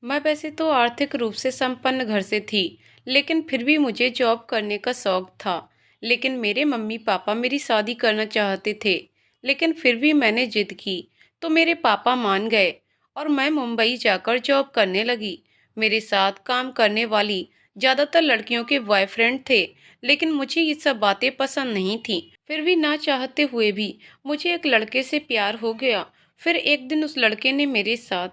मैं वैसे तो आर्थिक रूप से संपन्न घर से थी, लेकिन फिर भी मुझे जॉब करने का शौक था। लेकिन मेरे मम्मी पापा मेरी शादी करना चाहते थे, लेकिन फिर भी मैंने जिद की, तो मेरे पापा मान गए और मैं मुंबई जाकर जॉब करने लगी। मेरे साथ काम करने वाली ज़्यादातर लड़कियों के बॉयफ्रेंड थे, लेकिन मुझे ये सब बातें पसंद नहीं थी। फिर भी ना चाहते हुए भी मुझे एक लड़के से प्यार हो गया। फिर एक दिन उस लड़के ने मेरे साथ,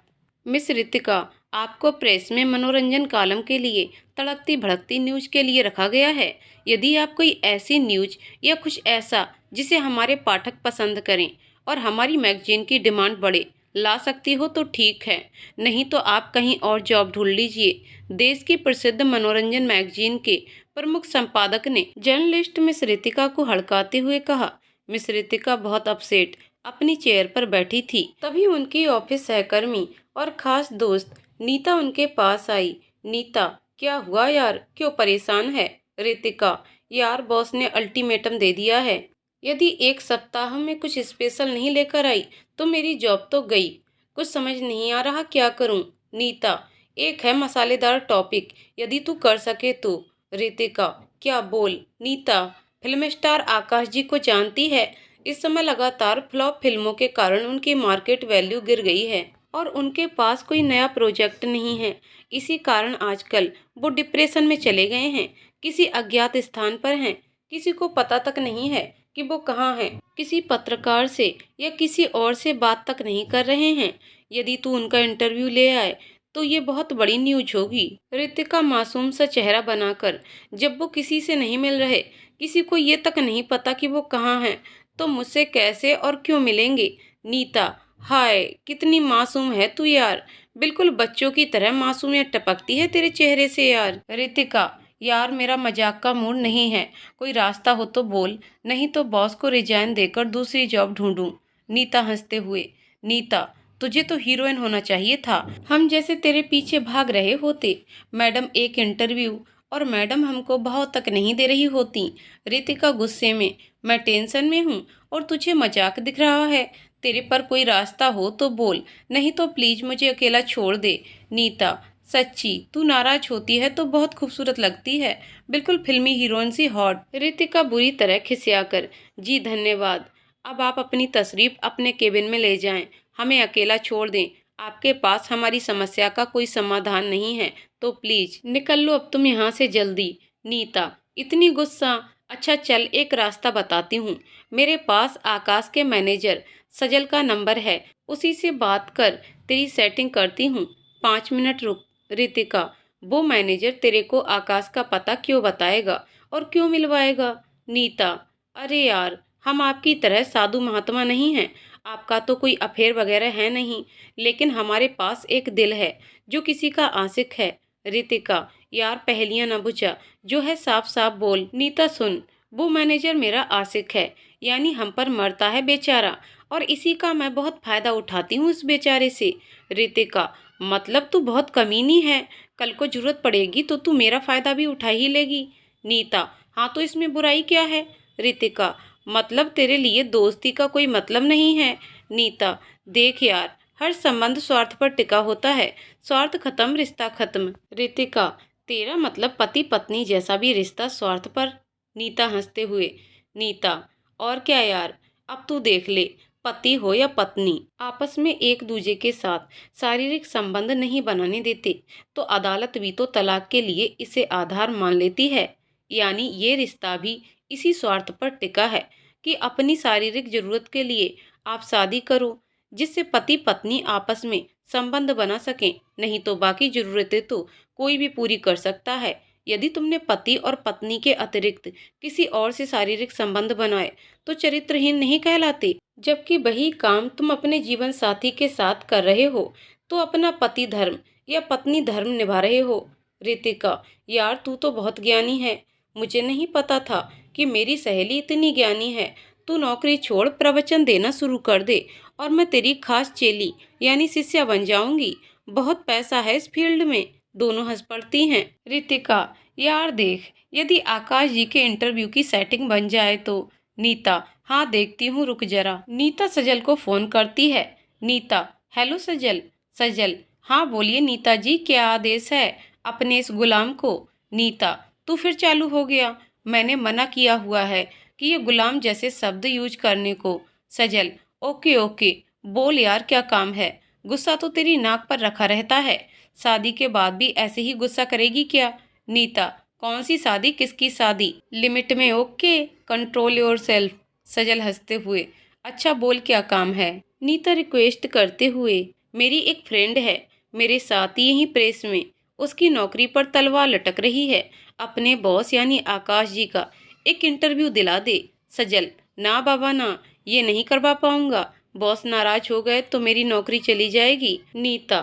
मिस रितिका, आपको प्रेस में मनोरंजन कॉलम के लिए, तड़कती भड़कती न्यूज के लिए रखा गया है। यदि आप कोई ऐसी न्यूज या कुछ ऐसा जिसे हमारे पाठक पसंद करें और हमारी मैगजीन की डिमांड बढ़े ला सकती हो तो ठीक है, नहीं तो आप कहीं और जॉब ढूंढ लीजिए। देश की प्रसिद्ध मनोरंजन मैगजीन के प्रमुख संपादक ने जर्नलिस्ट मिस रितिका को हड़काते हुए कहा। मिस रितिका बहुत अपसेट अपनी चेयर पर बैठी थी। तभी उनकी ऑफिस सहकर्मी और खास दोस्त नीता उनके पास आई। नीता, क्या हुआ यार, क्यों परेशान है? रितिका, यार बॉस ने अल्टीमेटम दे दिया है। यदि एक सप्ताह में कुछ स्पेशल नहीं लेकर आई तो मेरी जॉब तो गई। कुछ समझ नहीं आ रहा क्या करूं? नीता, एक है मसालेदार टॉपिक, यदि तू कर सके तो। रितिका, क्या बोल? नीता, फिल्म स्टार आकाश जी को जानती है? इस समय लगातार फ्लॉप फिल्मों के कारण उनकी मार्केट वैल्यू गिर गई है और उनके पास कोई नया प्रोजेक्ट नहीं है। इसी कारण आजकल वो डिप्रेशन में चले गए हैं, किसी अज्ञात स्थान पर हैं, किसी को पता तक नहीं है कि वो कहाँ हैं। किसी पत्रकार से या किसी और से बात तक नहीं कर रहे हैं। यदि तू उनका इंटरव्यू ले आए तो ये बहुत बड़ी न्यूज होगी। रितिका मासूम सा चेहरा बनाकर, जब वो किसी से नहीं मिल रहे, किसी को ये तक नहीं पता कि वो कहाँ हैं, तो मुझसे कैसे और क्यों मिलेंगे? नीता, हाय कितनी मासूम है तू यार, बिल्कुल बच्चों की तरह मासूमियत टपकती है तेरे चेहरे से यार। रितिका, यार मेरा मजाक का मूड नहीं है, कोई रास्ता हो तो बोल, नहीं तो बॉस को रिजाइन देकर दूसरी जॉब ढूंढूं। नीता हंसते हुए, नीता, तुझे तो हीरोइन होना चाहिए था, हम जैसे तेरे पीछे भाग रहे होते। मैडम एक इंटरव्यू और मैडम हमको भाव तक नहीं दे रही होती। रितिका गुस्से में, मैं टेंशन में हूँ और तुझे मजाक दिख रहा है। तेरे पर कोई रास्ता हो तो बोल, नहीं तो प्लीज मुझे अकेला छोड़ दे। नीता, सच्ची तू नाराज होती है तो बहुत खूबसूरत लगती है, बिल्कुल फिल्मी हीरोइन सी हॉट। रितिका बुरी तरह खिसियाकर, जी धन्यवाद, अब आप अपनी तशरीफ अपने केबिन में ले जाएं, हमें अकेला छोड़ दें। आपके पास हमारी समस्या का कोई समाधान नहीं है तो प्लीज निकल लो अब तुम यहाँ से जल्दी। नीता, इतनी गुस्सा? अच्छा चल एक रास्ता बताती हूँ, मेरे पास आकाश के मैनेजर सजल का नंबर है, उसी से बात कर, तेरी सेटिंग करती हूँ। 5 मिनट रुक। रितिका, वो मैनेजर तेरे को आकाश का पता क्यों बताएगा और क्यों मिलवाएगा? नीता, अरे यार हम आपकी तरह साधु महात्मा नहीं हैं, आपका तो कोई अफेयर वगैरह है नहीं, लेकिन हमारे पास एक दिल है जो किसी का आशिक है। रितिका, यार पहेलियां न बुझा, जो है साफ साफ बोल। नीता, सुन, वो मैनेजर मेरा आशिक है, यानी हम पर मरता है बेचारा, और इसी का मैं बहुत फायदा उठाती हूँ इस बेचारे से। रितिका, मतलब तू बहुत कमीनी है, कल को जरूरत पड़ेगी तो तू मेरा फायदा भी उठा ही लेगी। नीता, हाँ तो इसमें बुराई क्या है? रितिका, मतलब तेरे लिए दोस्ती का कोई मतलब नहीं है। नीता, देख यार, हर संबंध स्वार्थ पर टिका होता है, स्वार्थ खत्म रिश्ता खत्म। रितिका, तेरा मतलब पति पत्नी जैसा भी रिश्ता स्वार्थ पर? नीता हंसते हुए, नीता, और क्या यार, अब तू देख ले, पति हो या पत्नी, आपस में एक दूजे के साथ शारीरिक संबंध नहीं बनाने देते तो अदालत भी तो तलाक के लिए इसे आधार मान लेती है। यानी ये रिश्ता भी इसी स्वार्थ पर टिका है कि अपनी शारीरिक जरूरत के लिए आप शादी करो, जिससे पति पत्नी आपस में संबंध बना सकें, नहीं तो बाकी जरूरतें तो कोई भी पूरी कर सकता है। यदि तुमने पति और पत्नी के अतिरिक्त किसी और से शारीरिक संबंध बनाए तो चरित्रहीन नहीं कहलाते, जबकि वही काम तुम अपने जीवन साथी के साथ कर रहे हो तो अपना पति धर्म या पत्नी धर्म निभा रहे हो। रितिका, यार तू तो बहुत ज्ञानी है, मुझे नहीं पता था कि मेरी सहेली इतनी ज्ञानी है। तू नौकरी छोड़ प्रवचन देना शुरू कर दे और मैं तेरी खास चेली यानी शिष्या बन जाऊंगी, बहुत पैसा है इस फील्ड में। दोनों हंस पड़ती हैं। रितिका, यार देख, यदि आकाश जी के इंटरव्यू की सेटिंग बन जाए तो। नीता, हाँ देखती हूँ, रुक जरा। नीता सजल को फोन करती है। नीता, हेलो सजल। सजल, हाँ बोलिए नीता जी, क्या आदेश है अपने इस गुलाम को। नीता, तू फिर चालू हो गया। मैंने मना किया हुआ है कि ये गुलाम जैसे शब्द यूज करने को। सजल, ओके ओके, बोल यार क्या काम है। गुस्सा तो तेरी नाक पर रखा रहता है, शादी के बाद भी ऐसे ही गुस्सा करेगी क्या। नीता, कौन सी शादी, किसकी शादी, लिमिट में ओके, कंट्रोल योर सेल्फ। सजल हंसते हुए, अच्छा बोल क्या काम है। नीता रिक्वेस्ट करते हुए, मेरी एक फ्रेंड है मेरे साथ ही यहीं प्रेस में, उसकी नौकरी पर तलवार लटक रही है, अपने बॉस यानी आकाश जी का एक इंटरव्यू दिला दे। सजल, ना बाबा ना, ये नहीं करवा पाऊंगा, बॉस नाराज हो गए तो मेरी नौकरी चली जाएगी। नीता,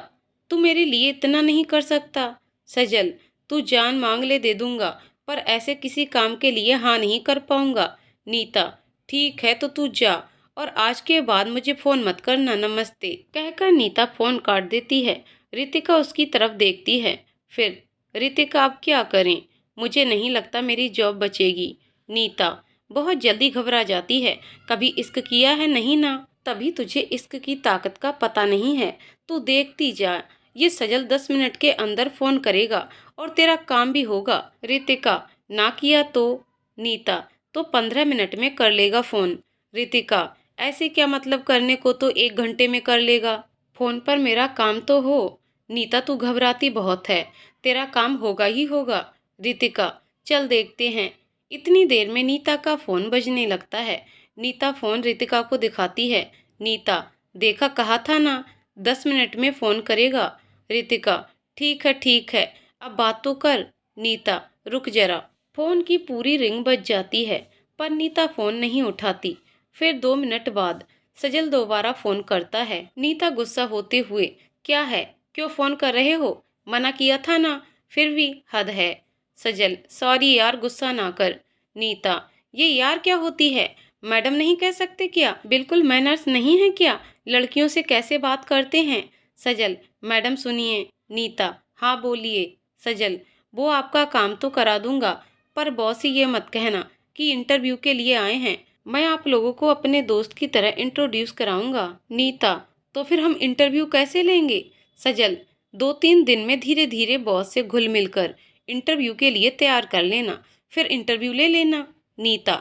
तू मेरे लिए इतना नहीं कर सकता। सजल, तू जान मांग ले दे दूंगा, पर ऐसे किसी काम के लिए हाँ नहीं कर पाऊंगा। नीता, ठीक है तो तू जा, और आज के बाद मुझे फोन मत करना, नमस्ते। कहकर नीता फोन काट देती है। रितिका उसकी तरफ देखती है। फिर, रितिका अब क्या करें, मुझे नहीं लगता मेरी जॉब बचेगी। नीता बहुत जल्दी घबरा जाती है, कभी इश्क किया है नहीं ना, तभी तुझे इश्क की ताकत का पता नहीं है। तू देखती जा, ये सजल 10 मिनट के अंदर फोन करेगा और तेरा काम भी होगा। रितिका, ना किया तो। नीता, तो 15 मिनट में कर लेगा फोन। रितिका, ऐसे क्या मतलब, करने को तो 1 घंटे में कर लेगा, फोन पर मेरा काम तो हो। नीता, तू घबराती बहुत है, तेरा काम होगा ही होगा। रितिका, चल देखते हैं। इतनी देर में नीता का फोन बजने लगता है। नीता फोन रितिका को दिखाती है। नीता, देखा, कहा था ना 10 मिनट में फोन करेगा। रितिका, ठीक है, अब बात तो कर। नीता, रुक जरा। फोन की पूरी रिंग बज जाती है, पर नीता फोन नहीं उठाती। फिर 2 मिनट बाद सजल दोबारा फोन करता है। नीता गुस्सा होते हुए, क्या है, क्यों फोन कर रहे हो, मना किया था ना, फिर भी हद है। सजल, सॉरी यार, गुस्सा ना कर। नीता, ये यार क्या होती है, मैडम नहीं कह सकते क्या, बिल्कुल मैनर्स नहीं है क्या, लड़कियों से कैसे बात करते हैं। सजल, मैडम सुनिए। नीता, हाँ बोलिए। सजल, वो आपका काम तो करा दूंगा, पर बॉस ही ये मत कहना कि इंटरव्यू के लिए आए हैं, मैं आप लोगों को अपने दोस्त की तरह इंट्रोड्यूस कराऊंगा। नीता, तो फिर हम इंटरव्यू कैसे लेंगे। सजल, 2-3 दिन में धीरे धीरे बॉस से घुल मिलकर इंटरव्यू के लिए तैयार कर लेना, फिर इंटरव्यू ले लेना। नीता,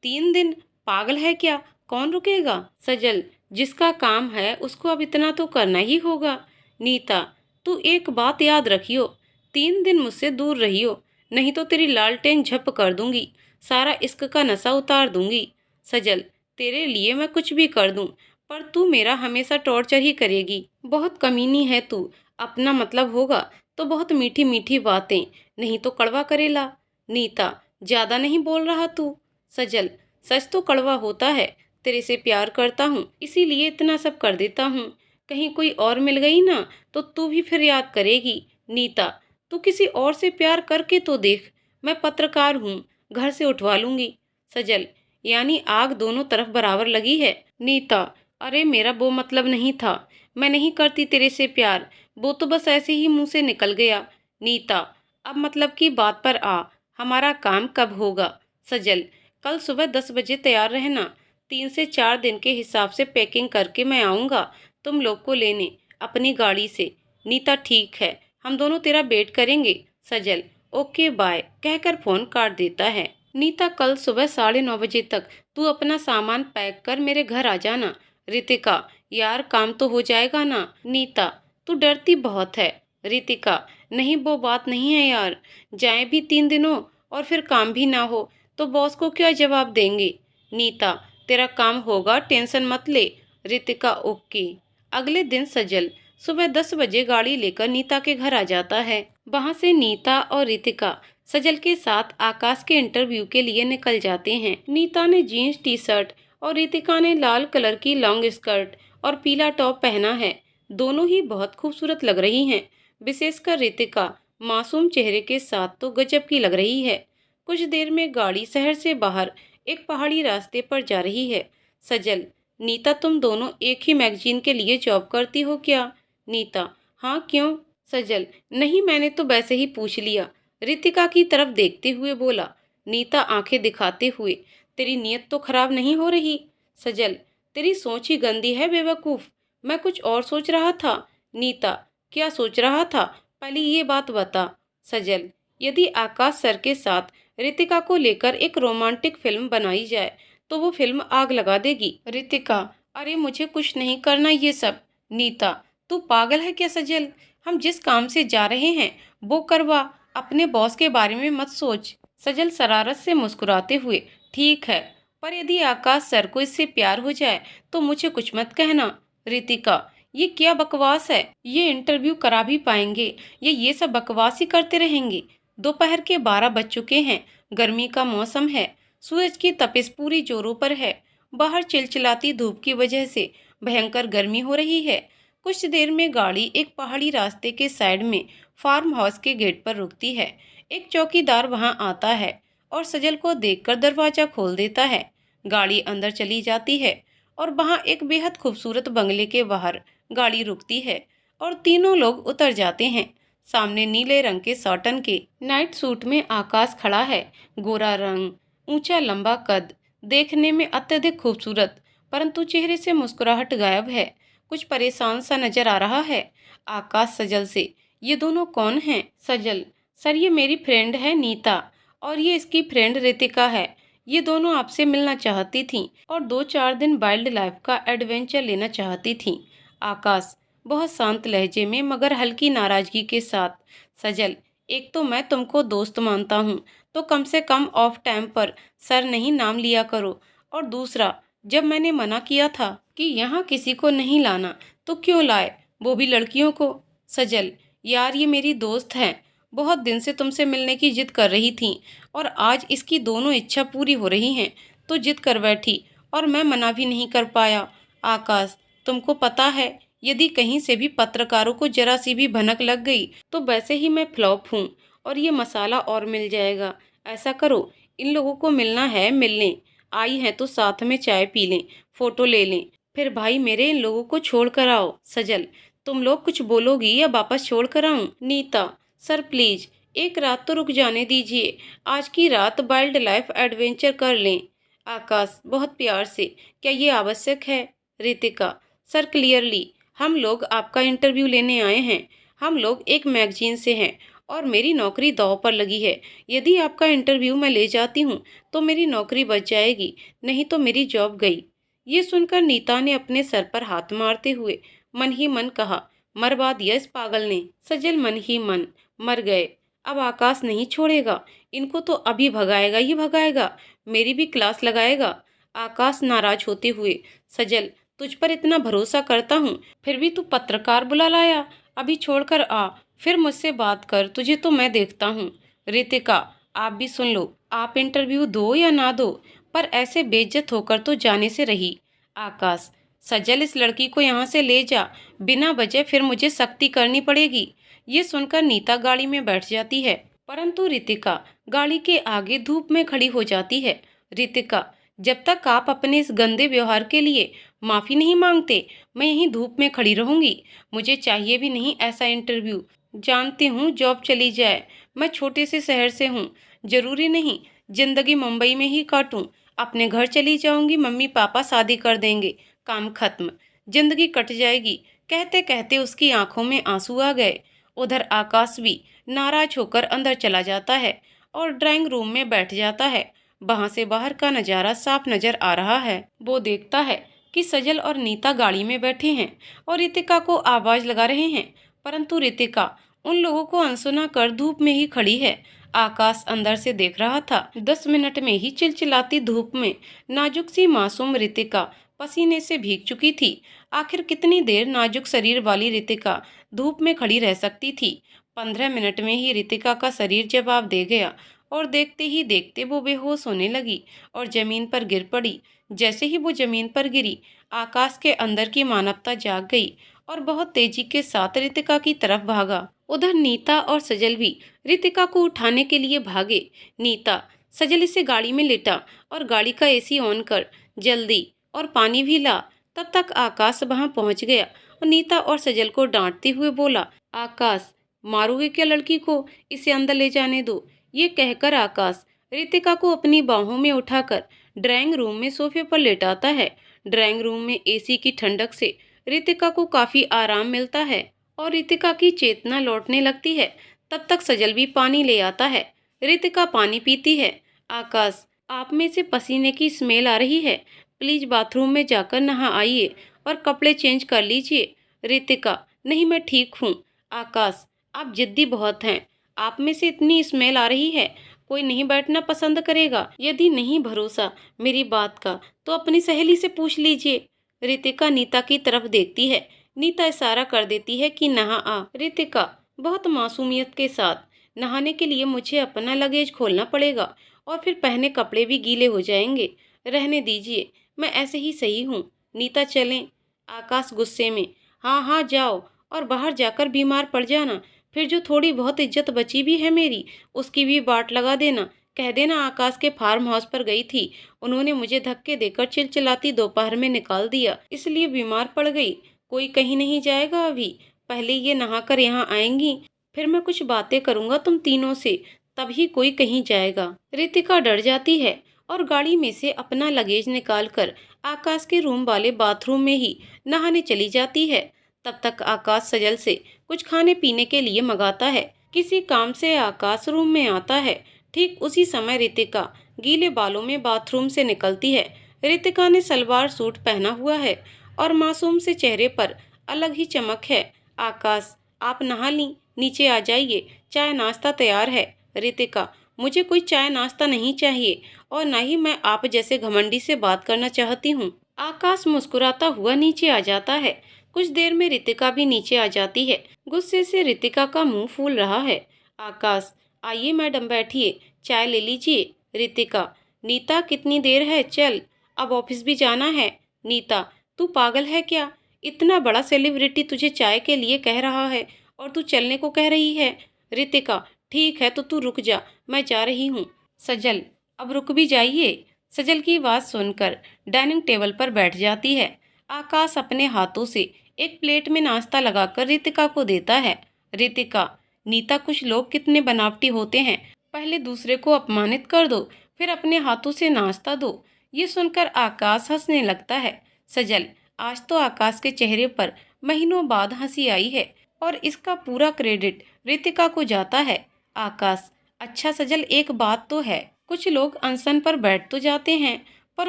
3 दिन, पागल है क्या, कौन रुकेगा। सजल, जिसका काम है उसको अब इतना तो करना ही होगा। नीता, तू एक बात याद रखियो, 3 दिन मुझसे दूर रहियो, नहीं तो तेरी लालटेन झप कर दूंगी, सारा इश्क का नशा उतार दूंगी। सजल, तेरे लिए मैं कुछ भी कर दूं, पर तू मेरा हमेशा टॉर्चर ही करेगी, बहुत कमीनी है तू, अपना मतलब होगा तो बहुत मीठी मीठी बातें, नहीं तो कड़वा करेला। नीता, ज्यादा नहीं बोल रहा तू। सजल, सच तो कड़वा होता है, तेरे से प्यार करता हूँ इसीलिए इतना सब कर देता हूँ, कहीं कोई और मिल गई ना तो तू भी फिर याद करेगी। नीता, तू किसी और से प्यार करके तो देख, मैं पत्रकार हूँ, घर से उठवा लूंगी। सजल, यानी आग दोनों तरफ बराबर लगी है। नीता, अरे मेरा वो मतलब नहीं था, मैं नहीं करती तेरे से प्यार, वो तो बस ऐसे ही मुंह से निकल गया। नीता, अब मतलब की बात पर आ, हमारा काम कब होगा। सजल, कल सुबह 10 बजे तैयार रहना, 3 से 4 दिन के हिसाब से पैकिंग करके मैं आऊँगा तुम लोग को लेने अपनी गाड़ी से। नीता, ठीक है, हम दोनों तेरा वेट करेंगे। सजल, ओके बाय कहकर फोन काट देता है। नीता, कल सुबह 9:30 बजे तक तू अपना सामान पैक कर मेरे घर आ जाना। रितिका, यार काम तो हो जाएगा ना। नीता, तू डरती बहुत है। रितिका, नहीं वो बात नहीं है यार, जाए भी 3 दिनों और फिर काम भी ना हो तो बॉस को क्या जवाब देंगे। नीता, तेरा काम होगा, टेंशन मत ले। रितिका, ओके। अगले दिन सजल सुबह 10 बजे गाड़ी लेकर नीता के घर आ जाता है। वहां से नीता और रितिका सजल के साथ आकाश के इंटरव्यू के लिए निकल जाते हैं। नीता ने जीन्स टी शर्ट और रितिका ने लाल कलर की लॉन्ग स्कर्ट और पीला टॉप पहना है। दोनों ही बहुत खूबसूरत लग रही हैं, विशेषकर रितिका मासूम चेहरे के साथ तो गजब की लग रही है। कुछ देर में गाड़ी शहर से बाहर एक पहाड़ी रास्ते पर जा रही है। सजल, नीता, तुम दोनों एक ही मैगजीन के लिए जॉब करती हो क्या। नीता, हाँ क्यों। सजल, नहीं, मैंने तो वैसे ही पूछ लिया, रितिका की तरफ देखते हुए बोला। नीता आंखें दिखाते हुए, तेरी नीयत तो खराब नहीं हो रही। सजल, तेरी सोच ही गंदी है बेवकूफ, मैं कुछ और सोच रहा था। नीता, क्या सोच रहा था? पहले ये बात बता। सजल, यदि आकाश सर के साथ रितिका को लेकर एक रोमांटिक फिल्म बनाई जाए तो वो फिल्म आग लगा देगी। रितिका, अरे मुझे कुछ नहीं करना ये सब। नीता, तू पागल है क्या सजल? हम जिस काम से जा रहे हैं वो करवा, अपने बॉस के बारे में मत सोच। सजल शरारत से मुस्कुराते हुए, ठीक है, पर यदि आकाश सर को इससे प्यार हो जाए तो मुझे कुछ मत कहना। रितिका, ये क्या बकवास है? ये इंटरव्यू करा भी पाएंगे या ये सब बकवास ही करते रहेंगे? दोपहर के 12 बज चुके हैं, गर्मी का मौसम है, सूरज की तपिश पूरी जोरों पर है। बाहर चिलचिलाती धूप की वजह से भयंकर गर्मी हो रही है। कुछ देर में गाड़ी एक पहाड़ी रास्ते के साइड में फार्म हाउस के गेट पर रुकती है। एक चौकीदार वहां आता है और सजल को देखकर दरवाजा खोल देता है। गाड़ी अंदर चली जाती है और वहां एक बेहद खूबसूरत बंगले के बाहर गाड़ी रुकती है और तीनों लोग उतर जाते हैं। सामने नीले रंग के सॉटन के नाइट सूट में आकाश खड़ा है। गोरा रंग, ऊंचा लंबा कद, देखने में अत्यधिक खूबसूरत, परंतु चेहरे से मुस्कुराहट गायब है। कुछ परेशान सा नजर आ रहा है। आकाश सजल से, ये दोनों कौन हैं? सजल, सर ये मेरी फ्रेंड है नीता और ये इसकी फ्रेंड रितिका है। ये दोनों आपसे मिलना चाहती थीं और 2-4 दिन वाइल्ड लाइफ का एडवेंचर लेना चाहती थीं। आकाश, बहुत शांत लहजे में मगर हल्की नाराजगी के साथ, सजल, एक तो मैं तुमको दोस्त मानता हूँ तो कम से कम ऑफ टाइम पर सर नहीं नाम लिया करो, और दूसरा, जब मैंने मना किया था कि यहाँ किसी को नहीं लाना तो क्यों लाए, वो भी लड़कियों को? सजल, यार ये मेरी दोस्त है, बहुत दिन से तुमसे मिलने की जिद कर रही थी और आज इसकी दोनों इच्छा पूरी हो रही हैं तो जिद कर बैठी और मैं मना भी नहीं कर पाया। आकाश, तुमको पता है यदि कहीं से भी पत्रकारों को जरा सी भी भनक लग गई तो वैसे ही मैं फ्लॉप हूँ और ये मसाला और मिल जाएगा। ऐसा करो, इन लोगों को मिलना है, मिल लें, आई हैं तो साथ में चाय पी लें, फोटो ले लें, फिर भाई मेरे इन लोगों को छोड़ कर आओ। सजल, तुम लोग कुछ बोलोगी या वापस छोड़ कर आऊं? नीता, सर प्लीज एक रात तो रुक जाने दीजिए, आज की रात वाइल्ड लाइफ एडवेंचर कर लें। आकाश, बहुत प्यार से, क्या ये आवश्यक है? रितिका, सर क्लियरली हम लोग आपका इंटरव्यू लेने आए हैं। हम लोग एक मैगजीन से हैं और मेरी नौकरी दांव पर लगी है। यदि आपका इंटरव्यू मैं ले जाती हूँ तो मेरी नौकरी बच जाएगी, नहीं तो मेरी जॉब गई। ये सुनकर नीता ने अपने सर पर हाथ मारते हुए मन ही मन कहा, मरवा दिया इस पागल ने। सजल मन ही मन, मर गए, अब आकाश नहीं छोड़ेगा, इनको तो अभी भगाएगा ही भगाएगा, मेरी भी क्लास लगाएगा। आकाश नाराज होते हुए, सजल, तुझ पर इतना भरोसा करता हूँ फिर भी तू पत्रकार बुला लाया, अभी छोड़कर आ, फिर मुझसे बात कर, तुझे तो मैं देखता हूँ। रितिका, आप भी सुन लो, आप इंटरव्यू दो या ना दो, पर ऐसे बेइज्जत होकर तो जाने से रही। आकाश, सजल इस लड़की को यहाँ से ले जा, बिना वजह फिर मुझे सख्ती करनी पड़ेगी। ये सुनकर नीता गाड़ी में बैठ जाती है, परंतु रितिका गाड़ी के आगे धूप में खड़ी हो जाती है। रितिका, जब तक आप अपने इस गंदे व्यवहार के लिए माफी नहीं मांगते मैं यहीं धूप में खड़ी रहूंगी। मुझे चाहिए भी नहीं ऐसा इंटरव्यू। जानती हूँ जॉब चली जाए, मैं छोटे से शहर से हूँ, जरूरी नहीं जिंदगी मुंबई में ही काटूं। अपने घर चली जाऊंगी, मम्मी पापा शादी कर देंगे, काम खत्म, जिंदगी कट जाएगी। कहते कहते उसकी आंखों में आंसू आ गए। उधर आकाश भी नाराज होकर अंदर चला जाता है और ड्राइंग रूम में बैठ जाता है। वहां से बाहर का नजारा साफ नजर आ रहा है। वो देखता है कि सजल और नीता गाड़ी में बैठे हैं और रितिका को आवाज लगा रहे हैं, परंतु रितिका उन लोगों को अनसुना कर धूप में ही खड़ी है। आकाश अंदर से देख रहा था। 10 मिनट में ही चिलचिलाती धूप में नाजुक सी मासूम रितिका पसीने से भीग चुकी थी। आखिर कितनी देर नाजुक शरीर वाली रितिका धूप में खड़ी रह सकती थी? 15 मिनट में ही रितिका का शरीर जवाब दे गया और देखते ही देखते वो बेहोश होने लगी और जमीन पर गिर पड़ी। जैसे ही वो जमीन पर गिरी, आकाश के अंदर की मानवता जाग गई और बहुत तेजी के साथ रितिका की तरफ भागा। उधर नीता और सजल भी रितिका को उठाने के लिए भागे। नीता, सजल इसे गाड़ी में लेटा और गाड़ी का एसी ऑन कर, जल्दी, और पानी भी ला। तब तक आकाश वहां पहुंच गया और नीता और सजल को डांटते हुए बोला, आकाश, मारोगे क्या लड़की को, इसे अंदर ले जाने दो। ये कहकर आकाश रितिका को अपनी बाहों में उठाकर ड्राइंग रूम में सोफे पर लेटाता है। ड्राइंग रूम में एसी की ठंडक से रितिका को काफी आराम मिलता है और रितिका की चेतना लौटने लगती है। तब तक सजल भी पानी ले आता है। रितिका पानी पीती है। आकाश, आप में से पसीने की स्मेल आ रही है, प्लीज बाथरूम में जाकर नहा आइए और कपड़े चेंज कर लीजिए। रितिका, नहीं मैं ठीक हूँ। आकाश, आप जिद्दी बहुत हैं, आप में से इतनी स्मेल आ रही है, कोई नहीं बैठना पसंद करेगा। यदि नहीं भरोसा मेरी बात का तो अपनी सहेली से पूछ लीजिए। रितिका नीता की तरफ देखती है। नीता इशारा कर देती है कि नहा आ। रितिका बहुत मासूमियत के साथ, नहाने के लिए मुझे अपना लगेज खोलना पड़ेगा और फिर पहने कपड़े भी गीले हो जाएंगे। रहने दीजिए, मैं ऐसे ही सही हूँ। नीता चलें। आकाश गुस्से में, हाँ हाँ जाओ, और बाहर जाकर बीमार पड़ जाना, फिर जो थोड़ी बहुत इज्जत बची भी है मेरी उसकी भी बाट लगा देना। कह देना आकाश के फार्म हाउस पर गई थी, उन्होंने मुझे धक्के देकर चिलचिलाती दोपहर में निकाल दिया, इसलिए बीमार पड़ गई। कोई कहीं नहीं जाएगा अभी, पहले ये नहाकर यहाँ आएंगी, फिर मैं कुछ बातें करूंगा तुम तीनों से, तभी कोई कहीं जाएगा। रितिका डर जाती है और गाड़ी में से अपना लगेज निकालकर आकाश के रूम वाले बाथरूम में ही नहाने चली जाती है। तब तक आकाश सजल से कुछ खाने पीने के लिए मंगाता है। किसी काम से आकाश रूम में आता है। ठीक उसी समय रितिका गीले बालों में बाथरूम से निकलती है। रितिका ने सलवार सूट पहना हुआ है और मासूम से चेहरे पर अलग ही चमक है। आकाश, आप नहा ली, नीचे आ जाइए, चाय नाश्ता तैयार है। रितिका, मुझे कोई चाय नाश्ता नहीं चाहिए और न ही मैं आप जैसे घमंडी से बात करना चाहती हूँ। आकाश मुस्कुराता हुआ नीचे आ जाता है। कुछ देर में रितिका भी नीचे आ जाती है। गुस्से से रितिका का मुंह फूल रहा है। आकाश, आइए मैडम बैठिए, चाय ले लीजिए। रितिका, नीता कितनी देर है, चल, अब ऑफिस भी जाना है। नीता, तू पागल है क्या, इतना बड़ा सेलिब्रिटी तुझे चाय के लिए कह रहा है और तू चलने को कह रही है। रितिका, ठीक है तो तू रुक जा, मैं जा रही हूँ। सजल, अब रुक भी जाइए। सजल की बात सुनकर डाइनिंग टेबल पर बैठ जाती है। आकाश अपने हाथों से एक प्लेट में नाश्ता लगाकर रितिका को देता है। रितिका, नीता, कुछ लोग कितने बनावटी होते हैं, पहले दूसरे को अपमानित कर दो, फिर अपने हाथों से नाश्ता दो। ये सुनकर आकाश हंसने लगता है। सजल, आज तो आकाश के चेहरे पर महीनों बाद हंसी आई है और इसका पूरा क्रेडिट रितिका को जाता है। आकाश, अच्छा सजल, एक बात तो है, कुछ लोग अनशन पर बैठ तो जाते हैं पर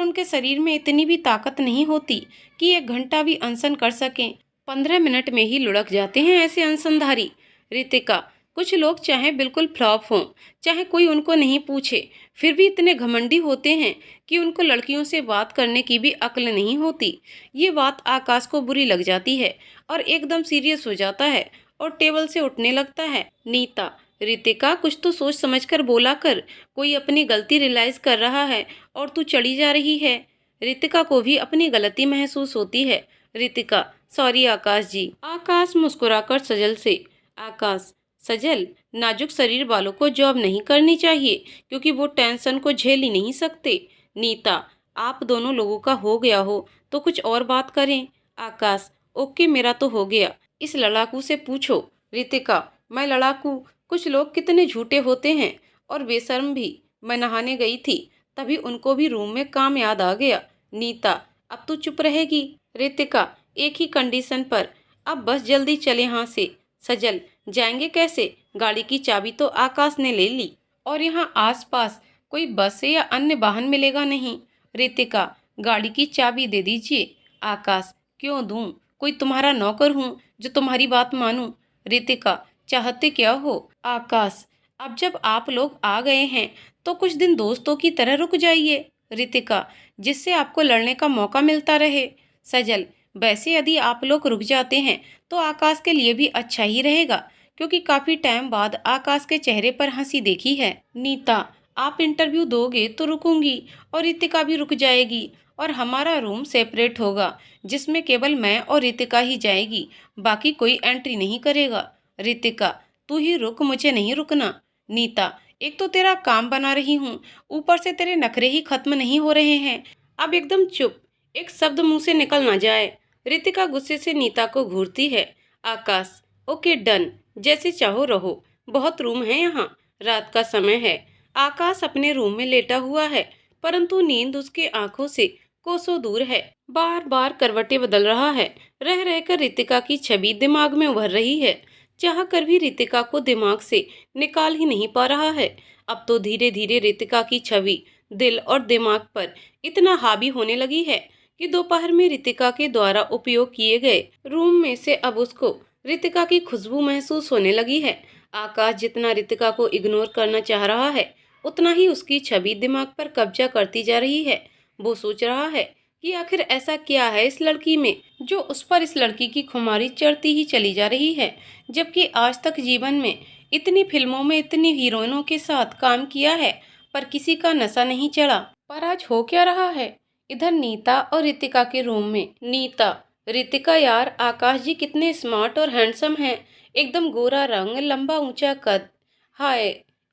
उनके शरीर में इतनी भी ताकत नहीं होती कि 1 घंटा भी अनशन कर सकें। 15 मिनट में ही लुढ़क जाते हैं ऐसे अनशनधारी। रितिका, कुछ लोग चाहे बिल्कुल फ्लॉप हों, चाहे कोई उनको नहीं पूछे, फिर भी इतने घमंडी होते हैं कि उनको लड़कियों से बात करने की भी अक्ल नहीं होती। ये बात आकाश को बुरी लग जाती है और एकदम सीरियस हो जाता है और टेबल से उठने लगता है। नीता, रितिका, कुछ तो सोच समझकर बोला कर, कोई अपनी गलती रियलाइज कर रहा है और तू चढ़ी जा रही है। रितिका को भी अपनी गलती महसूस होती है। रितिका, सॉरी आकाश जी। आकाश मुस्कुराकर सजल से, आकाश, सजल, नाजुक शरीर वालों को जॉब नहीं करनी चाहिए क्योंकि वो टेंशन को झेल ही नहीं सकते। नीता, आप दोनों लोगों का हो गया हो तो कुछ और बात करें। आकाश, ओके, मेरा तो हो गया, इस लड़ाकू से पूछो। रितिका, मैं लड़ाकू, कुछ लोग कितने झूठे होते हैं और बेशर्म भी। मैं नहाने गई थी, तभी उनको भी रूम में काम याद आ गया। नीता, अब तू चुप रहेगी। रितिका, एक ही कंडीशन पर, अब बस जल्दी चले यहाँ से। सजल, जाएंगे कैसे, गाड़ी की चाबी तो आकाश ने ले ली और यहाँ आसपास कोई बस या अन्य वाहन मिलेगा नहीं। रितिका, गाड़ी की चाबी दे दीजिए। आकाश, क्यों दूं, कोई तुम्हारा नौकर हूँ जो तुम्हारी बात मानूं। रितिका, चाहते क्या हो। आकाश, अब जब आप लोग आ गए हैं तो कुछ दिन दोस्तों की तरह रुक जाइए। रितिका, जिससे आपको लड़ने का मौका मिलता रहे। सजल, वैसे यदि आप लोग रुक जाते हैं तो आकाश के लिए भी अच्छा ही रहेगा क्योंकि काफी टाइम बाद आकाश के चेहरे पर हंसी देखी है। नीता, आप इंटरव्यू दोगे तो रुकूंगी और रितिका भी रुक जाएगी और हमारा रूम सेपरेट होगा जिसमें केवल मैं और रितिका ही जाएगी, बाकी कोई एंट्री नहीं करेगा। रितिका, तू ही रुक, मुझे नहीं रुकना। नीता, एक तो तेरा काम बना रही हूँ, ऊपर से तेरे नखरे ही खत्म नहीं हो रहे हैं, अब एकदम चुप, एक शब्द मुंह से निकल ना जाए। रितिका गुस्से से नीता को घूरती है। आकाश, ओके डन, जैसे चाहो रहो, बहुत रूम है यहाँ, रात का समय है। आकाश अपने रूम में लेटा हुआ है परंतु नींद उसके आंखों से कोसों दूर है, बार बार करवटें बदल रहा है। रह रहकर रितिका की छवि दिमाग में उभर रही है। चाह कर भी रितिका को दिमाग से निकाल ही नहीं पा रहा है। अब तो धीरे धीरे रितिका की छवि दिल और दिमाग पर इतना हावी होने लगी है कि दोपहर में रितिका के द्वारा उपयोग किए गए रूम में से अब उसको रितिका की खुशबू महसूस होने लगी है। आकाश जितना रितिका को इग्नोर करना चाह रहा है, उतना ही उसकी छवि दिमाग पर कब्जा करती जा रही है। वो सोच रहा है कि आखिर ऐसा क्या है इस लड़की में जो उस पर इस लड़की की खुमारी चढ़ती ही चली जा रही है, जबकि आज तक जीवन में इतनी फिल्मों में इतनी हीरोइनों के साथ काम किया है पर किसी का नशा नहीं चढ़ा। पर आज हो क्या रहा है इधर नीता और रितिका के रूम में। नीता, रितिका यार आकाश जी कितने स्मार्ट और हैंडसम हैं, एकदम गोरा रंग, लंबा ऊंचा कद, हाय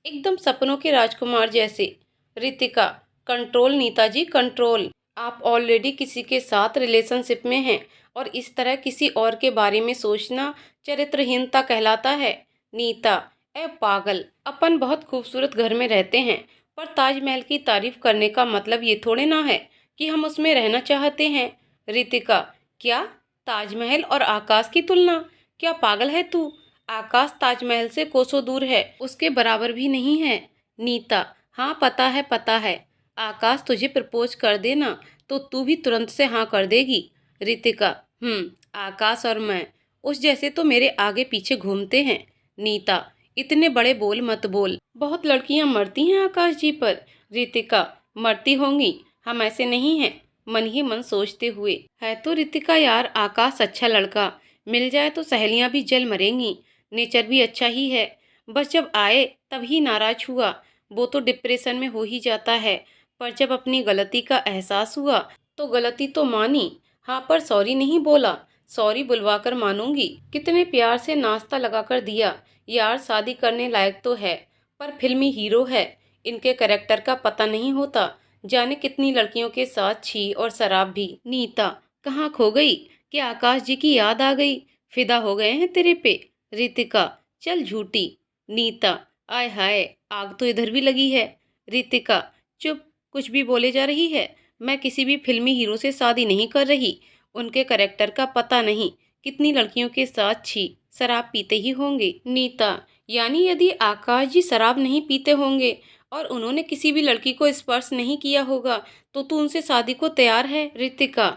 एकदम सपनों के राजकुमार जैसे। रितिका, कंट्रोल नीता जी कंट्रोल, आप ऑलरेडी किसी के साथ रिलेशनशिप में हैं और इस तरह किसी और के बारे में सोचना चरित्रहीनता कहलाता है। नीता, ए पागल, अपन बहुत खूबसूरत घर में रहते हैं, पर ताजमहल की तारीफ करने का मतलब ये थोड़े ना है कि हम उसमें रहना चाहते हैं। रितिका, क्या ताजमहल और आकाश की तुलना? क्या पागल है तू? आकाश ताजमहल से कोसों दूर है, उसके बराबर भी नहीं है। नीता, हाँ पता है पता है। आकाश तुझे प्रपोज कर देना तो तू भी तुरंत से हाँ कर देगी। रितिका, आकाश और मैं उस जैसे तो मेरे आगे पीछे घूमते हैं। नीता, इतने बड़े बोल मत बोल, बहुत लड़कियां मरती हैं आकाश जी पर। रितिका, मरती होंगी, हम ऐसे नहीं हैं, मन ही मन सोचते हुए। है तो रितिका यार आकाश अच्छा लड़का, मिल जाए तो सहेलियां भी जल मरेंगी, नेचर भी अच्छा ही है, बस जब आए तभी नाराज हुआ। वो तो डिप्रेशन में हो ही जाता है, पर जब अपनी गलती का एहसास हुआ तो गलती तो मानी, हाँ पर सॉरी नहीं बोला। सॉरी बुलवा कर मानूंगी। कितने प्यार से नाश्ता लगा कर दिया यार, शादी करने लायक तो है पर फिल्मी हीरो है, इनके कैरेक्टर का पता नहीं होता, जाने कितनी लड़कियों के साथ छी और शराब भी। नीता, कहाँ खो गई? क्या आकाश जी की याद आ गई? फिदा हो गए हैं तेरे पे? रितिका, चल झूठी। नीता, आय हाय आग तो इधर भी लगी है। रितिका, चुप, कुछ भी बोले जा रही है। मैं किसी भी फिल्मी हीरो से शादी नहीं कर रही, उनके कैरेक्टर का पता नहीं, कितनी लड़कियों के साथ छी शराब पीते ही होंगे। नीता, यानी यदि आकाश जी शराब नहीं पीते होंगे और उन्होंने किसी भी लड़की को स्पर्श नहीं किया होगा तो तू उनसे शादी को तैयार है? रितिका,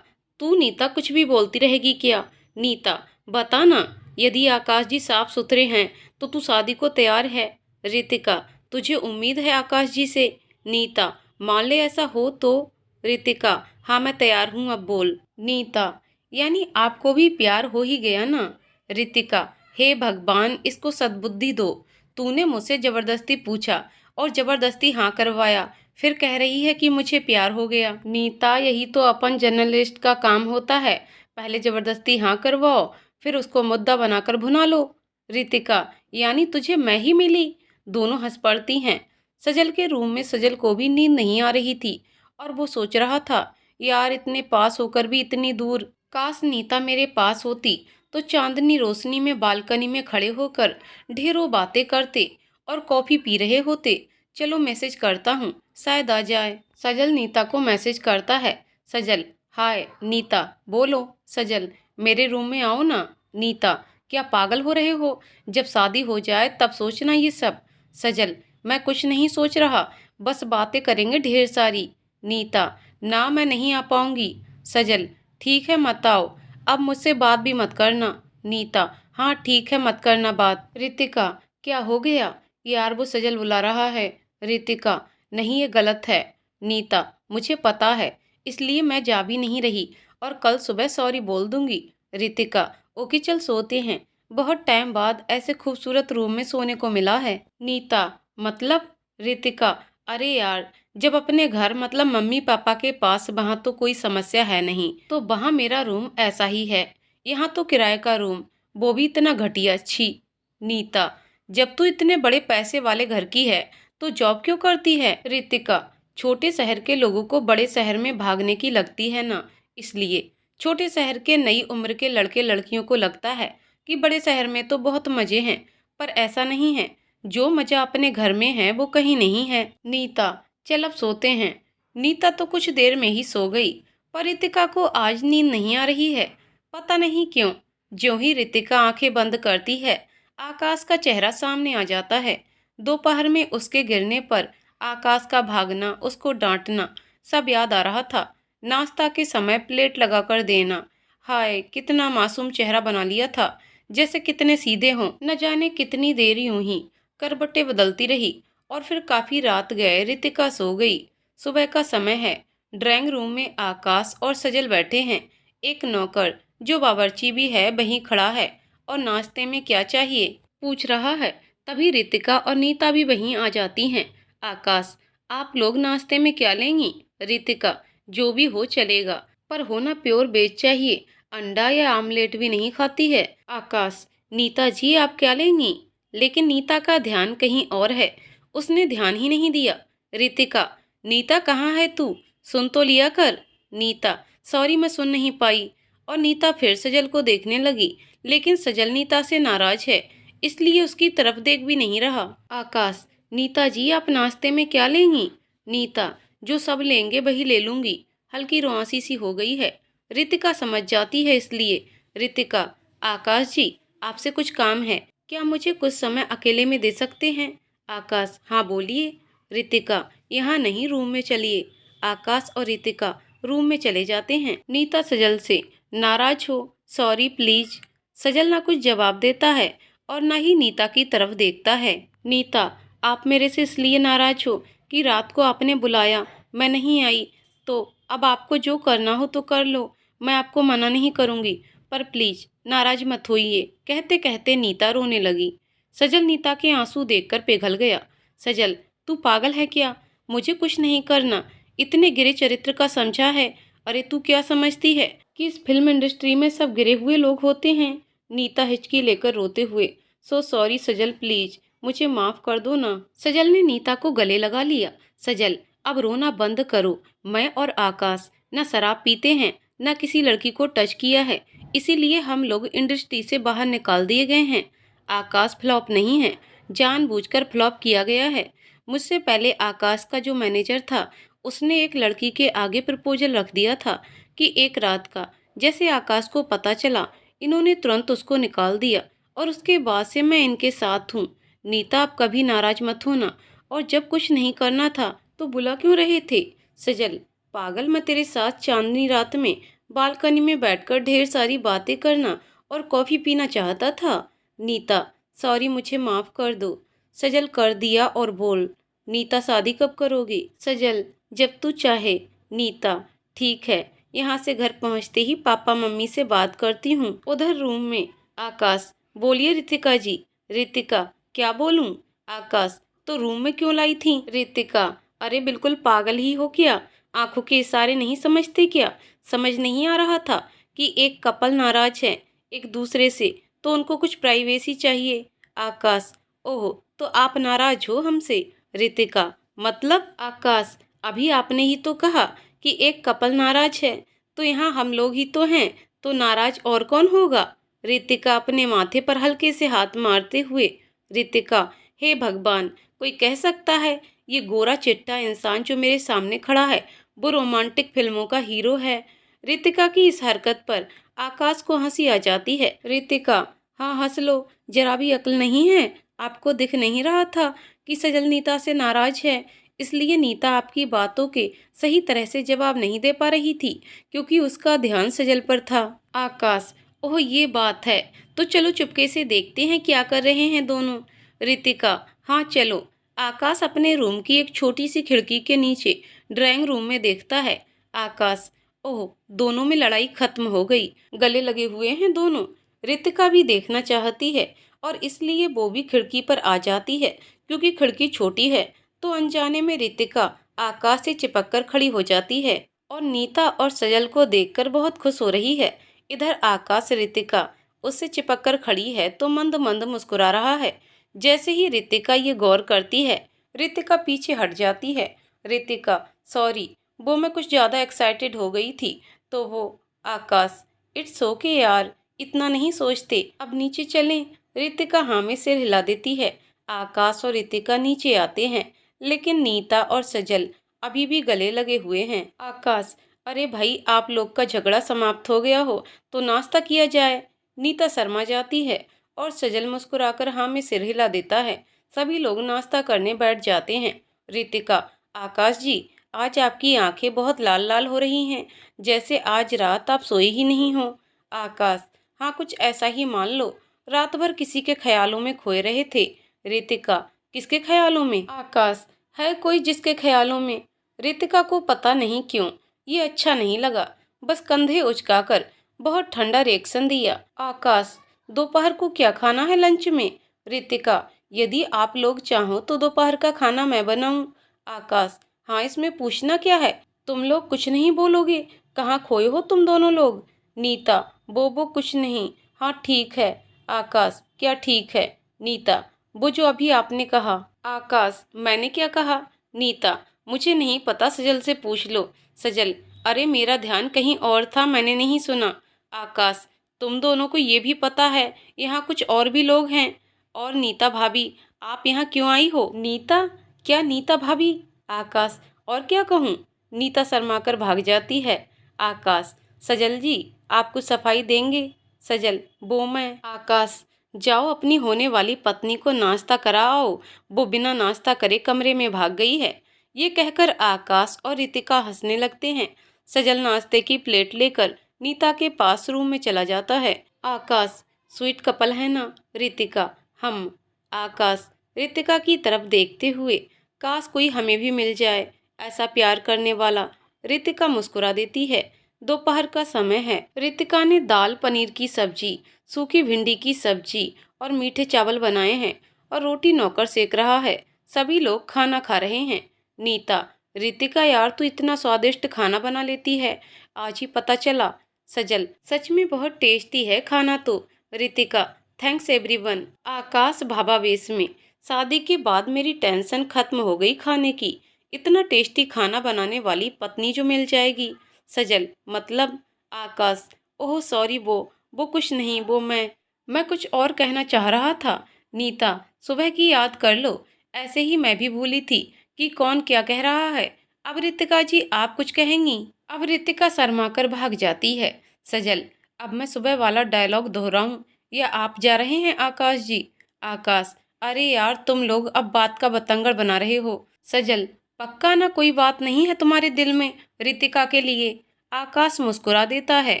तू नीता कुछ भी बोलती रहेगी क्या? नीता, बता ना, यदि आकाश जी साफ सुथरे हैं तो तू शादी को तैयार है? रितिका, तुझे उम्मीद है आकाश जी से? नीता, मान ले ऐसा हो तो? रितिका, हाँ मैं तैयार हूँ, अब बोल। नीता, यानी आपको भी प्यार हो ही गया ना? रितिका, हे भगवान इसको सद्बुद्धि दो, तूने मुझसे जबरदस्ती पूछा और जबरदस्ती हाँ करवाया, फिर कह रही है कि मुझे प्यार हो गया। नीता, यही तो अपन जर्नलिस्ट का काम होता है, पहले जबरदस्ती हाँ करवाओ फिर उसको मुद्दा बनाकर भुना लो। रितिका, यानी तुझे मैं ही मिली? दोनों हंस पड़ती हैं। सजल के रूम में सजल को भी नींद नहीं आ रही थी और वो सोच रहा था, यार इतने पास होकर भी इतनी दूर, काश नीता मेरे पास होती तो चांदनी रोशनी में बालकनी में खड़े होकर ढेरों बातें करते और कॉफी पी रहे होते। चलो मैसेज करता हूँ, शायद आ जाए। सजल नीता को मैसेज करता है। सजल, हाय नीता, बोलो। सजल, मेरे रूम में आओ ना। नीता, क्या पागल हो रहे हो? जब शादी हो जाए तब सोचना ये सब। सजल, मैं कुछ नहीं सोच रहा, बस बातें करेंगे ढेर सारी। नीता, ना मैं नहीं आ पाऊंगी। सजल, ठीक है मत आओ, अब मुझसे बात भी मत करना। नीता, हाँ ठीक है मत करना बात। रितिका, क्या हो गया यार, वो सजल बुला रहा है। रितिका, नहीं ये गलत है। नीता, मुझे पता है, इसलिए मैं जा भी नहीं रही और कल सुबह सॉरी बोल दूंगी। रितिका, ओके चल सोते हैं, बहुत टाइम बाद ऐसे खूबसूरत रूम में सोने को मिला है। नीता, मतलब? रितिका, अरे यार जब अपने घर मतलब मम्मी पापा के पास, वहाँ तो कोई समस्या है नहीं, तो वहाँ मेरा रूम ऐसा ही है, यहाँ तो किराए का रूम, वो भी इतना घटिया। छी। नीता, जब तू इतने बड़े पैसे वाले घर की है तो जॉब क्यों करती है? रितिका, छोटे शहर के लोगों को बड़े शहर में भागने की लगती है ना, इसलिए। छोटे शहर के नई उम्र के लड़के लड़कियों को लगता है कि बड़े शहर में तो बहुत मजे हैं, पर ऐसा नहीं है, जो मजा अपने घर में है वो कहीं नहीं है। नीता, चल अब सोते हैं। नीता तो कुछ देर में ही सो गई। पर रितिका को आज नींद नहीं आ रही है। पता नहीं क्यों। ज्यों ही रितिका आंखें बंद करती है, आकाश का चेहरा सामने आ जाता है। दोपहर में उसके गिरने पर आकाश का भागना, उसको डांटना, सब याद आ रहा था। नाश्ता के समय प्लेट लगाकर देना। हाय, कितना मासूम चेहरा बना लिया था, जैसे कितने सीधे हों। न जाने कितनी देर यूं ही करवटें बदलती रही और फिर काफी रात गए रितिका सो गई। सुबह का समय है। ड्राइंग रूम में आकाश और सजल बैठे हैं। एक नौकर, जो बावर्ची भी है, वहीं खड़ा है और नाश्ते में क्या चाहिए पूछ रहा है। तभी रितिका और नीता भी वहीं आ जाती हैं। आकाश, आप लोग नाश्ते में क्या लेंगी? रितिका, जो भी हो चलेगा, पर होना प्योर वेज चाहिए। अंडा या आमलेट भी नहीं खाती है। आकाश, नीता जी आप क्या लेंगी? लेकिन नीता का ध्यान कहीं और है। उसने ध्यान ही नहीं दिया। रितिका, नीता कहाँ है तू? सुन तो लिया कर। नीता, सॉरी मैं सुन नहीं पाई। और नीता फिर सजल को देखने लगी, लेकिन सजल नीता से नाराज है, इसलिए उसकी तरफ देख भी नहीं रहा। आकाश, नीता जी आप नाश्ते में क्या लेंगी? नीता, जो सब लेंगे वही ले लूंगी। हल्की रुआंसी सी हो गई है। रितिका समझ जाती है इसलिए। रितिका, आकाश जी आपसे कुछ काम है, क्या मुझे कुछ समय अकेले में दे सकते हैं? आकाश, हाँ बोलिए। रितिका, यहाँ नहीं, रूम में चलिए। आकाश और रितिका रूम में चले जाते हैं। नीता सजल से नाराज हो, सॉरी प्लीज। सजल ना कुछ जवाब देता है और ना ही नीता की तरफ देखता है। नीता, आप मेरे से इसलिए नाराज हो कि रात को आपने बुलाया, मैं नहीं आई, तो अब आपको जो करना हो तो कर लो, मैं आपको मना नहीं करूंगी, पर प्लीज नाराज मत होइए। कहते कहते नीता रोने लगी। सजल नीता के आंसू देखकर पिघल गया। सजल, तू पागल है क्या? मुझे कुछ नहीं करना। इतने गिरे चरित्र का समझा है। अरे तू क्या समझती है कि इस फिल्म इंडस्ट्री में सब गिरे हुए लोग होते हैं? नीता हिचकी लेकर रोते हुए, सो सॉरी सजल प्लीज, मुझे माफ कर दो ना। सजल ने नीता को गले लगा लिया। सजल, अब रोना बंद करो। मैं और आकाश न शराब पीते हैं, न किसी लड़की को टच किया है, इसीलिए हम लोग इंडस्ट्री से बाहर निकाल दिए गए हैं। आकाश फ्लॉप नहीं है, जानबूझकर फ्लॉप किया गया है। मुझसे पहले आकाश का जो मैनेजर था, उसने एक लड़की के आगे प्रपोजल रख दिया था कि एक रात का। जैसे आकाश को पता चला, इन्होंने तुरंत उसको निकाल दिया और उसके बाद से मैं इनके साथ हूँ। नीता, आप कभी नाराज मत होना। और जब कुछ नहीं करना था तो बुला क्यों रहे थे? सजल, पागल, मैं तेरे साथ चांदनी रात में बालकनी में बैठकर ढेर सारी बातें करना और कॉफी पीना चाहता था। नीता, सॉरी मुझे माफ कर दो। सजल, कर दिया और बोल। नीता, शादी कब करोगी? सजल, जब तू चाहे। नीता, ठीक है, यहाँ से घर पहुँचते ही पापा मम्मी से बात करती हूँ। उधर रूम में आकाश, बोलिए रितिका जी। रितिका, क्या बोलूँ? आकाश, तो रूम में क्यों लाई थी? रितिका, अरे बिल्कुल पागल ही हो क्या? आंखों के इशारे नहीं समझते क्या? समझ नहीं आ रहा था कि एक कपल नाराज है एक दूसरे से, तो उनको कुछ प्राइवेसी चाहिए। आकाश, ओह, तो आप नाराज हो हमसे? रितिका, मतलब? आकाश, अभी आपने ही तो कहा कि एक कपल नाराज है, तो यहाँ हम लोग ही तो हैं, तो नाराज और कौन होगा? रितिका अपने माथे पर हल्के से हाथ मारते हुए। रितिका, हे भगवान, कोई कह सकता है ये गोरा चिट्टा इंसान जो मेरे सामने खड़ा है वो रोमांटिक फिल्मों का हीरो है? रितिका की इस हरकत पर आकाश को हंसी आ जाती है। रितिका, हाँ हंस लो, जरा भी अक्ल नहीं है? आपको दिख नहीं रहा था कि सजल नीता से नाराज है, इसलिए नीता आपकी बातों के सही तरह से जवाब नहीं दे पा रही थी, क्योंकि उसका ध्यान सजल पर था। आकाश, ओह ये बात है, तो चलो चुपके से देखते हैं क्या कर रहे हैं दोनों। रितिका, हाँ चलो। आकाश अपने रूम की एक छोटी सी खिड़की के नीचे ड्राइंग रूम में देखता है। आकाश, ओह दोनों में लड़ाई खत्म हो गई, गले लगे हुए हैं दोनों। रितिका भी देखना चाहती है और इसलिए वो भी खिड़की पर आ जाती है, क्योंकि खिड़की छोटी है, तो अनजाने में रितिका आकाश से चिपक कर खड़ी हो जाती है और नीता और सजल को देखकर बहुत खुश हो रही है। इधर आकाश रितिका उससे चिपक कर खड़ी है तो मंद मंद मुस्कुरा रहा है। जैसे ही रितिका ये गौर करती है, रितिका पीछे हट जाती है। रितिका, सॉरी, वो मैं कुछ ज़्यादा एक्साइटेड हो गई थी, तो वो। आकाश, इट्स ओके यार, इतना नहीं सोचते, अब नीचे चलें? रितिका हाँ में सिर हिला देती है। आकाश और रितिका नीचे आते हैं, लेकिन नीता और सजल अभी भी गले लगे हुए हैं। आकाश, अरे भाई, आप लोग का झगड़ा समाप्त हो गया हो तो नाश्ता किया जाए। नीता शर्मा जाती है और सजल मुस्कुराकर हाँ में सिर हिला देता है। सभी लोग नाश्ता करने बैठ जाते हैं। रितिका, आकाश जी, आज आपकी आंखें बहुत लाल लाल हो रही हैं, जैसे आज रात आप सोए ही नहीं हो। आकाश, हाँ कुछ ऐसा ही मान लो, रात भर किसी के ख्यालों में खोए रहे थे। रितिका, किसके ख्यालों में? आकाश, है कोई जिसके ख्यालों में? रितिका को पता नहीं क्यों ये अच्छा नहीं लगा, बस कंधे उचकाकर बहुत ठंडा रिएक्शन दिया। आकाश, दोपहर को क्या खाना है लंच में? रितिका, यदि आप लोग चाहो तो दोपहर का खाना मैं बनाऊं। आकाश, हाँ इसमें पूछना क्या है, तुम लोग कुछ नहीं बोलोगे, कहाँ खोए हो तुम दोनों लोग? नीता, बोबो कुछ नहीं, हाँ ठीक है। आकाश, क्या ठीक है? नीता, वो जो अभी आपने कहा। आकाश, मैंने क्या कहा? नीता, मुझे नहीं पता, सजल से पूछ लो। सजल, अरे मेरा ध्यान कहीं और था, मैंने नहीं सुना। आकाश, तुम दोनों को ये भी पता है यहाँ कुछ और भी लोग हैं? और नीता भाभी, आप यहाँ क्यों आई हो? नीता, क्या नीता भाभी? आकाश, और क्या कहूँ? नीता शर्माकर भाग जाती है। आकाश, सजल जी, आप कुछ सफाई देंगे? सजल, वो मैं। आकाश, जाओ अपनी होने वाली पत्नी को नाश्ता कराओ, वो बिना नाश्ता करे कमरे में भाग गई है। ये कहकर आकाश और रितिका हंसने लगते हैं। सजल नाश्ते की प्लेट लेकर नीता के पास रूम में चला जाता है। आकाश, स्वीट कपल है ना? रितिका, हम। आकाश, रितिका की तरफ देखते हुए, काश कोई हमें भी मिल जाए ऐसा प्यार करने वाला। रितिका मुस्कुरा देती है। दोपहर का समय है। रितिका ने दाल पनीर की सब्जी, सूखी भिंडी की सब्जी और मीठे चावल बनाए हैं और रोटी नौकर सेक रहा है। सभी लोग खाना खा रहे हैं। नीता, रितिका यार तू इतना स्वादिष्ट खाना बना लेती है, आज ही पता चला। सजल, सच में बहुत टेस्टी है खाना तो। Ritika, thanks everyone. आकाश भावावेश में, शादी के बाद मेरी टेंशन खत्म हो गई खाने की, इतना टेस्टी खाना बनाने वाली पत्नी जो मिल जाएगी। सजल, मतलब? आकाश, ओह सॉरी, वो कुछ नहीं, वो मैं कुछ और कहना चाह रहा था। नीता, सुबह की याद कर लो, ऐसे ही मैं भी भूली थी कि कौन क्या कह रहा है। अब रितिका जी आप कुछ कहेंगी? अब रितिका शर्माकर भाग जाती है। सजल, अब मैं सुबह वाला डायलॉग दोहराऊं या आप जा रहे हैं आकाश जी? आकाश, अरे यार तुम लोग अब बात का बतंगड़ बना रहे हो। सजल, पक्का ना कोई बात नहीं है तुम्हारे दिल में रितिका के लिए? आकाश मुस्कुरा देता है।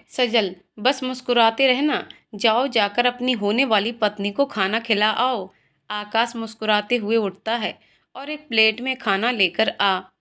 सजल, बस मुस्कुराते रहना, जाओ जाकर अपनी होने वाली पत्नी को खाना खिला आओ। आकाश मुस्कुराते हुए उठता है और एक प्लेट में खाना लेकर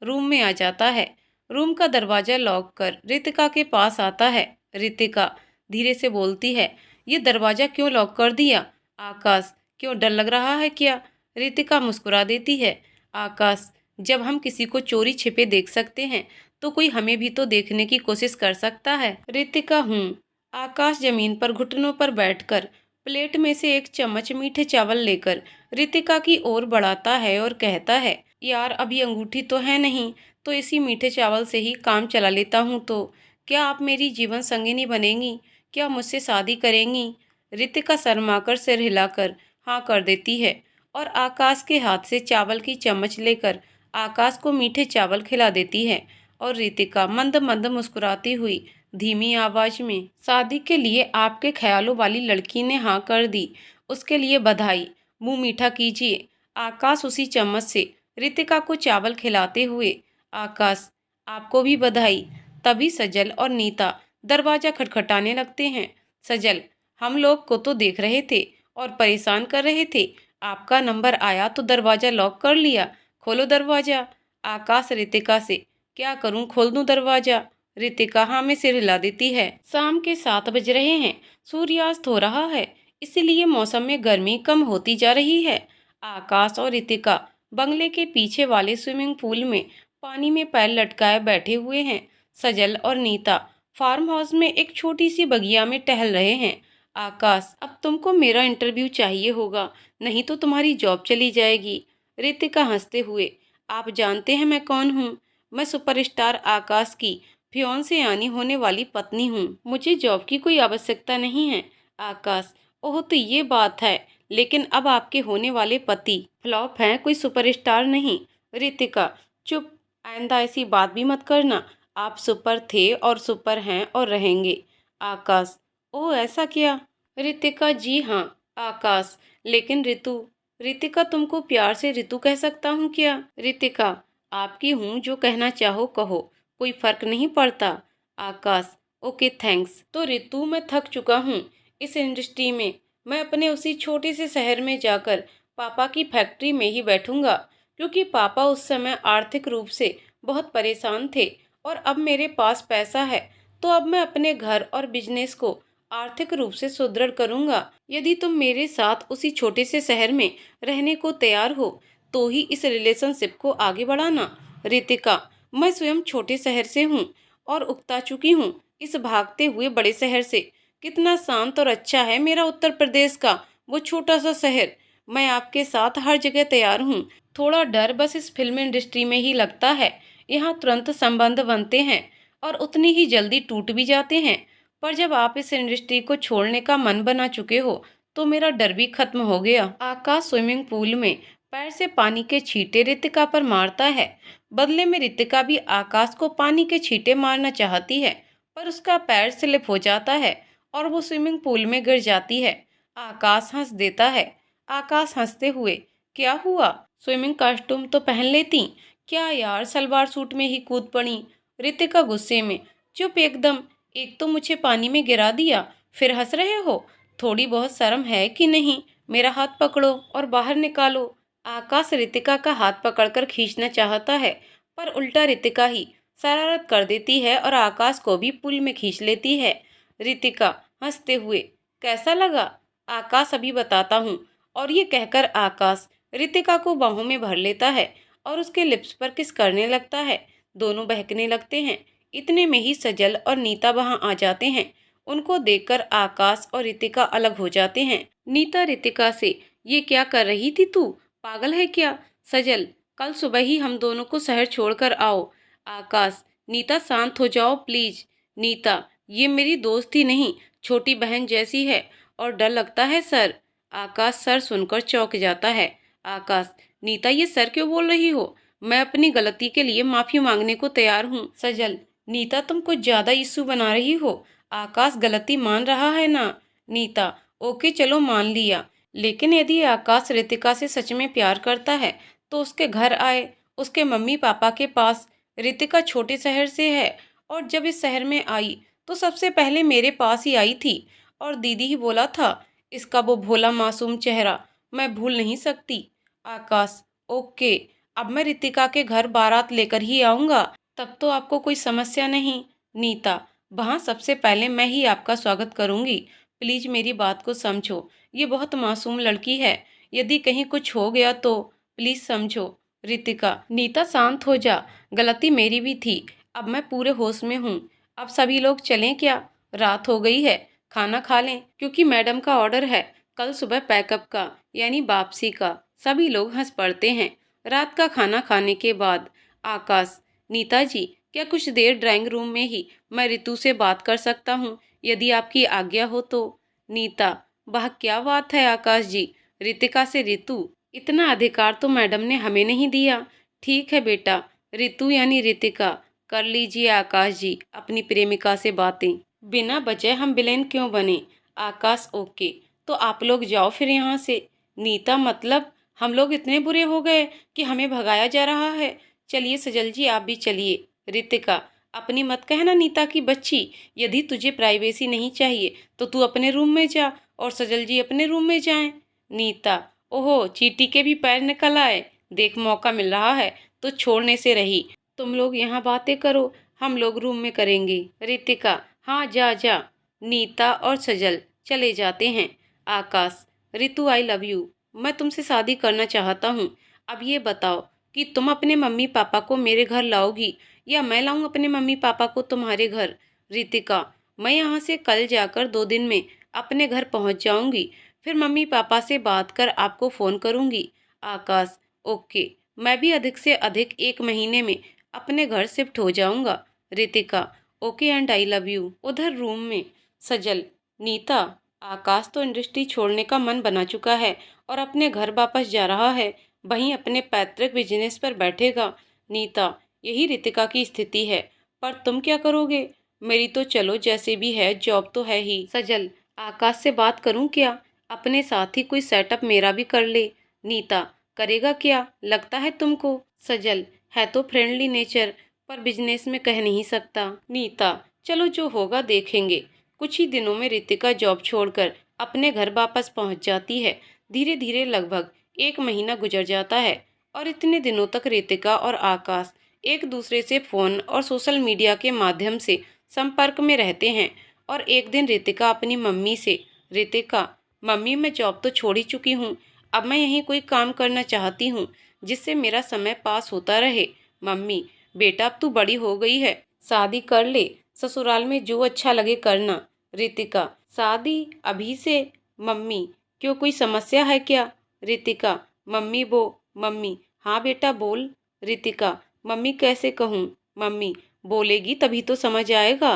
रूम में आ जाता है। रूम का दरवाजा लॉक कर रितिका के पास आता है। रितिका धीरे से बोलती है, ये दरवाजा क्यों लॉक कर दिया? आकाश, क्यों डर लग रहा है क्या? रितिका मुस्कुरा देती है। आकाश, जब हम किसी को चोरी छिपे देख सकते हैं तो कोई हमें भी तो देखने की कोशिश कर सकता है। रितिका, हूँ। आकाश जमीन पर घुटनों पर बैठकर प्लेट में से एक चम्मच मीठे चावल लेकर रितिका की ओर बढ़ाता है और कहता है, यार अभी अंगूठी तो है नहीं, तो इसी मीठे चावल से ही काम चला लेता हूँ। तो क्या आप मेरी जीवन संगिनी बनेंगी? क्या मुझसे शादी करेंगी? रितिका शर्माकर सिर हिलाकर हाँ कर देती है और आकाश के हाथ से चावल की चम्मच लेकर आकाश को मीठे चावल खिला देती है। और रितिका मंद मंद मुस्कुराती हुई धीमी आवाज में, शादी के लिए आपके ख्यालों वाली लड़की ने हाँ कर दी, उसके लिए बधाई, मुंह मीठा कीजिए। आकाश उसी चम्मच से रितिका को चावल खिलाते हुए, आकाश, आपको भी बधाई। तभी सजल और नीता दरवाजा खटखटाने लगते हैं। सजल, हम लोग को तो देख रहे थे और परेशान कर रहे थे, आपका नंबर आया तो दरवाजा लॉक कर लिया, खोलो दरवाजा। आकाश रितिका से, क्या करूं, खोल दूं दरवाजा? रितिका हाँ में सिर हिला देती है। शाम के 7 बज रहे हैं, सूर्यास्त हो रहा है, इसीलिए मौसम में गर्मी कम होती जा रही है। आकाश और रितिका बंगले के पीछे वाले स्विमिंग पूल में पानी में पैर लटकाए बैठे हुए हैं। सजल और नीता फार्म हाउस में एक छोटी सी बगिया में टहल रहे हैं। आकाश, अब तुमको मेरा इंटरव्यू चाहिए होगा, नहीं तो तुम्हारी जॉब चली जाएगी। रितिका हंसते हुए, आप जानते हैं मैं कौन हूँ? मैं सुपरस्टार आकाश की फियोंसे यानी होने वाली पत्नी हूँ, मुझे जॉब की कोई आवश्यकता नहीं है। आकाश, ओह तो ये बात है, लेकिन अब आपके होने वाले पति फ्लॉप हैं, कोई सुपरस्टार नहीं। रितिका, चुप, आइंदा ऐसी बात भी मत करना, आप सुपर थे और सुपर हैं और रहेंगे। आकाश, ओह ऐसा क्या? रितिका, जी हाँ। आकाश, लेकिन ऋतु, रितिका तुमको प्यार से ऋतु कह सकता हूँ क्या? रितिका, आपकी हूँ, जो कहना चाहो कहो, कोई फर्क नहीं पड़ता। आकाश, ओके थैंक्स। तो ऋतु, मैं थक चुका हूँ इस इंडस्ट्री में। मैं अपने उसी छोटे से शहर में जाकर पापा की फैक्ट्री में ही बैठूंगा, क्योंकि पापा उस समय आर्थिक रूप से बहुत परेशान थे और अब मेरे पास पैसा है, तो अब मैं अपने घर और बिजनेस को आर्थिक रूप से सुदृढ़ करूंगा। यदि तुम मेरे साथ उसी छोटे से शहर में रहने को तैयार हो तो ही इस रिलेशनशिप को आगे बढ़ाना। रितिका, मैं स्वयं छोटे शहर से हूँ और उकता चुकी हूँ इस भागते हुए बड़े शहर से। कितना शांत और अच्छा है मेरा उत्तर प्रदेश का वो छोटा सा शहर। मैं आपके साथ हर जगह तैयार हूँ। थोड़ा डर बस इस फिल्म इंडस्ट्री में ही लगता है। यहाँ तुरंत संबंध बनते हैं और उतनी ही जल्दी टूट भी जाते हैं। पर जब आप इस इंडस्ट्री को छोड़ने का मन बना चुके हो तो मेरा डर भी खत्म हो गया। आकाश स्विमिंग पूल में पैर से पानी के छींटे रितिका पर मारता है। बदले में रितिका भी आकाश को पानी के छींटे मारना चाहती है, पर उसका पैर स्लिप हो जाता है और वो स्विमिंग पूल में गिर जाती है। आकाश हंस देता है। आकाश हंसते हुए, क्या हुआ, स्विमिंग कॉस्ट्यूम तो पहन लेती। क्या यार, सलवार सूट में ही कूद पड़ी। रितिका गुस्से में, चुप एकदम। एक तो मुझे पानी में गिरा दिया, फिर हंस रहे हो। थोड़ी बहुत शर्म है कि नहीं? मेरा हाथ पकड़ो और बाहर निकालो। आकाश रितिका का हाथ पकड़कर खींचना चाहता है, पर उल्टा रितिका ही शरारत कर देती है और आकाश को भी पुल में खींच लेती है। रितिका हंसते हुए, कैसा लगा? आकाश, अभी बताता हूँ। और ये कहकर आकाश रितिका को बाहों में भर लेता है और उसके लिप्स पर किस करने लगता है। दोनों बहकने लगते हैं। इतने में ही सजल और नीता वहां आ जाते हैं। उनको देखकर आकाश और रितिका अलग हो जाते हैं। नीता रितिका से, ये क्या कर रही थी तू? पागल है क्या? सजल, कल सुबह ही हम दोनों को शहर छोड़कर आओ। आकाश, नीता शांत हो जाओ प्लीज। नीता, ये मेरी दोस्त ही नहीं, छोटी बहन जैसी है और डर लगता है सर। आकाश सर सुनकर चौंक जाता है। आकाश, नीता ये सर क्यों बोल रही हो? मैं अपनी गलती के लिए माफी मांगने को तैयार हूँ। सजल, नीता तुम कुछ ज्यादा इश्यू बना रही हो। आकाश गलती मान रहा है ना? नीता, ओके चलो मान लिया, लेकिन यदि आकाश रितिका से सच में प्यार करता है तो उसके घर आए, उसके मम्मी पापा के पास। रितिका छोटे शहर से है और जब इस शहर में आई तो सबसे पहले मेरे पास ही आई थी और दीदी ही बोला था, इसका वो भोला मासूम चेहरा मैं भूल नहीं सकती। आकाश, ओके, अब मैं रितिका के घर बारात लेकर ही आऊँगा, तब तो आपको कोई समस्या नहीं। नीता, वहाँ सबसे पहले मैं ही आपका स्वागत करूँगी। प्लीज मेरी बात को समझो, ये बहुत मासूम लड़की है। यदि कहीं कुछ हो गया तो प्लीज समझो। रितिका, नीता शांत हो जा, गलती मेरी भी थी। अब मैं पूरे होश में हूँ। अब सभी लोग चलें क्या? रात हो गई है, खाना खा लें, क्योंकि मैडम का ऑर्डर है कल सुबह पैकअप का, यानी वापसी का। सभी लोग हंस पड़ते हैं। रात का खाना खाने के बाद आकाश, नीता जी, क्या कुछ देर ड्राइंग रूम में ही मैं ऋतु से बात कर सकता हूँ, यदि आपकी आज्ञा हो तो? नीता, वाह क्या बात है आकाश जी, रितिका से ऋतु, इतना अधिकार तो मैडम ने हमें नहीं दिया। ठीक है बेटा, ऋतु यानी रितिका, कर लीजिए आकाश जी अपनी प्रेमिका से बातें। बिना वजह हम विलेन क्यों बने? आकाश, ओके, तो आप लोग जाओ फिर यहाँ से। नीता, मतलब हम लोग इतने बुरे हो गए कि हमें भगाया जा रहा है? चलिए सजल जी आप भी चलिए। रितिका, अपनी मत कहना नीता की बच्ची, यदि तुझे प्राइवेसी नहीं चाहिए तो तू अपने रूम में जा और सजल जी अपने रूम में जाएं। नीता, ओहो, चींटी के भी पैर निकल आए। देख मौका मिल रहा है तो छोड़ने से रही। तुम लोग यहाँ बातें करो, हम लोग रूम में करेंगे। रितिका, हाँ जा जा। नीता और सजल चले जाते हैं। आकाश, रितु आई लव यू, मैं तुमसे शादी करना चाहता हूँ। अब ये बताओ कि तुम अपने मम्मी पापा को मेरे घर लाओगी या मैं लाऊं अपने मम्मी पापा को तुम्हारे घर? रितिका, मैं यहाँ से कल जाकर 2 दिन में अपने घर पहुँच जाऊंगी, फिर मम्मी पापा से बात कर आपको फ़ोन करूंगी। आकाश, ओके, मैं भी अधिक से अधिक 1 महीने में अपने घर शिफ्ट हो जाऊंगा। Ritika, okay and I love you. उधर रूम में सजल, नीता, आकाश तो इंडस्ट्री छोड़ने का मन बना चुका है और अपने घर वापस जा रहा है, वहीं अपने पैतृक बिजनेस पर बैठेगा। नीता, यही रितिका की स्थिति है, पर तुम क्या करोगे? मेरी तो चलो जैसे भी है जॉब तो है ही। सजल, आकाश से बात करूं क्या? अपने साथ ही कोई सेटअप मेरा भी कर ले। नीता, करेगा क्या लगता है तुमको? सजल, है तो फ्रेंडली नेचर, पर बिजनेस में कह नहीं सकता। नीता, चलो जो होगा देखेंगे। कुछ ही दिनों में रितिका जॉब छोड़कर अपने घर वापस पहुंच जाती है। धीरे धीरे लगभग 1 महीना गुजर जाता है और इतने दिनों तक रितिका और आकाश एक दूसरे से फोन और सोशल मीडिया के माध्यम से संपर्क में रहते हैं। और एक दिन रितिका अपनी मम्मी से, रितिका, मम्मी मैं जॉब तो छोड़ ही चुकी हूँ, अब मैं यहीं कोई काम करना चाहती हूँ जिससे मेरा समय पास होता रहे। मम्मी, बेटा अब तू बड़ी हो गई है, शादी कर ले, ससुराल में जो अच्छा लगे करना। रितिका, शादी अभी से? मम्मी, क्यों कोई समस्या है क्या? रितिका, मम्मी, हाँ बेटा बोल। रितिका, मम्मी कैसे कहूँ? मम्मी, बोलेगी तभी तो समझ आएगा।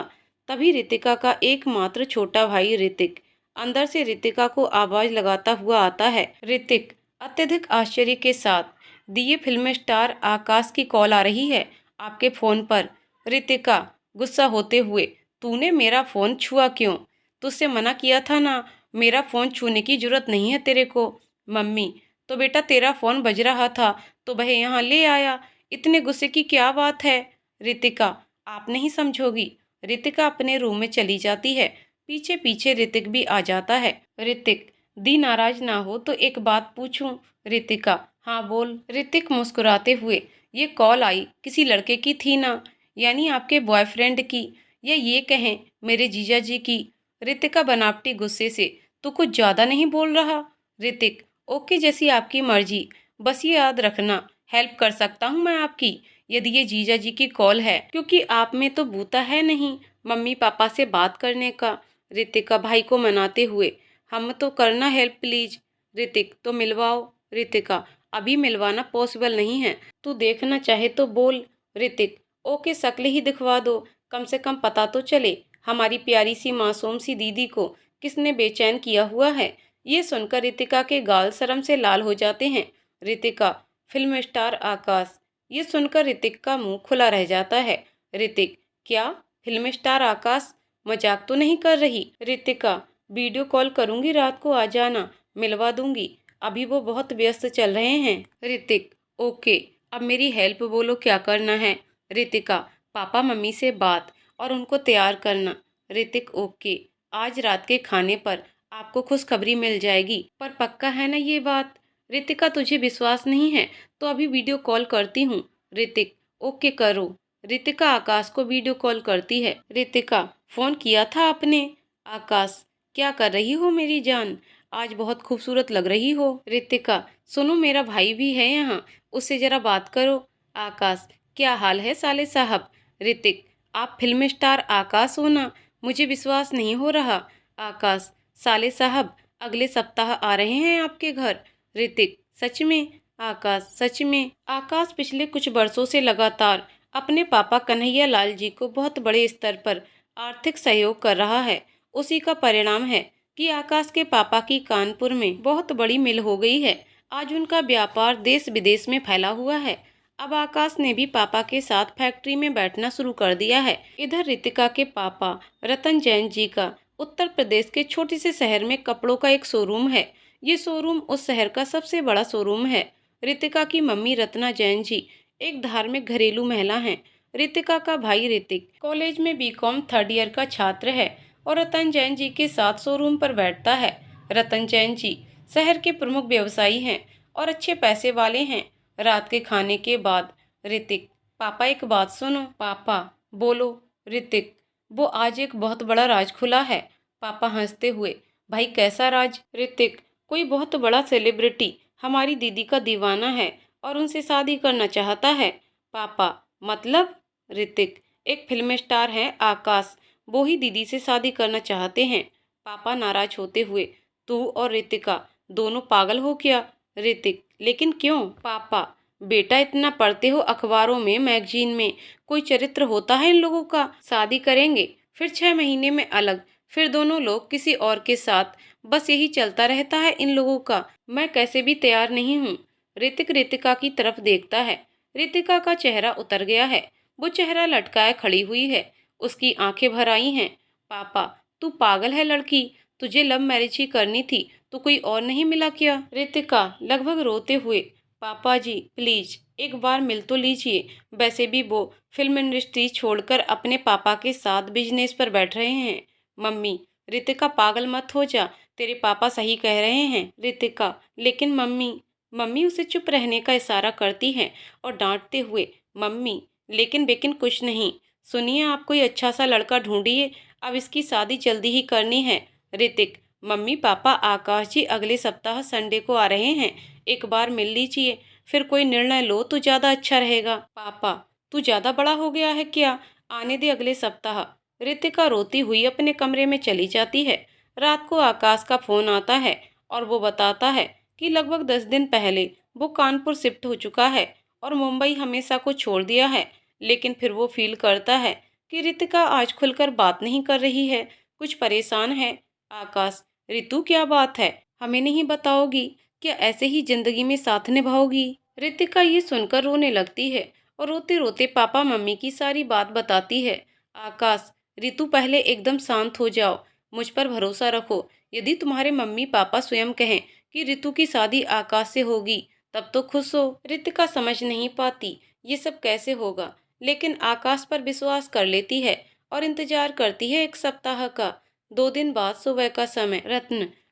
तभी रितिका का एकमात्र छोटा भाई ऋतिक अंदर से रितिका को आवाज लगाता हुआ आता है। ऋतिक, अत्यधिक आश्चर्य के साथ, दिए फिल्म स्टार आकाश की कॉल आ रही है आपके फोन पर। रितिका गुस्सा होते हुए, तूने मेरा फोन छुआ क्यों? तुझसे मना किया था ना, मेरा फोन छूने की जरूरत नहीं है तेरे को। मम्मी, तो बेटा तेरा फोन बज रहा था तो वह यहाँ ले आया, इतने गुस्से की क्या बात है? रितिका, आप नहीं समझोगी। रितिका अपने रूम में चली जाती है। पीछे पीछे ऋतिक भी आ जाता है। ऋतिक, दी नाराज ना हो तो एक बात पूछूं? रितिका, हाँ बोल। ऋतिक मुस्कुराते हुए, ये कॉल आई किसी लड़के की थी ना, यानी आपके बॉयफ्रेंड की, या ये कहें मेरे जीजा जी की। रितिका बनावटी गुस्से से, तू कुछ ज्यादा नहीं बोल रहा? ऋतिक, ओके जैसी आपकी मर्जी, बस ये याद रखना हेल्प कर सकता हूँ मैं आपकी यदि ये जीजा जी की कॉल है, क्योंकि आप में तो बूता है नहीं मम्मी पापा से बात करने का। रितिका भाई को मनाते हुए, हम तो करना हेल्प प्लीज। ऋतिक, तो मिलवाओ। रितिका, अभी मिलवाना पॉसिबल नहीं है, तू देखना चाहे तो बोल। ऋतिक, ओके शक्ल ही दिखवा दो, कम से कम पता तो चले हमारी प्यारी सी मासूम सी दीदी को किसने बेचैन किया हुआ है। ये सुनकर रितिका के गाल शर्म से लाल हो जाते हैं। रितिका, फिल्म स्टार आकाश। ये सुनकर ऋतिक का मुंह खुला रह जाता है। ऋतिक, क्या? फिल्म स्टार आकाश? मजाक तो नहीं कर रही? रितिका, वीडियो कॉल करूंगी, रात को आ जाना, मिलवा दूंगी, अभी वो बहुत व्यस्त चल रहे हैं। ऋतिक, ओके, अब मेरी हेल्प बोलो क्या करना है? रितिका, पापा मम्मी से बात और उनको तैयार करना। ऋतिक, ओके, आज रात के खाने पर आपको खुशखबरी मिल जाएगी, पर पक्का है ना ये बात? रितिका, तुझे विश्वास नहीं है तो अभी वीडियो कॉल करती हूँ। ऋतिक, ओके करो। रितिका आकाश को वीडियो कॉल करती है। रितिका, फोन किया था आपने? आकाश, क्या कर रही हो मेरी जान, आज बहुत खूबसूरत लग रही हो। रितिका, सुनो मेरा भाई भी है यहाँ, उससे जरा बात करो। आकाश, क्या हाल है साले साहब? ऋतिक, आप फिल्म स्टार आकाश हो ना, मुझे विश्वास नहीं हो रहा। आकाश, साले साहब अगले सप्ताह आ रहे हैं आपके घर। ऋतिक, सच में? आकाश, सच में। आकाश पिछले कुछ वर्षों से लगातार अपने पापा कन्हैया लाल जी को बहुत बड़े स्तर पर आर्थिक सहयोग कर रहा है। उसी का परिणाम है कि आकाश के पापा की कानपुर में बहुत बड़ी मिल हो गई है। आज उनका व्यापार देश विदेश में फैला हुआ है। अब आकाश ने भी पापा के साथ फैक्ट्री में बैठना शुरू कर दिया है। इधर रितिका के पापा रतन जैन जी का उत्तर प्रदेश के छोटे से शहर में कपड़ों का एक शोरूम है। ये शोरूम उस शहर का सबसे बड़ा शोरूम है। रितिका की मम्मी रत्ना जैन जी एक धार्मिक घरेलू महिला हैं। रितिका का भाई ऋतिक कॉलेज में बीकॉम थर्ड ईयर का छात्र है और रतन जैन जी के साथ शोरूम पर बैठता है। रतन जैन जी शहर के प्रमुख व्यवसायी हैं और अच्छे पैसे वाले हैं। रात के खाने के बाद ऋतिक, पापा एक बात सुनो। पापा, बोलो। ऋतिक, वो आज एक बहुत बड़ा राज खुला है। पापा हंसते हुए, भाई कैसा राज? ऋतिक, कोई बहुत बड़ा सेलिब्रिटी हमारी दीदी का दीवाना है और उनसे शादी करना चाहता है। पापा, मतलब? ऋतिक, एक फिल्म स्टार है आकाश, वो ही दीदी से शादी करना चाहते हैं। पापा नाराज होते हुए, तू और ऋतिका दोनों पागल हो क्या? ऋतिक, लेकिन क्यों? पापा, बेटा इतना पढ़ते हो अखबारों में मैगजीन में, कोई चरित्र होता है इन लोगों का? शादी करेंगे फिर 6 महीने में अलग, फिर दोनों लोग किसी और के साथ, बस यही चलता रहता है इन लोगों का। मैं कैसे भी तैयार नहीं हूँ। ऋतिक रितिका की तरफ देखता है। रितिका का चेहरा उतर गया है। वो चेहरा लटकाए खड़ी हुई है, उसकी आंखें भर आई हैं। पापा, तू पागल है लड़की, तुझे लव मैरिज ही करनी थी तो कोई और नहीं मिला क्या? रितिका लगभग रोते हुए, पापा जी प्लीज एक बार मिल तो लीजिए। वैसे भी वो फिल्म इंडस्ट्री छोड़कर अपने पापा के साथ बिजनेस पर बैठ रहे हैं। मम्मी, रितिका पागल मत हो जा, तेरे पापा सही कह रहे हैं। रितिका, लेकिन मम्मी। मम्मी उसे चुप रहने का इशारा करती है और डांटते हुए, मम्मी लेकिन बेकिन कुछ नहीं, सुनिए आप कोई अच्छा सा लड़का ढूंढिए, अब इसकी शादी जल्दी ही करनी है। ऋतिक, मम्मी पापा आकाश जी अगले सप्ताह संडे को आ रहे हैं, एक बार मिल लीजिए, फिर कोई निर्णय लो तो ज़्यादा अच्छा रहेगा। पापा, तू ज़्यादा बड़ा हो गया है क्या, आने दे अगले सप्ताह। ऋतिका रोती हुई अपने कमरे में चली जाती है। रात को आकाश का फ़ोन आता है और वो बताता है कि लगभग 10 दिन पहले वो कानपुर शिफ्ट हो चुका है और मुंबई हमेशा को छोड़ दिया है। लेकिन फिर वो फील करता है कि रितिका आज खुलकर बात नहीं कर रही है, कुछ परेशान है। आकाश, रितु क्या बात है, हमें नहीं बताओगी? क्या ऐसे ही जिंदगी में साथ निभाओगी? रितिका ये सुनकर रोने लगती है और रोते रोते पापा मम्मी की सारी बात बताती है। आकाश, रितु पहले एकदम शांत हो जाओ, मुझ पर भरोसा रखो। यदि तुम्हारे मम्मी पापा स्वयं कहें कि रितु की शादी आकाश से होगी तब तो खुश हो। रितिका समझ नहीं पाती ये सब कैसे होगा, लेकिन आकाश पर विश्वास कर लेती है और इंतजार करती है 1 सप्ताह का। 2 दिन बाद सुबह का समय।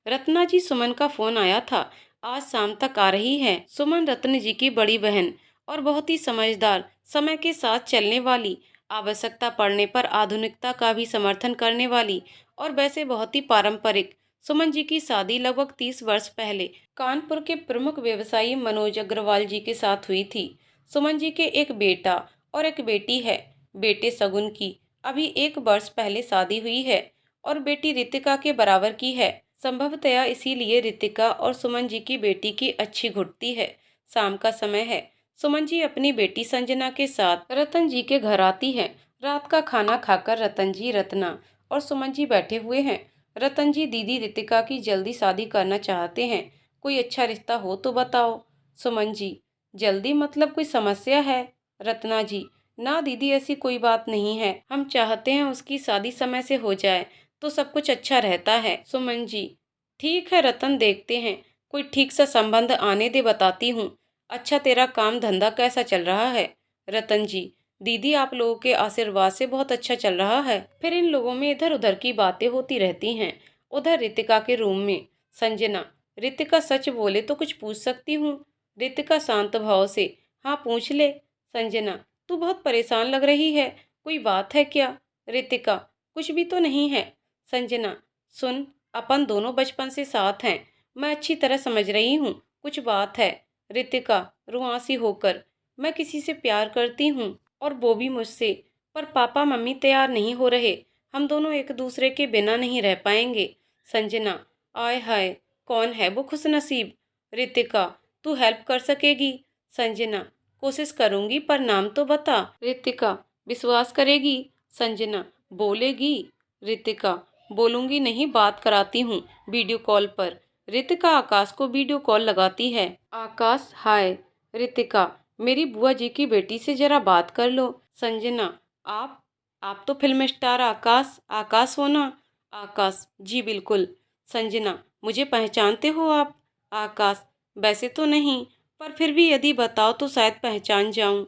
रत्ना जी, सुमन का फोन आया था, आज शाम तक आ रही है। सुमन रत्न जी की बड़ी बहन और बहुत ही समझदार, समय के साथ चलने वाली, आवश्यकता पड़ने पर आधुनिकता का भी समर्थन करने वाली और वैसे बहुत ही पारंपरिक। सुमन जी की शादी लगभग 30 वर्ष पहले कानपुर के प्रमुख व्यवसायी मनोज अग्रवाल जी के साथ हुई थी। सुमन जी के एक बेटा और एक बेटी है। बेटे सगुन की अभी 1 वर्ष पहले शादी हुई है और बेटी रितिका के बराबर की है। संभवतया इसीलिए रितिका और सुमन जी की बेटी की अच्छी घुटती है। शाम का समय है। सुमन जी अपनी बेटी संजना के साथ रतन जी के घर आती है। रात का खाना खाकर रतन जी, रत्ना और सुमन जी बैठे हुए हैं। रतन जी दीदी रितिका की जल्दी शादी करना चाहते हैं, कोई अच्छा रिश्ता हो तो बताओ। सुमन जी, जल्दी मतलब कोई समस्या है? रत्ना जी, ना दीदी ऐसी कोई बात नहीं है, हम चाहते हैं उसकी शादी समय से हो जाए तो सब कुछ अच्छा रहता है। सुमन जी, ठीक है रतन, देखते हैं, कोई ठीक सा संबंध आने दे, बताती हूँ। अच्छा, तेरा काम धंधा कैसा चल रहा है? रतन जी, दीदी आप लोगों के आशीर्वाद से बहुत अच्छा चल रहा है। फिर इन लोगों में इधर उधर की बातें होती रहती हैं। उधर रितिका के रूम में संजना, रितिका सच बोले तो कुछ पूछ सकती हूँ? रितिका शांत भाव से, हाँ पूछ ले। संजना, तू बहुत परेशान लग रही है, कोई बात है क्या? रितिका, कुछ भी तो नहीं है। संजना, सुन, अपन दोनों बचपन से साथ हैं, मैं अच्छी तरह समझ रही हूँ, कुछ बात है। रितिका रुआंसी होकर, मैं किसी से प्यार करती हूँ और वो भी मुझसे, पर पापा मम्मी तैयार नहीं हो रहे, हम दोनों एक दूसरे के बिना नहीं रह पाएंगे। संजना, आय हाय, कौन है वो खुशनसीब? रितिका, तू हेल्प कर सकेगी? संजना, कोशिश करूंगी पर नाम तो बता। रितिका, विश्वास करेगी? संजना, बोलेगी? रितिका, बोलूंगी नहीं, बात कराती हूँ वीडियो कॉल पर। रितिका आकाश को वीडियो कॉल लगाती है। आकाश, हाय। रितिका, मेरी बुआ जी की बेटी से जरा बात कर लो। संजना, आप तो फिल्म स्टार आकाश आकाश हो ना? आकाश, जी बिल्कुल। संजना, मुझे पहचानते हो आप? आकाश, वैसे तो नहीं, पर फिर भी यदि बताओ तो शायद पहचान जाऊं।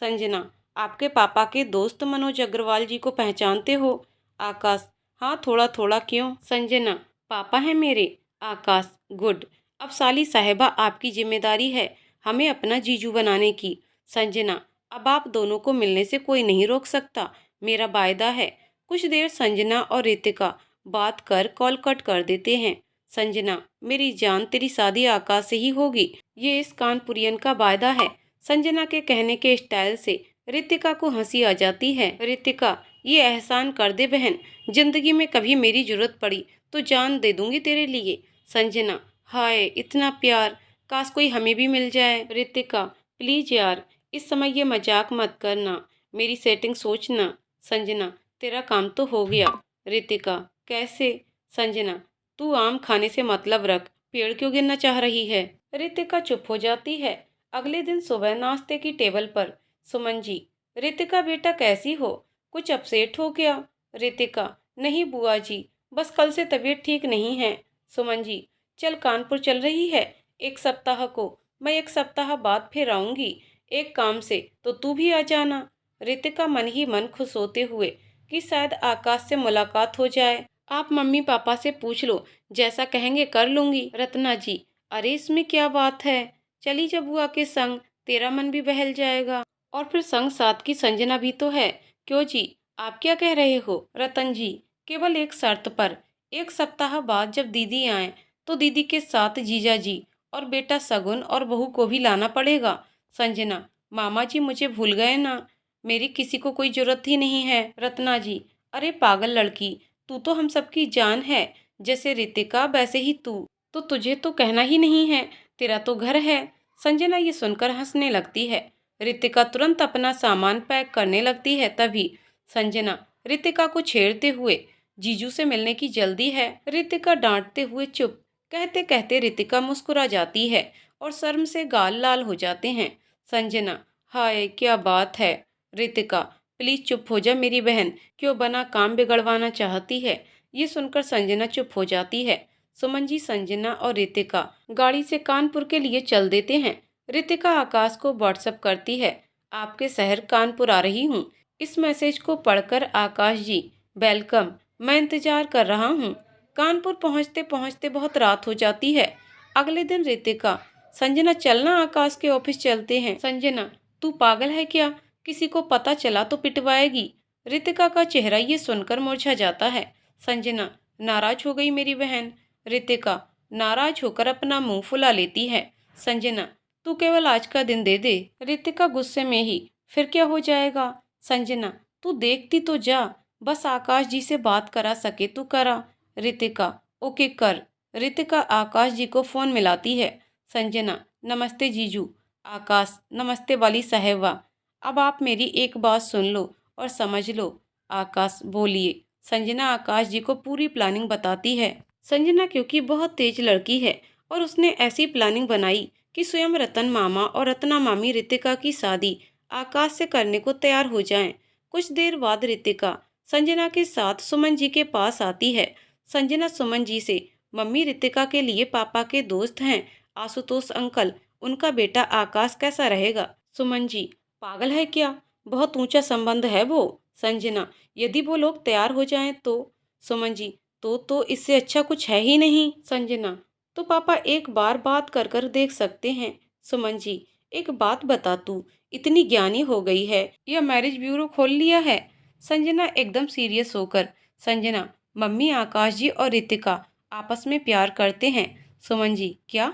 संजना, आपके पापा के दोस्त मनोज अग्रवाल जी को पहचानते हो? आकाश, हाँ थोड़ा थोड़ा, क्यों? संजना, पापा हैं मेरे। आकाश, गुड, अब साली साहिबा आपकी जिम्मेदारी है हमें अपना जीजू बनाने की। संजना, अब आप दोनों को मिलने से कोई नहीं रोक सकता, मेरा वायदा है। कुछ देर संजना और रितिका बात कर कॉल कट कर देते हैं। संजना, मेरी जान, तेरी शादी आकाश से ही होगी, ये इस कानपुरियन का वायदा है। संजना के कहने के स्टाइल से रितिका को हंसी आ जाती है। रितिका, ये एहसान कर दे बहन, जिंदगी में कभी मेरी जरूरत पड़ी तो जान दे दूंगी तेरे लिए। संजना, हाय इतना प्यार, काश कोई हमें भी मिल जाए। रितिका, प्लीज यार, इस समय ये मजाक मत करना, मेरी सेटिंग सोचना। संजना, तेरा काम तो हो गया। रितिका, कैसे? संजना, तू आम खाने से मतलब रख, पेड़ क्यों गिरना चाह रही है? रितिका चुप हो जाती है। अगले दिन सुबह नाश्ते की टेबल पर सुमन जी, रितिका बेटा कैसी हो? कुछ अपसेट हो क्या? रितिका, नहीं बुआ जी, बस कल से तबीयत ठीक नहीं है। सुमन जी, चल कानपुर चल रही है? एक सप्ताह को। मैं एक सप्ताह बाद फिर आऊंगी एक काम से, तो तू भी आ जाना। रितिका मन ही मन खुश होते हुए कि शायद आकाश से मुलाकात हो जाए। आप मम्मी पापा से पूछ लो, जैसा कहेंगे कर लूंगी। रत्ना जी, अरे इसमें क्या बात है, चली जा बुआ के संग, तेरा मन भी बहल जाएगा। और फिर संग साथ की संजना भी तो है। क्यों जी, आप क्या कह रहे हो? रतन जी, केवल एक शर्त पर, एक सप्ताह बाद जब दीदी आए तो दीदी के साथ जीजा जी और बेटा सगुन और बहू को भी लाना पड़ेगा। संजना, मामा जी मुझे भूल गए ना, मेरी किसी को कोई जरूरत ही नहीं है। रत्ना जी, अरे पागल लड़की, तू तो हम सबकी जान है, जैसे रितिका वैसे ही तू, तो तुझे तो कहना ही नहीं है, तेरा तो घर है। संजना ये सुनकर हंसने लगती है। रितिका तुरंत अपना सामान पैक करने लगती है। तभी संजना रितिका को छेड़ते हुए, जीजू से मिलने की जल्दी है। रितिका डांटते हुए चुप, कहते कहते रितिका मुस्कुरा जाती है और शर्म से गाल लाल हो जाते हैं। संजना, हाय क्या बात है। रितिका, प्लीज चुप हो जा मेरी बहन, क्यों बना काम बिगड़वाना चाहती है। ये सुनकर संजना चुप हो जाती है। सुमन जी, संजना और रितिका गाड़ी से कानपुर के लिए चल देते हैं। रितिका आकाश को व्हाट्सएप करती है, आपके शहर कानपुर आ रही हूँ। इस मैसेज को पढ़कर आकाश जी, वेलकम, मैं इंतजार कर रहा हूँ। कानपुर पहुँचते पहुँचते बहुत रात हो जाती है। अगले दिन रितिका, संजना चलना आकाश के ऑफिस चलते हैं। संजना, तू पागल है क्या, किसी को पता चला तो पिटवाएगी। रितिका का चेहरा ये सुनकर मुरझा जाता है। संजना, नाराज हो गई मेरी बहन। रितिका नाराज होकर अपना मुंह फुला लेती है। संजना, तू केवल आज का दिन दे दे। रितिका गुस्से में ही, फिर क्या हो जाएगा। संजना, तू देखती तो जा, बस आकाश जी से बात करा सके तो करा। रितिका, ओके कर। रितिका आकाश जी को फोन मिलाती है। संजना, नमस्ते जीजू। आकाश, नमस्ते वाली साहेबा। अब आप मेरी एक बात सुन लो और समझ लो। आकाश, बोलिए। संजना आकाश जी को पूरी प्लानिंग बताती है। संजना क्योंकि बहुत तेज लड़की है और उसने ऐसी प्लानिंग बनाई कि स्वयं रतन मामा और रत्ना मामी रितिका की शादी आकाश से करने को तैयार हो जाएं। कुछ देर बाद रितिका संजना के साथ सुमन जी के पास आती है। संजना सुमन जी से, मम्मी रितिका के लिए पापा के दोस्त हैं आशुतोष अंकल, उनका बेटा आकाश कैसा रहेगा। सुमन जी, पागल है क्या, बहुत ऊंचा संबंध है वो। संजना, यदि वो लोग तैयार हो जाएं तो। सुमन जी, तो इससे अच्छा कुछ है ही नहीं। संजना, तो पापा एक बार बात कर कर देख सकते हैं। सुमन जी, एक बात बता, तू इतनी ज्ञानी हो गई है या मैरिज ब्यूरो खोल लिया है। संजना एकदम सीरियस होकर, संजना, मम्मी आकाश जी और रितिका आपस में प्यार करते हैं। सुमन जी, क्या।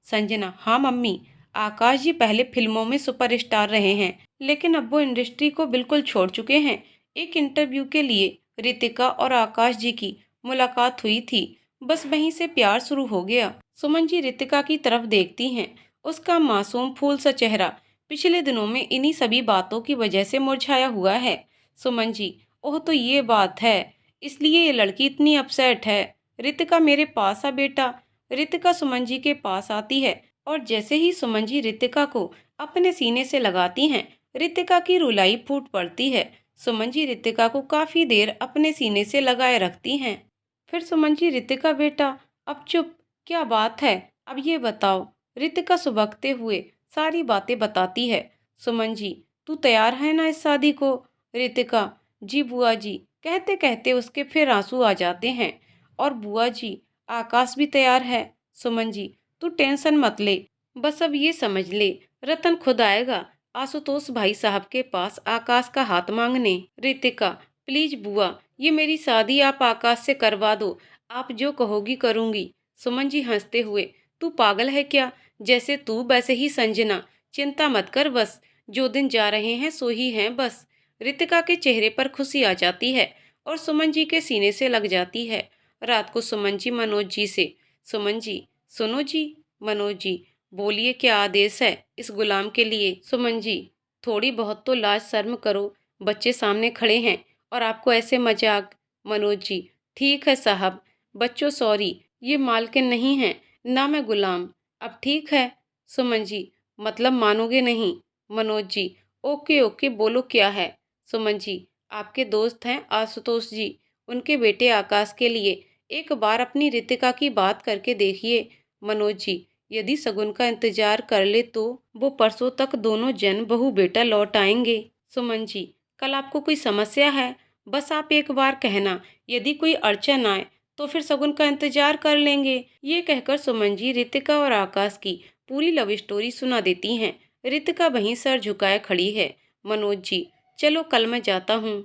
संजना, हाँ मम्मी, आकाश जी पहले फिल्मों में सुपरस्टार रहे हैं, लेकिन अब वो इंडस्ट्री को बिल्कुल छोड़ चुके हैं। एक इंटरव्यू के लिए रितिका और आकाश जी की मुलाकात हुई थी, बस वहीं से प्यार शुरू हो गया। सुमन जी रितिका की तरफ देखती हैं। उसका मासूम फूल सा चेहरा पिछले दिनों में इन्हीं सभी बातों की वजह से मुरझाया हुआ है। सुमन जी, ओह तो ये बात है, इसलिए ये लड़की इतनी अपसेट है। रितिका मेरे पास आ बेटा। रितिका सुमन जी के पास आती है और जैसे ही सुमन जी रितिका को अपने सीने से लगाती हैं, रितिका की रुलाई फूट पड़ती है। सुमन जी रितिका को काफी देर अपने सीने से लगाए रखती हैं। फिर सुमन जी, रितिका बेटा, अब चुप, क्या बात है, अब ये बताओ। रितिका सुबकते हुए सारी बातें बताती है। सुमन जी, तू तैयार है ना इस शादी को। रितिका, जी बुआ जी, कहते कहते उसके फिर आंसू आ जाते हैं। और बुआ जी, आकाश भी तैयार है। सुमन जी, तू टेंशन मत ले, बस अब ये समझ ले, रतन खुद आएगा आशुतोष भाई साहब के पास आकाश का हाथ मांगने। रितिका, प्लीज बुआ, ये मेरी शादी आप आकाश से करवा दो, आप जो कहोगी करूंगी। सुमन जी हंसते हुए, तू पागल है क्या, जैसे तू वैसे ही संजना, चिंता मत कर, बस जो दिन जा रहे हैं सो ही हैं बस। रितिका के चेहरे पर खुशी आ जाती है और सुमन जी के सीने से लग जाती है। रात को सुमन जी मनोज जी से, सुमन जी, सुनो जी। मनोज जी, बोलिए क्या आदेश है इस गुलाम के लिए। सुमन जी, थोड़ी बहुत तो लाज शर्म करो, बच्चे सामने खड़े हैं और आपको ऐसे मजाक। मनोज जी, ठीक है साहब, बच्चों सॉरी, ये मालकिन नहीं है ना मैं गुलाम, अब ठीक है। सुमन जी, मतलब मानोगे नहीं। मनोज जी, ओके ओके, बोलो क्या है। सुमन जी, आपके दोस्त हैं आशुतोष जी, उनके बेटे आकाश के लिए एक बार अपनी रितिका की बात करके देखिए। मनोज जी, यदि शगुन का इंतजार कर ले तो वो परसों तक दोनों जन बहू बेटा लौट आएंगे। सुमन जी, कल आपको कोई समस्या है? बस आप एक बार कहना, यदि कोई अड़चन आए तो फिर शगुन का इंतजार कर लेंगे। ये कहकर सुमन जी रितिका और आकाश की पूरी लव स्टोरी सुना देती हैं। रितिका वहीं सर झुकाए खड़ी है। मनोज जी, चलो कल मैं जाता हूँ।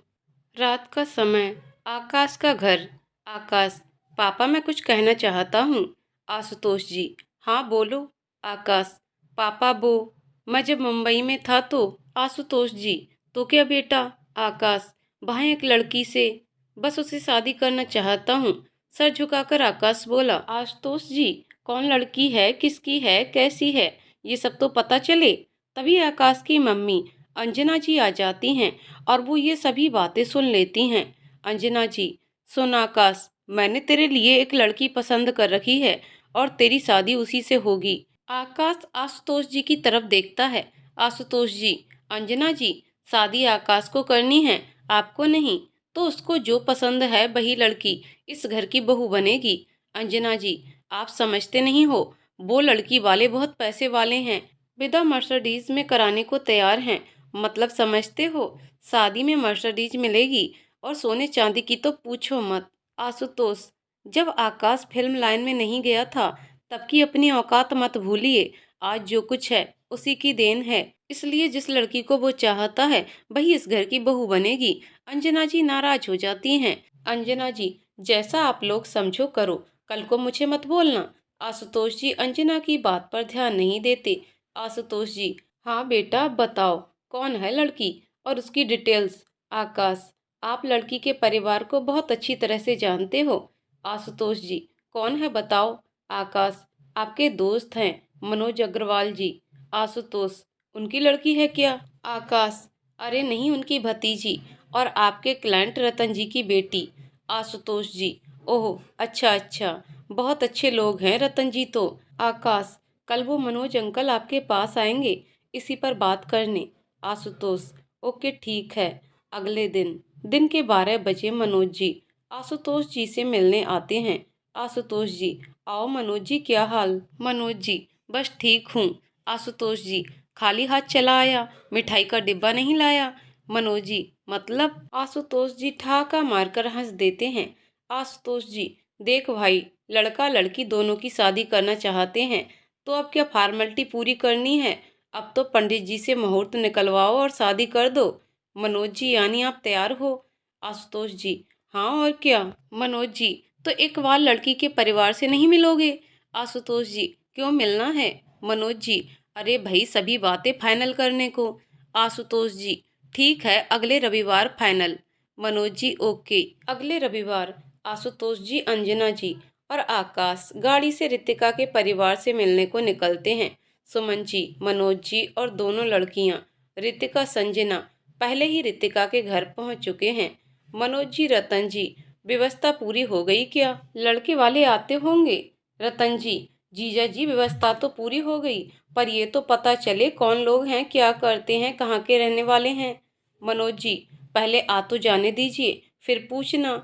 रात का समय, आकाश का घर। आकाश, पापा मैं कुछ कहना चाहता हूँ। आशुतोष जी, हाँ बोलो। आकाश, पापा वो, मैं जब मुंबई में था तो। आशुतोष जी, तो क्या बेटा? आकाश, वहाँ एक लड़की से, बस उसे शादी करना चाहता हूँ। सर झुकाकर आकाश बोला। आशुतोष जी, कौन लड़की है, किसकी है, कैसी है, ये सब तो पता चले। तभी आकाश की मम्मी अंजना जी आ जाती हैं और वो ये सभी बातें सुन लेती हैं। अंजना जी, सुन आकाश, मैंने तेरे लिए एक लड़की पसंद कर रखी है और तेरी शादी उसी से होगी। आकाश आशुतोष जी की तरफ देखता है। आशुतोष जी, अंजना जी, शादी आकाश को करनी है, आपको नहीं। तो उसको जो पसंद है वही लड़की इस घर की बहू बनेगी। अंजना जी, आप समझते नहीं हो, वो लड़की वाले बहुत पैसे वाले हैं, विदा मर्सिडीज में कराने को तैयार हैं। मतलब समझते हो, शादी में मर्सिडीज मिलेगी और सोने चांदी की तो पूछो मत। आशुतोष, जब आकाश फिल्म लाइन में नहीं गया था तब की अपनी औकात मत भूलिए। आज जो कुछ है उसी की देन है, इसलिए जिस लड़की को वो चाहता है वही इस घर की बहू बनेगी। अंजना जी नाराज हो जाती हैं। अंजना जी, जैसा आप लोग समझो करो, कल को मुझे मत बोलना। आशुतोष जी अंजना की बात पर ध्यान नहीं देते। आशुतोष जी, हाँ बेटा बताओ, कौन है लड़की और उसकी डिटेल्स। आकाश, आप लड़की के परिवार को बहुत अच्छी तरह से जानते हो। आशुतोष जी, कौन है बताओ। आकाश, आपके दोस्त हैं मनोज अग्रवाल जी। आशुतोष, उनकी लड़की है क्या। आकाश, अरे नहीं, उनकी भतीजी और आपके क्लाइंट रतन जी की बेटी। आशुतोष जी, ओह अच्छा अच्छा, बहुत अच्छे लोग हैं रतन जी तो। आकाश, कल वो मनोज अंकल आपके पास आएंगे इसी पर बात करने। आशुतोष, ओके ठीक है। अगले दिन के 12 बजे मनोज जी आशुतोष जी से मिलने आते हैं। आशुतोष जी, आओ मनोज जी, क्या हाल। मनोज जी, बस ठीक हूँ। आशुतोष जी, खाली हाथ चला आया, मिठाई का डिब्बा नहीं लाया। मनोज जी, मतलब। आशुतोष जी ठहाका मारकर हंस देते हैं। आशुतोष जी, देख भाई, लड़का लड़की दोनों की शादी करना चाहते हैं तो अब क्या फॉर्मेलिटी पूरी करनी है। अब तो पंडित जी से मुहूर्त निकलवाओ और शादी कर दो। मनोज जी, यानी आप तैयार हो। आशुतोष जी, हाँ और क्या। मनोज जी, तो एक बार लड़की के परिवार से नहीं मिलोगे। आशुतोष जी, क्यों मिलना है। मनोज जी, अरे भाई सभी बातें फाइनल करने को। आशुतोष जी, ठीक है, अगले रविवार फाइनल। मनोज जी, ओके, अगले रविवार। आशुतोष जी अंजना जी और आकाश गाड़ी से रितिका के परिवार से मिलने को निकलते हैं। सुमन जी, मनोज जी और दोनों लड़कियां रितिका संजना पहले ही रितिका के घर पहुंच चुके हैं। मनोज जी, रतन जी, व्यवस्था पूरी हो गई क्या। लड़के वाले आते होंगे। रतन जी, जीजा जी, व्यवस्था तो पूरी हो गई, पर ये तो पता चले कौन लोग हैं, क्या करते हैं, कहाँ के रहने वाले हैं। मनोज जी, पहले आ तो जाने दीजिए, फिर पूछना।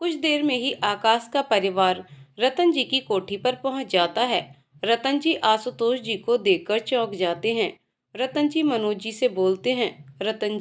कुछ देर में ही आकाश का परिवार रतन जी की कोठी पर पहुंच जाता है। रतन जी आशुतोष जी को देखकर चौंक जाते हैं। रतन जी मनोज जी से बोलते हैं। रतन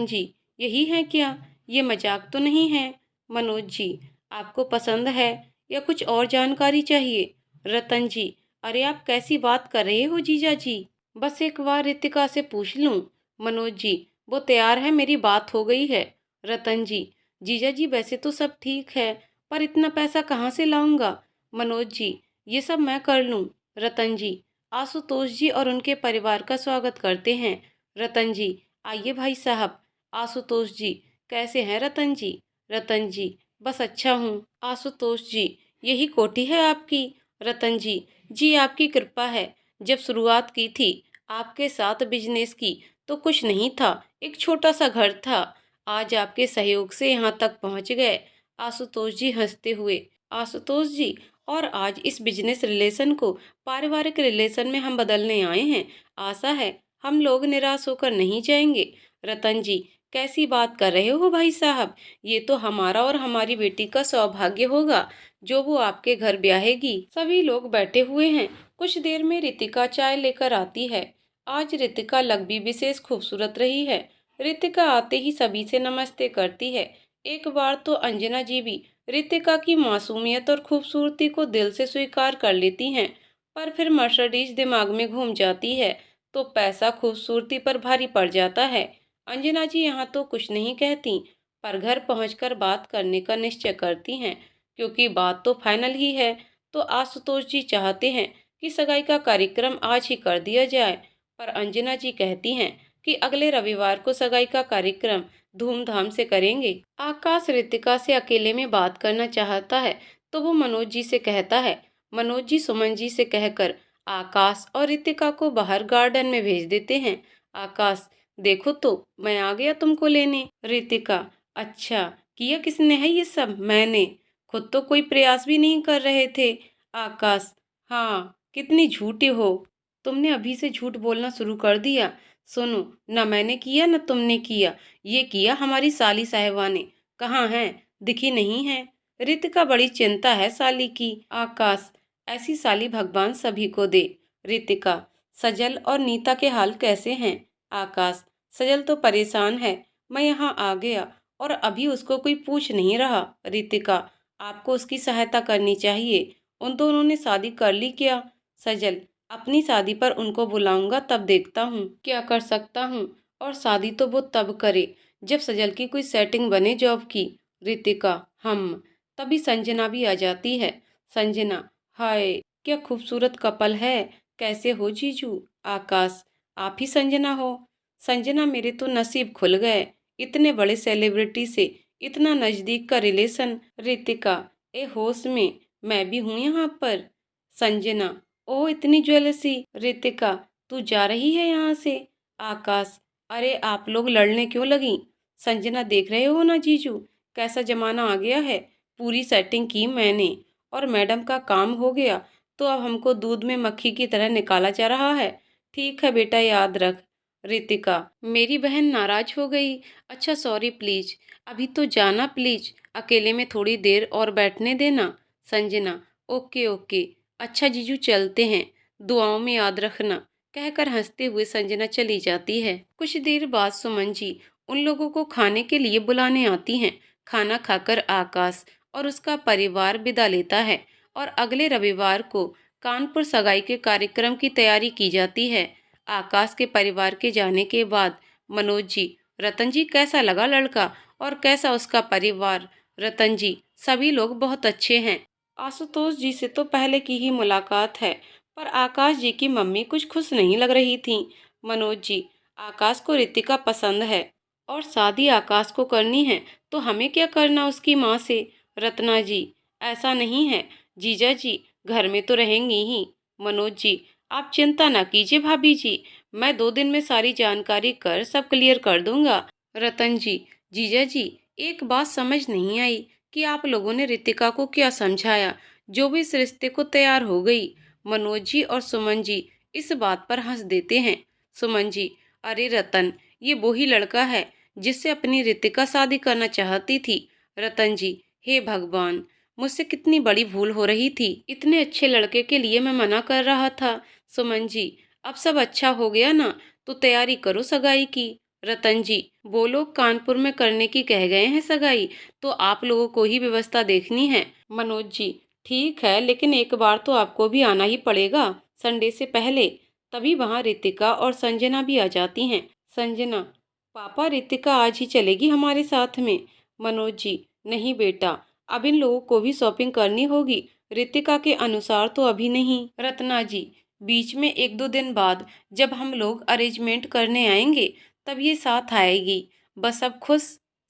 जी, यही है क्या, ये मजाक तो नहीं है। मनोज जी, आपको पसंद है या कुछ और जानकारी चाहिए। रतन जी, अरे आप कैसी बात कर रहे हो जीजा जी, बस एक बार रितिका से पूछ लूं। मनोज जी, वो तैयार है, मेरी बात हो गई है। रतन जी, जीजा जी वैसे तो सब ठीक है, पर इतना पैसा कहाँ से लाऊंगा। मनोज जी, ये सब मैं कर लूं। रतन जी आशुतोष जी और उनके परिवार का स्वागत करते हैं। रतन जी, आइए भाई साहब। आशुतोष जी, कैसे हैं रतन जी। रतन जी, बस अच्छा हूँ। आशुतोष जी, यही कोठी है आपकी। रतन जी आपकी कृपा है। जब शुरुआत की थी आपके साथ बिजनेस की तो कुछ नहीं था, एक छोटा सा घर था। आज आपके सहयोग से यहाँ तक पहुँच गए। आशुतोष जी हंसते हुए। आशुतोष जी, और आज इस बिजनेस रिलेशन को पारिवारिक रिलेशन में हम बदलने आए हैं। आशा है हम लोग निराश होकर नहीं जाएंगे। रतन जी, कैसी बात कर रहे हो भाई साहब? ये तो हमारा और हमारी बेटी का सौभाग्य होगा जो वो आपके घर ब्याहेगी। सभी लोग बैठे हुए हैं। कुछ देर में रितिका चाय लेकर आती है। आज रितिका लग भी विशेष खूबसूरत रही है। रितिका आते ही सभी से नमस्ते करती है। एक बार तो अंजना जी भी रितिका की मासूमियत और खूबसूरती को दिल से स्वीकार कर लेती हैं, पर फिर मर्सिडीज दिमाग में घूम जाती है तो पैसा खूबसूरती पर भारी पड़ जाता है। अंजना जी यहाँ तो कुछ नहीं कहती, पर घर पहुंचकर बात करने का निश्चय करती हैं, क्योंकि बात तो फाइनल ही है। तो आशुतोष जी चाहते हैं कि सगाई का कार्यक्रम आज ही कर दिया जाए, पर अंजना जी कहती हैं कि अगले रविवार को सगाई का कार्यक्रम धूमधाम से करेंगे। आकाश रितिका से अकेले में बात करना चाहता है तो वो मनोज जी से कहता है। मनोज जी सुमन जी से कहकर आकाश और रितिका को बाहर गार्डन में भेज देते हैं। आकाश, देखो तो मैं आ गया तुमको लेने। रितिका, अच्छा किया किसने है ये सब? मैंने। खुद तो कोई प्रयास भी नहीं कर रहे थे। आकाश, हाँ कितनी झूठी हो, तुमने अभी से झूठ बोलना शुरू कर दिया। सुनो, न मैंने किया न तुमने किया, ये किया हमारी साली साहिबा ने। कहाँ है? दिखी नहीं है। रितिका, बड़ी चिंता है साली की। आकाश, ऐसी साली भगवान सभी को दे। रितिका, सजल और नीता के हाल कैसे हैं? आकाश, सजल तो परेशान है, मैं यहाँ आ गया और अभी उसको कोई पूछ नहीं रहा। रितिका, आपको उसकी सहायता करनी चाहिए। उन दोनों ने शादी कर ली क्या? सजल, अपनी शादी पर उनको बुलाऊंगा, तब देखता हूँ क्या कर सकता हूँ। और शादी तो वो तब करे जब सजल की कोई सेटिंग बने जॉब की। रितिका, हम। तभी संजना भी आ जाती है। संजना, हाय क्या खूबसूरत कपल है। कैसे हो जीजू? आकाश, आप ही संजना हो? संजना, मेरे तो नसीब खुल गए, इतने बड़े सेलिब्रिटी से इतना नजदीक का रिलेशन। रितिका, ए होश में, मैं भी हूँ यहाँ पर। संजना, ओ इतनी ज्वेलसी। रितिका, तू जा रही है यहाँ से? आकाश, अरे आप लोग लड़ने क्यों लगी? संजना, देख रहे हो ना जीजू, कैसा जमाना आ गया है। पूरी सेटिंग की मैंने और मैडम का काम हो गया, तो अब हमको दूध में मक्खी की तरह निकाला जा रहा है। ठीक है बेटा, याद रख। रितिका, मेरी बहन नाराज हो गई। अच्छा सॉरी, प्लीज अभी तो जाना, प्लीज अकेले में थोड़ी देर और बैठने देना। संजना, ओके ओके, अच्छा जीजू चलते हैं, दुआओं में याद रखना, कहकर हंसते हुए संजना चली जाती है। कुछ देर बाद सुमन जी उन लोगों को खाने के लिए बुलाने आती हैं। खाना खाकर आकाश और उसका परिवार विदा लेता है और अगले रविवार को कानपुर सगाई के कार्यक्रम की तैयारी की जाती है। आकाश के परिवार के जाने के बाद मनोज जी, रतन जी कैसा लगा लड़का और कैसा उसका परिवार? रतन जी, सभी लोग बहुत अच्छे हैं। आशुतोष जी से तो पहले की ही मुलाकात है, पर आकाश जी की मम्मी कुछ खुश नहीं लग रही थी। मनोज जी, आकाश को रितिका पसंद है और शादी आकाश को करनी है, तो हमें क्या करना उसकी माँ से? रत्ना जी, ऐसा नहीं है, जीजा जी घर में तो रहेंगी ही। मनोज जी, आप चिंता ना कीजिए भाभी जी, मैं 2 दिन में सारी जानकारी कर सब क्लियर कर दूंगा। रतन जी, जीजा जी एक बात समझ नहीं आई कि आप लोगों ने रितिका को क्या समझाया जो भी इस रिश्ते को तैयार हो गई। मनोज जी और सुमन जी इस बात पर हंस देते हैं। सुमन जी, अरे रतन, ये वो ही लड़का है जिससे अपनी रितिका शादी करना चाहती थी। रतन जी, हे भगवान, मुझसे कितनी बड़ी भूल हो रही थी, इतने अच्छे लड़के के लिए मैं मना कर रहा था। सुमन जी, अब सब अच्छा हो गया ना, तो तैयारी करो सगाई की। रतन जी, वो लोग कानपुर में करने की कह गए हैं सगाई, तो आप लोगों को ही व्यवस्था देखनी है। मनोज जी, ठीक है, लेकिन एक बार तो आपको भी आना ही पड़ेगा, संडे से पहले। तभी वहाँ रितिका और संजना भी आ जाती हैं। संजना, पापा रितिका आज ही चलेगी हमारे साथ में। मनोज जी, नहीं बेटा, अब इन लोगों को भी शॉपिंग करनी होगी, रितिका के अनुसार तो अभी नहीं। रत्ना जी, बीच में 1-2 दिन बाद जब हम लोग अरेंजमेंट करने आएंगे तब ये साथ आएगी, बस अब खुश।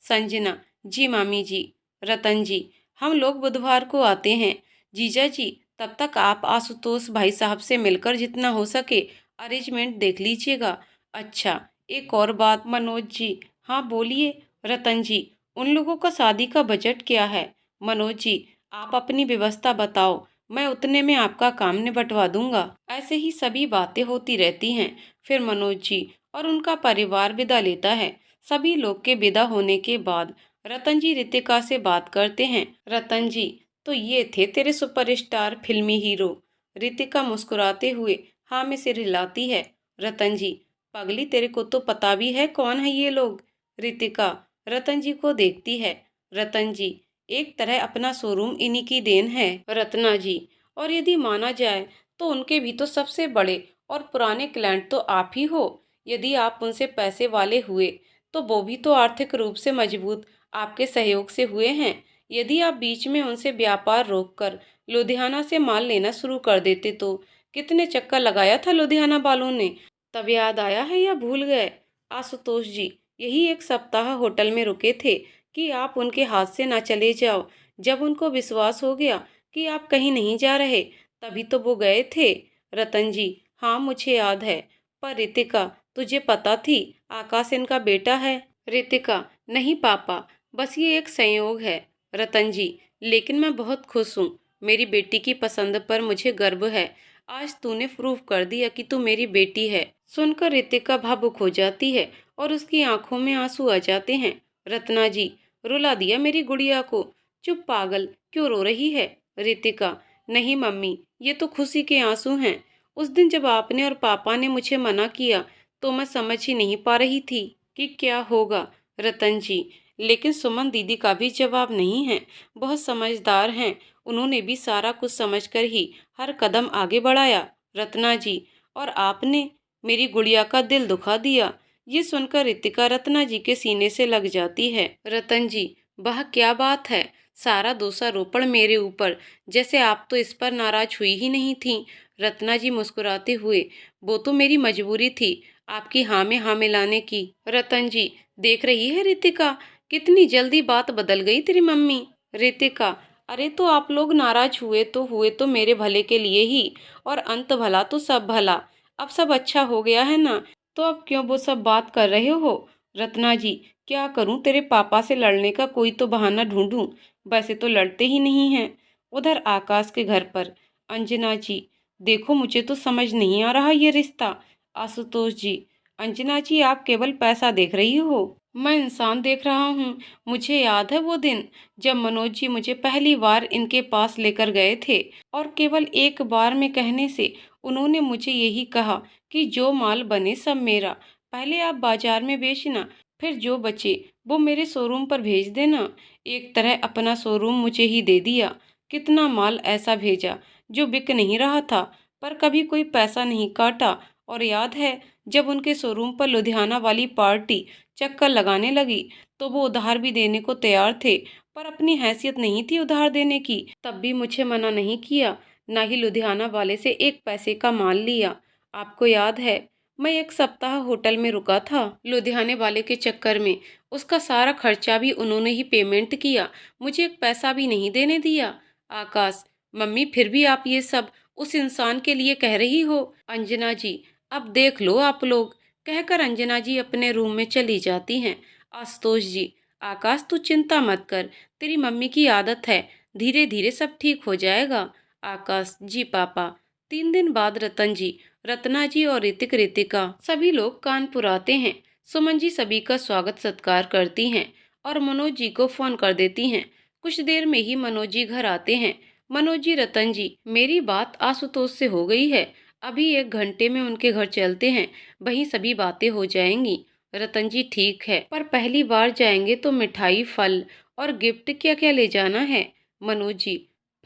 संजना, जी मामी जी। रतन जी, हम लोग बुधवार को आते हैं। जीजा जी, तब तक आप आशुतोष भाई साहब से मिलकर जितना हो सके अरेंजमेंट देख लीजिएगा। अच्छा, एक और बात। मनोज जी, हाँ बोलिए। रतन जी, उन लोगों का शादी का बजट क्या है? मनोज जी, आप अपनी व्यवस्था बताओ, मैं उतने में आपका काम निपटवा दूंगा। ऐसे ही सभी बातें होती रहती हैं। फिर मनोज जी और उनका परिवार विदा लेता है। सभी लोग के विदा होने के बाद रतन जी रितिका से बात करते हैं। रतन जी, तो ये थे तेरे सुपरस्टार फिल्मी हीरो। रितिका मुस्कुराते हुए हाँ में सिर हिलाती है। रतन जी, पगली तेरे को तो पता भी है कौन है ये लोग। रितिका रतन जी को देखती है। रतन जी, एक तरह अपना शोरूम इन्हीं की देन है। रत्ना जी, और यदि माना जाए तो उनके भी तो सबसे बड़े और पुराने क्लाइंट तो आप ही हो। यदि आप उनसे पैसे वाले हुए तो वो भी तो आर्थिक रूप से मजबूत आपके सहयोग से हुए हैं। यदि आप बीच में उनसे व्यापार रोककर लुधियाना से माल लेना शुरू कर देते तो कितने चक्कर लगाया था लुधियाना वालों ने। तब याद आया है या भूल गए? आशुतोष जी, यही एक सप्ताह होटल में रुके थे कि आप उनके हाथ से ना चले जाओ। जब उनको विश्वास हो गया कि आप कहीं नहीं जा रहे, तभी तो वो गए थे। रतन जी, हाँ मुझे याद है। पर रितिका, तुझे पता थी आकाश इनका बेटा है? रितिका, नहीं पापा, बस ये एक संयोग है। रतन जी, लेकिन मैं बहुत खुश हूँ। मेरी बेटी की पसंद पर मुझे गर्व है। आज तूने प्रूव कर दिया कि तू मेरी बेटी है। सुनकर रितिका भावुक हो जाती है और उसकी आंखों में आंसू आ जाते हैं। रत्ना जी, रुला दिया मेरी गुड़िया को। चुप पागल, क्यों रो रही है? रितिका, नहीं मम्मी, ये तो खुशी के आंसू हैं। उस दिन जब आपने और पापा ने मुझे मना किया तो मैं समझ ही नहीं पा रही थी कि क्या होगा। रतन जी, लेकिन सुमन दीदी का भी जवाब नहीं है। बहुत समझदार हैं। उन्होंने भी सारा कुछ समझकर ही हर कदम आगे बढ़ाया। रत्ना जी, और आपने मेरी गुड़िया का दिल दुखा दिया। ये सुनकर रितिका रत्ना जी के सीने से लग जाती है। रतन जी, वह क्या बात है? सारा दोषारोपण मेरे ऊपर, जैसे आप तो इस पर नाराज हुई ही नहीं थी। रत्ना जी मुस्कुराते हुए, वो तो मेरी मजबूरी थी आपकी हाँ में हाँ मिलाने की। रतन जी, देख रही है रितिका, कितनी जल्दी बात बदल गई तेरी मम्मी। रितिका, अरे तो आप लोग नाराज हुए तो मेरे भले के लिए ही, और अंत भला तो सब भला। अब सब अच्छा हो गया है ना, तो अब क्यों वो सब बात कर रहे हो? रत्ना जी, क्या करूं, तेरे पापा से लड़ने का कोई तो बहाना ढूंढूं। वैसे तो लड़ते ही नहीं हैं। उधर आकाश के घर पर अंजना जी, देखो मुझे तो समझ नहीं आ रहा ये रिश्ता। आशुतोष जी, अंजना जी आप केवल पैसा देख रही हो, मैं इंसान देख रहा हूँ। मुझे याद है वो दिन जब मनोज जी मुझे पहली बार इनके पास लेकर गए थे, और केवल एक बार में कहने से उन्होंने मुझे यही कहा कि जो माल बने सब मेरा, पहले आप बाजार में बेचना, फिर जो बचे वो मेरे शोरूम पर भेज देना। एक तरह अपना शोरूम मुझे ही दे दिया। कितना माल ऐसा भेजा जो बिक नहीं रहा था, पर कभी कोई पैसा नहीं काटा। और याद है जब उनके शोरूम पर लुधियाना वाली पार्टी चक्कर लगाने लगी तो वो उधार भी देने को तैयार थे, पर अपनी हैसियत नहीं थी उधार देने की। तब भी मुझे मना नहीं किया, ना ही लुधियाना वाले से एक पैसे का माल लिया। आपको याद है, मैं एक सप्ताह होटल में रुका था लुधियाने वाले के चक्कर में। उसका सारा खर्चा भी उन्होंने ही पेमेंट किया, मुझे एक पैसा भी नहीं देने दिया। आकाश, मम्मी फिर भी आप ये सब उस इंसान के लिए कह रही हो। अंजना जी, अब देख लो आप लोग, कहकर अंजना जी अपने रूम में चली जाती हैं। आशुतोष जी, आकाश तू चिंता मत कर, तेरी मम्मी की आदत है, धीरे धीरे सब ठीक हो जाएगा। आकाश, जी पापा। 3 दिन बाद रतन जी, रत्ना जी और ऋतिक रितिका सभी लोग कानपुर आते हैं। सुमन जी सभी का स्वागत सत्कार करती हैं और मनोज जी को फोन कर देती हैं। कुछ देर में ही मनोज जी घर आते हैं। मनोज जी, रतन जी, मेरी बात आशुतोष से हो गई है, अभी 1 घंटे में उनके घर चलते हैं, वहीं सभी बातें हो जाएंगी। रतन जी, ठीक है, पर पहली बार जाएंगे तो मिठाई, फल और गिफ्ट क्या क्या ले जाना है? मनोज जी,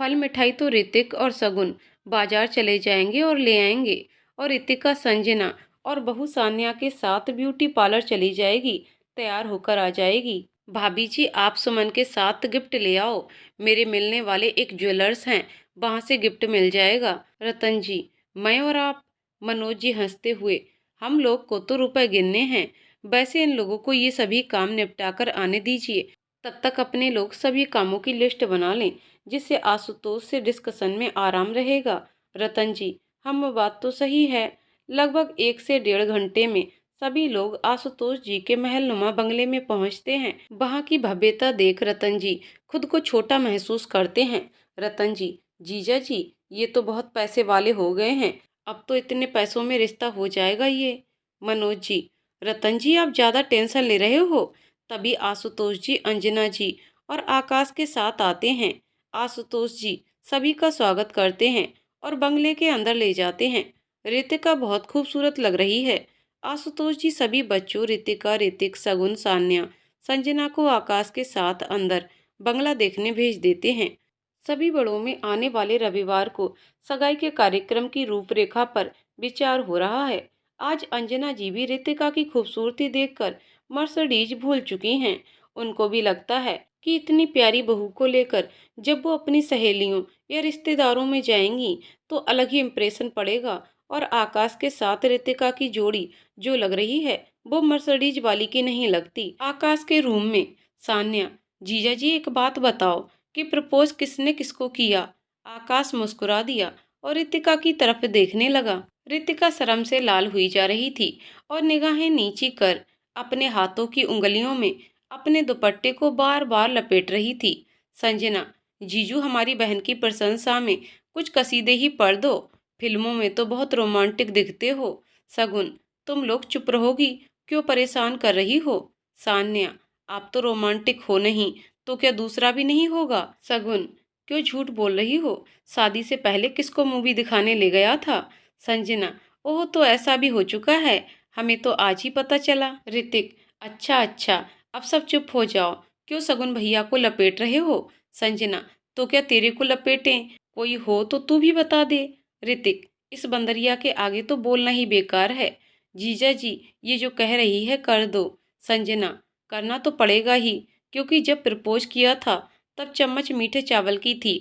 फल मिठाई तो ऋतिक और सगुन बाजार चले जाएंगे और ले आएंगे, और ऋतिका संजना और बहू सान्या के साथ ब्यूटी पार्लर चली जाएगी, तैयार होकर आ जाएगी। भाभी जी, आप सुमन के साथ गिफ्ट ले आओ, मेरे मिलने वाले एक ज्वेलर्स हैं, वहां से गिफ्ट मिल जाएगा। रतन जी, मैं और आप? मनोज जी हंसते हुए, हम लोग को तो रुपए गिनने हैं, वैसे इन लोगों को ये सभी काम निपटा कर आने दीजिए, तब तक अपने लोग सभी कामों की लिस्ट बना लें, जिससे आशुतोष से डिस्कशन में आराम रहेगा। रतन जी, हम बात तो सही है। लगभग 1 से 1.5 घंटे में सभी लोग आशुतोष जी के महलनुमा बंगले में पहुंचते हैं। वहां की भव्यता देख रतन जी खुद को छोटा महसूस करते हैं। रतन जी, जीजा जी, ये तो बहुत पैसे वाले हो गए हैं, अब तो इतने पैसों में रिश्ता हो जाएगा ये। मनोज जी, रतन जी आप ज़्यादा टेंशन ले रहे हो। तभी आशुतोष जी, अंजना जी और आकाश के साथ आते हैं। आशुतोष जी सभी का स्वागत करते हैं और बंगले के अंदर ले जाते हैं। रितिका बहुत खूबसूरत लग रही है। आशुतोष जी सभी बच्चों रितिका, ऋतिक, सगुन, सान्या, संजना को आकाश के साथ अंदर बंगला देखने भेज देते हैं। सभी बड़ों में आने वाले रविवार को सगाई के कार्यक्रम की रूपरेखा पर विचार हो रहा है। आज अंजना जी भी रितिका की खूबसूरती देखकर मर्सिडीज भूल चुकी हैं। उनको भी लगता है कि इतनी प्यारी बहू को लेकर जब वो अपनी सहेलियों या रिश्तेदारों में जाएंगी तो अलग ही इम्प्रेशन पड़ेगा। और आकाश के साथ रितिका की जोड़ी जो लग रही है वो मर्सिडीज वाली की नहीं लगती। आकाश के रूम में सान्या, जीजा जी एक बात बताओ कि प्रपोज किसने किसको किया। आकाश मुस्कुरा दिया और रितिका की तरफ देखने लगा। रितिका शर्म से लाल हुई जा रही थी और निगाहें नीची कर अपने हाथों की उंगलियों में अपने दुपट्टे को बार बार लपेट रही थी। संजना, जीजू हमारी बहन की प्रशंसा में कुछ कसीदे ही पढ़ दो, फिल्मों में तो बहुत रोमांटिक दिखते हो। सगुन, तुम लोग चुप रहोगी, क्यों परेशान कर रही हो। सान्या, आप तो रोमांटिक हो नहीं तो क्या दूसरा भी नहीं होगा। सगुन, क्यों झूठ बोल रही हो, शादी से पहले किसको मूवी दिखाने ले गया था। संजना, ओह तो ऐसा भी हो चुका है, हमें तो आज ही पता चला। ऋतिक, अच्छा अच्छा, अब सब चुप हो जाओ, क्यों सगुन भैया को लपेट रहे हो। संजना, तो क्या तेरे को लपेटें, कोई हो तो तू भी बता दे। ऋतिक, इस बंदरिया के आगे तो बोलना ही बेकार है। जीजा जी ये जो कह रही है कर दो। संजना, करना तो पड़ेगा ही, क्योंकि जब प्रपोज किया था तब चम्मच मीठे चावल की थी,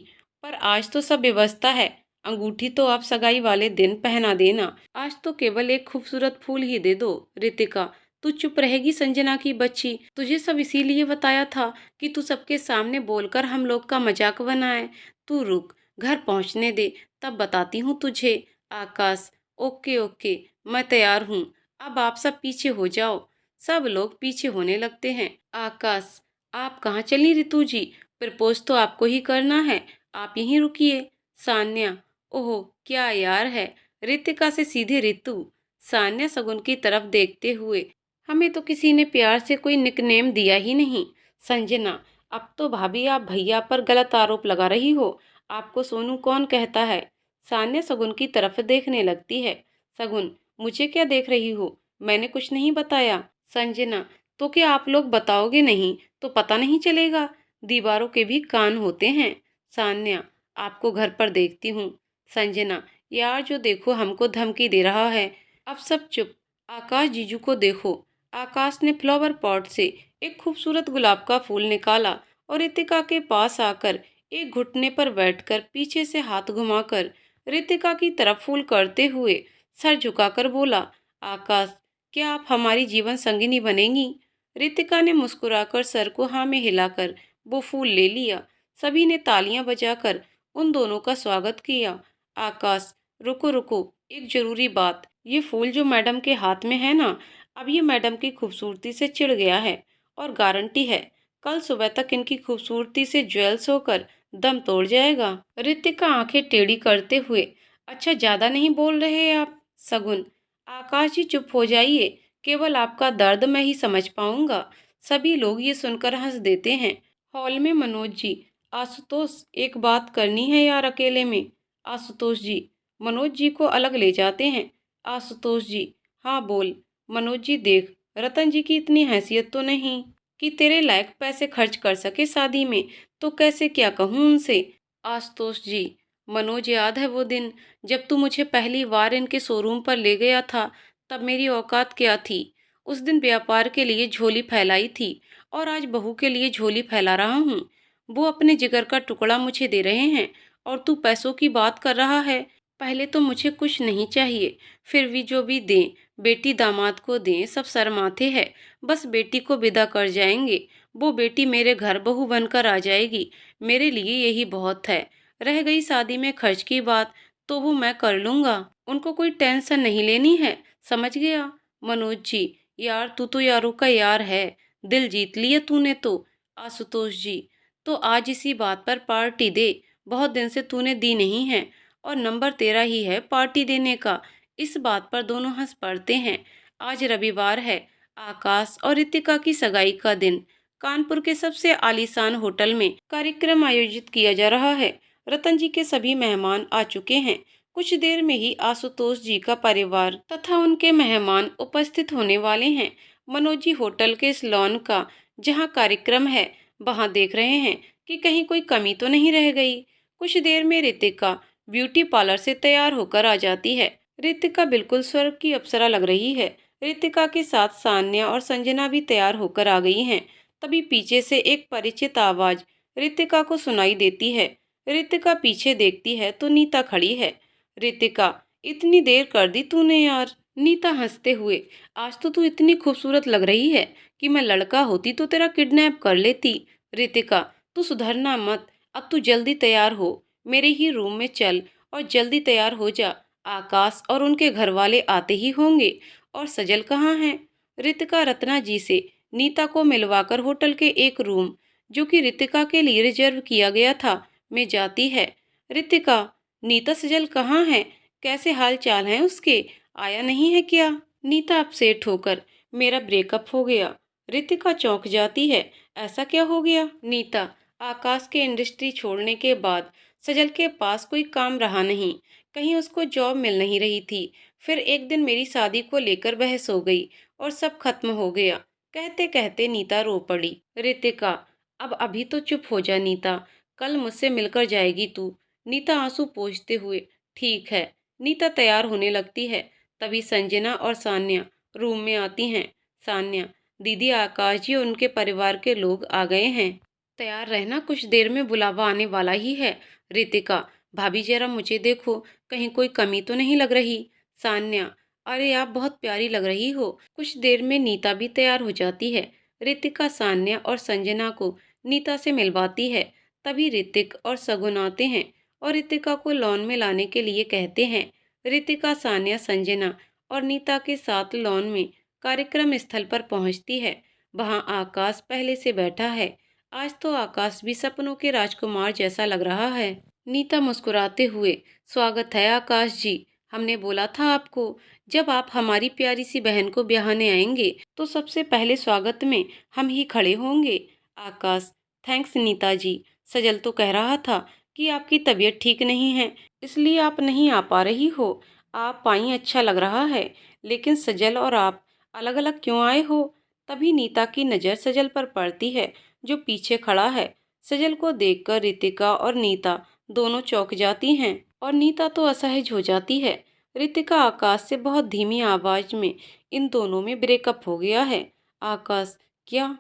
पर आज तो सब व्यवस्था है। अंगूठी तो आप सगाई वाले दिन पहना देना, आज तो केवल एक खूबसूरत फूल ही दे दो। रितिका, तू चुप रहेगी संजना की बच्ची, तुझे सब इसीलिए बताया था कि तू सबके सामने बोलकर हम लोग का मजाक बनाए। तू रुक, घर पहुंचने दे, तब बताती हूँ तुझे। आकाश, ओके ओके, मैं तैयार हूँ, अब आप सब पीछे हो जाओ। सब लोग पीछे होने लगते हैं। आकाश, आप कहाँ चली रितु जी, प्रपोज तो आपको ही करना है, आप यहीं रुकिए। सान्या, ओह क्या यार है, रितिका से सीधे रितु। सान्या सगुन की तरफ देखते हुए, हमें तो किसी ने प्यार से कोई निकनेम दिया ही नहीं। संजना, अब तो भाभी आप भैया पर गलत आरोप लगा रही हो, आपको सोनू कौन कहता है। सान्या सगुन की तरफ देखने लगती है। सगुन, मुझे क्या देख रही हो, मैंने कुछ नहीं बताया। संजना, तो क्या आप लोग बताओगे नहीं तो पता नहीं चलेगा, दीवारों के भी कान होते हैं। सान्या, आपको घर पर देखती हूँ। संजना, यार जो देखो हमको धमकी दे रहा है। अब सब चुप, आकाश जीजू को देखो। आकाश ने फ्लावर पॉट से एक खूबसूरत गुलाब का फूल निकाला और रितिका के पास आकर एक घुटने पर बैठकर पीछे से हाथ घुमाकर रितिका की तरफ फूल करते हुए सर झुकाकर बोला, आकाश, क्या आप हमारी जीवन संगिनी बनेंगी। रितिका ने मुस्कुराकर सर को हाँ में हिलाकर वो फूल ले लिया। सभी ने तालियां बजाकर उन दोनों का स्वागत किया। आकाश, रुको रुको, एक जरूरी बात, ये फूल जो मैडम के हाथ में है ना, अब ये मैडम की खूबसूरती से चिढ़ गया है और गारंटी है कल सुबह तक इनकी खूबसूरती से ज्वेल्स होकर दम तोड़ जाएगा। रितिका आंखें टेढ़ी करते हुए, अच्छा ज्यादा नहीं बोल रहे आप। सगुन, आकाश जी चुप हो जाइए, केवल आपका दर्द मैं ही समझ पाऊंगा। सभी लोग ये सुनकर हंस देते हैं। हॉल में मनोज जी, आशुतोष एक बात करनी है यार अकेले में। आशुतोष जी मनोज जी को अलग ले जाते हैं। आशुतोष जी, हाँ बोल। मनोज जी, देख रतन जी की इतनी हैसियत तो नहीं कि तेरे लायक पैसे खर्च कर सके शादी में, तो कैसे क्या कहूँ उनसे। आशुतोष जी, मनोज याद है वो दिन जब तू मुझे पहली बार इनके शोरूम पर ले गया था, तब मेरी औकात क्या थी। उस दिन व्यापार के लिए झोली फैलाई थी और आज बहू के लिए झोली फैला रहा हूँ। वो अपने जिगर का टुकड़ा मुझे दे रहे हैं और तू पैसों की बात कर रहा है। पहले तो मुझे कुछ नहीं चाहिए, फिर भी जो भी दें, बेटी दामाद को दें, सब शर्माते हैं। बस बेटी को विदा कर जाएंगे, वो बेटी मेरे घर बहू बनकर आ जाएगी, मेरे लिए यही बहुत है। रह गई शादी में खर्च की बात, तो वो मैं कर लूँगा, उनको कोई टेंशन नहीं लेनी है, समझ गया। मनोज जी, यार तू तो यारों का यार है, दिल जीत लिया तूने तो। आशुतोष जी, तो आज इसी बात पर पार्टी दे, बहुत दिन से तूने दी नहीं है और नंबर तेरा ही है पार्टी देने का। इस बात पर दोनों हंस पड़ते हैं। आज रविवार है, आकाश और रितिका की सगाई का दिन। कानपुर के सबसे आलीशान होटल में कार्यक्रम आयोजित किया जा रहा है। रतन जी के सभी मेहमान आ चुके हैं। कुछ देर में ही आशुतोष जी का परिवार तथा उनके मेहमान उपस्थित होने वाले हैं। मनोज जी होटल के इस लॉन का जहां कार्यक्रम है वहां देख रहे हैं कि कहीं कोई कमी तो नहीं रह गई। कुछ देर में रितिका ब्यूटी पार्लर से तैयार होकर आ जाती है। रितिका बिल्कुल स्वर्ग की अप्सरा लग रही है। रितिका के साथ सान्या और संजना भी तैयार होकर आ गई हैं। तभी पीछे से एक परिचित आवाज रितिका को सुनाई देती है। रितिका पीछे देखती है तो नीता खड़ी है। रितिका, इतनी देर कर दी तूने यार। नीता हंसते हुए, आज तो तू इतनी खूबसूरत लग रही है कि मैं लड़का होती तो तेरा किडनैप कर लेती। रितिका, तू सुधरना मत। अब तू जल्दी तैयार हो, मेरे ही रूम में चल और जल्दी तैयार हो जा। आकाश और उनके घर वाले आते ही होंगे। और सजल कहाँ है? रितिका रत्ना जी से नीता को मिलवाकर होटल के एक रूम, जो कि रितिका के लिए रिजर्व किया गया था, में जाती है। रितिका, नीता सजल कहाँ है? कैसे हाल चाल हैं उसके? आया नहीं है क्या? नीता अपसेट होकर, मेरा ब्रेकअप हो गया। रितिका चौंक जाती है। ऐसा क्या हो गया? नीता, आकाश के इंडस्ट्री छोड़ने के बाद सजल के पास कोई काम रहा नहीं। कहीं उसको जॉब मिल नहीं रही थी। फिर एक दिन मेरी शादी को लेकर बहस हो गई और सब खत्म हो गया। कहते कहते नीता रो पड़ी। रितिका, अब अभी तो चुप हो जा नीता, कल मुझसे मिलकर जाएगी तू। नीता आंसू पोंछते हुए, ठीक है। नीता तैयार होने लगती है। तभी संजना और सान्या रूम में आती हैं। सान्या, दीदी आकाश जी और उनके परिवार के लोग आ गए हैं। तैयार रहना, कुछ देर में बुलावा आने वाला ही है। रितिका, भाभी जरा मुझे देखो, कहीं कोई कमी तो नहीं लग रही। सान्या, अरे आप बहुत प्यारी लग रही हो। कुछ देर में नीता भी तैयार हो जाती है। रितिका सान्या और संजना को नीता से मिलवाती है। तभी ऋतिक और सगुन आते हैं और रितिका को लॉन में लाने के लिए कहते हैं। रितिका सान्या संजना और नीता के साथ लॉन में कार्यक्रम स्थल पर पहुंचती है। वहां आकाश पहले से बैठा है। आज तो आकाश भी सपनों के राजकुमार जैसा लग रहा है। नीता मुस्कुराते हुए, स्वागत है आकाश जी। हमने बोला था आपको, जब आप हमारी प्यारी सी बहन को ब्याहने आएंगे तो सबसे पहले स्वागत में हम ही खड़े होंगे। आकाश, थैंक्स नीता जी। सजल तो कह रहा था कि आपकी तबीयत ठीक नहीं है, इसलिए आप नहीं आ पा रही हो। आप आई अच्छा लग रहा है, लेकिन सजल और आप अलग अलग क्यों आए हो? तभी नीता की नज़र सजल पर पड़ती है, जो पीछे खड़ा है। सजल को देखकर रितिका और नीता दोनों चौंक जाती हैं और नीता तो असहज हो जाती है। रितिका आकाश से बहुत धीमी आवाज में, इन दोनों में ब्रेकअप हो गया है। आकाश, क्या?